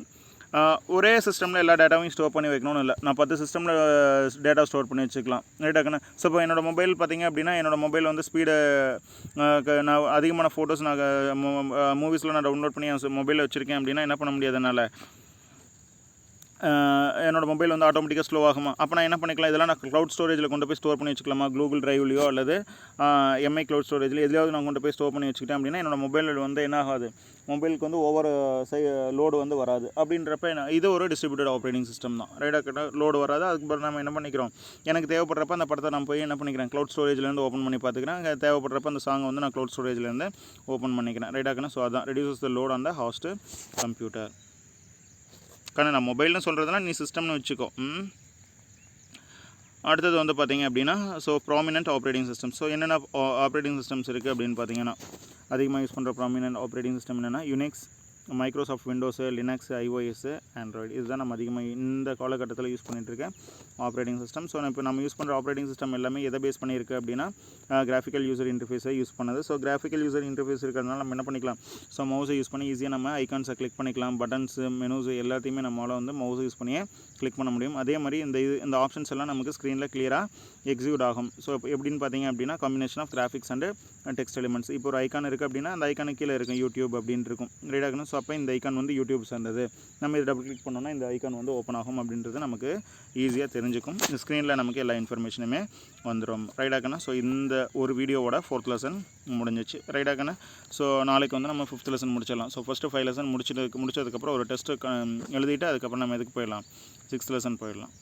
ஒரே சிஸ்டமில் எல்லா டேட்டாவையும் ஸ்டோர் பண்ணி வைக்கணும்னு இல்லை, நான் 10 சிஸ்டமில் டேட்டா ஸ்டோர் பண்ணி வச்சுக்கலாம். ரைட்டாக்கண்ணே. ஸோ இப்போ என்னோடய மொபைல் பார்த்திங்க அப்படின்னா என்னோடய மொபைல் வந்து ஸ்பீடு நான் அதிகமான ஃபோட்டோஸ் நான் மூவிஸில் நான் டவுன்லோட் பண்ணி என் மொபைலில் வச்சுருக்கேன் அப்படின்னா என்ன பண்ண முடியாது, என்னால் என்னோடய மொபைல் வந்து ஆட்டோமேட்டிக்காக ஸ்லோ ஆகுமா, அப்போ நான் என்ன பண்ணிக்கலாம், இதெல்லாம் நான் க்ளவுட் ஸ்டோரேஜில் கொண்டு போய் ஸ்டோர் பண்ணி வச்சுக்கலாமா, கூகுள் ட்ரைவ்லையோ அல்லது எம்ஐ க்ளவுட் ஸ்டோரேஜில் எதுலையாவது நான் கொண்டு போய் ஸ்டோர் பண்ணி வச்சுக்கிட்டேன் அப்படின்னா என்னோடய மொபைல் வந்து என்ன ஆகாது, மொபைலுக்கு வந்து ஓவர் லோடு வந்து வராது. அப்படின்றப்ப இது ஒரு டிஸ்ட்ரிபியூட்டட் ஆப்ரேட்டிங் சிஸ்டம் தான். ரைட்டாக. லோடு வராது. அதுக்கு நம்ம என்ன பண்ணிக்கிறோம், எனக்கு தேவைப்படுறப்ப அந்த படத்தை நான் போய் என்ன பண்ணிக்கிறேன், க்ளவுட் ஸ்டோரேஜ்லேருந்து ஓப்பன் பண்ணி பார்த்துக்கிறேன். தேவைப்படுறப்ப அந்த சாங்கை வந்து நான் க்ளவுட் ஸ்டோரேஜ்லேருந்து ஓப்பன் பண்ணிக்கிறேன். ரைட்டாக்கண்ணே. ஸோ அதான் reduces the load on the host computer. ஆனால் நான் மொபைல்னு சொல்கிறதுனா நீ சிஸ்டம்னு வச்சுக்கோ. அடுத்தது வந்து பார்த்திங்க அப்படின்னா so prominent operating system. So என்னென்ன ஆப்ரேட்டிங் சிஸ்டம்ஸ் இருக்குது அப்படின்னு பார்த்தீங்கன்னா அதிகமாக யூஸ் பண்ணுற ப்ராமினென்ட் ஆப்ரேட்டிங் சிஸ்டம் என்னென்னா Unix, Microsoft windows, Linux, iOS, Android. இதுதான் நம்ம அதிகமாக இந்த காலகட்டத்தில் யூஸ் பண்ணிகிட்ருக்கேன் ஆப்ரேட்டிங் சிஸ்டம். ஸோ இப்போ நம்ம யூஸ் பண்ணுற ஆப்ரேட்டிங் சிஸ்டம் எல்லாமே எதை பேஸ் பண்ணியிருக்கு அப்படின்னா கிராஃபிக்கல் யூசர் இன்டர்ஃபேஸை யூஸ் பண்ணுது. ஸோ கிராஃபிக்கல் யூசர் இன்டர்ஃபேஸ் இருக்கிறதுனால நம்ம என்ன பண்ணிக்கலாம், ஸோ மவுஸை யூஸ் பண்ணி ஈஸியாக நம்ம ஐகான்ஸை கிளிக் பண்ணிக்கலாம், பட்டன்ஸு, மெனூஸு எல்லாத்தையுமே நம்மளால் வந்து மவுஸை யூஸ் பண்ணியே கிளிக் பண்ண முடியும். அதே மாதிரி இந்த ஆப்ஷன்ஸ் எல்லாம் நமக்கு ஸ்க்ரீனில் கிளியராக எக்ஸிக்யூட் ஆகும். ஸோ எப்படின்னு பார்த்தீங்க அப்படின்னா combination of graphics and text elements. இப்போ ஒரு ஐக்கான் இருக்குது அப்படின்னா அந்த ஐக்கானுக்கு கீழே இருக்கும் யூடியூப் அப்படின்னு இருக்கும். ரைட்டாகணும். ஸோ அப்போ இந்த ஐக்கான் வந்து யூடியூப் சேர்ந்தது, நம்ம இதை டபுள் கிளிக் பண்ணோன்னா இந்த ஐக்கான் வந்து ஓப்பன் ஆகும் அப்படின்றது நமக்கு ஈஸியாக தெரிஞ்சுக்கும். இந்த ஸ்க்ரீனில் நமக்கு எல்லா இன்ஃபர்மேஷனுமே வந்துடும். ரைட்டாகண்ணா. ஸோ இந்த ஒரு வீடியோவோட 4th லெசன் முடிஞ்சிச்சு. ரைட்டாகண்ணா. ஸோ நாளைக்கு வந்து நம்ம 5th லெசன் முடிச்சிடலாம். ஸோ ஃபஸ்ட்டு 5 லெசன் முடிச்சதுக்கப்புறம் ஒரு டெஸ்ட்டு எழுதிட்டு அதுக்கப்புறம் நம்ம எதுக்கு போயிடலாம், 6th லெசன் போயிடலாம்.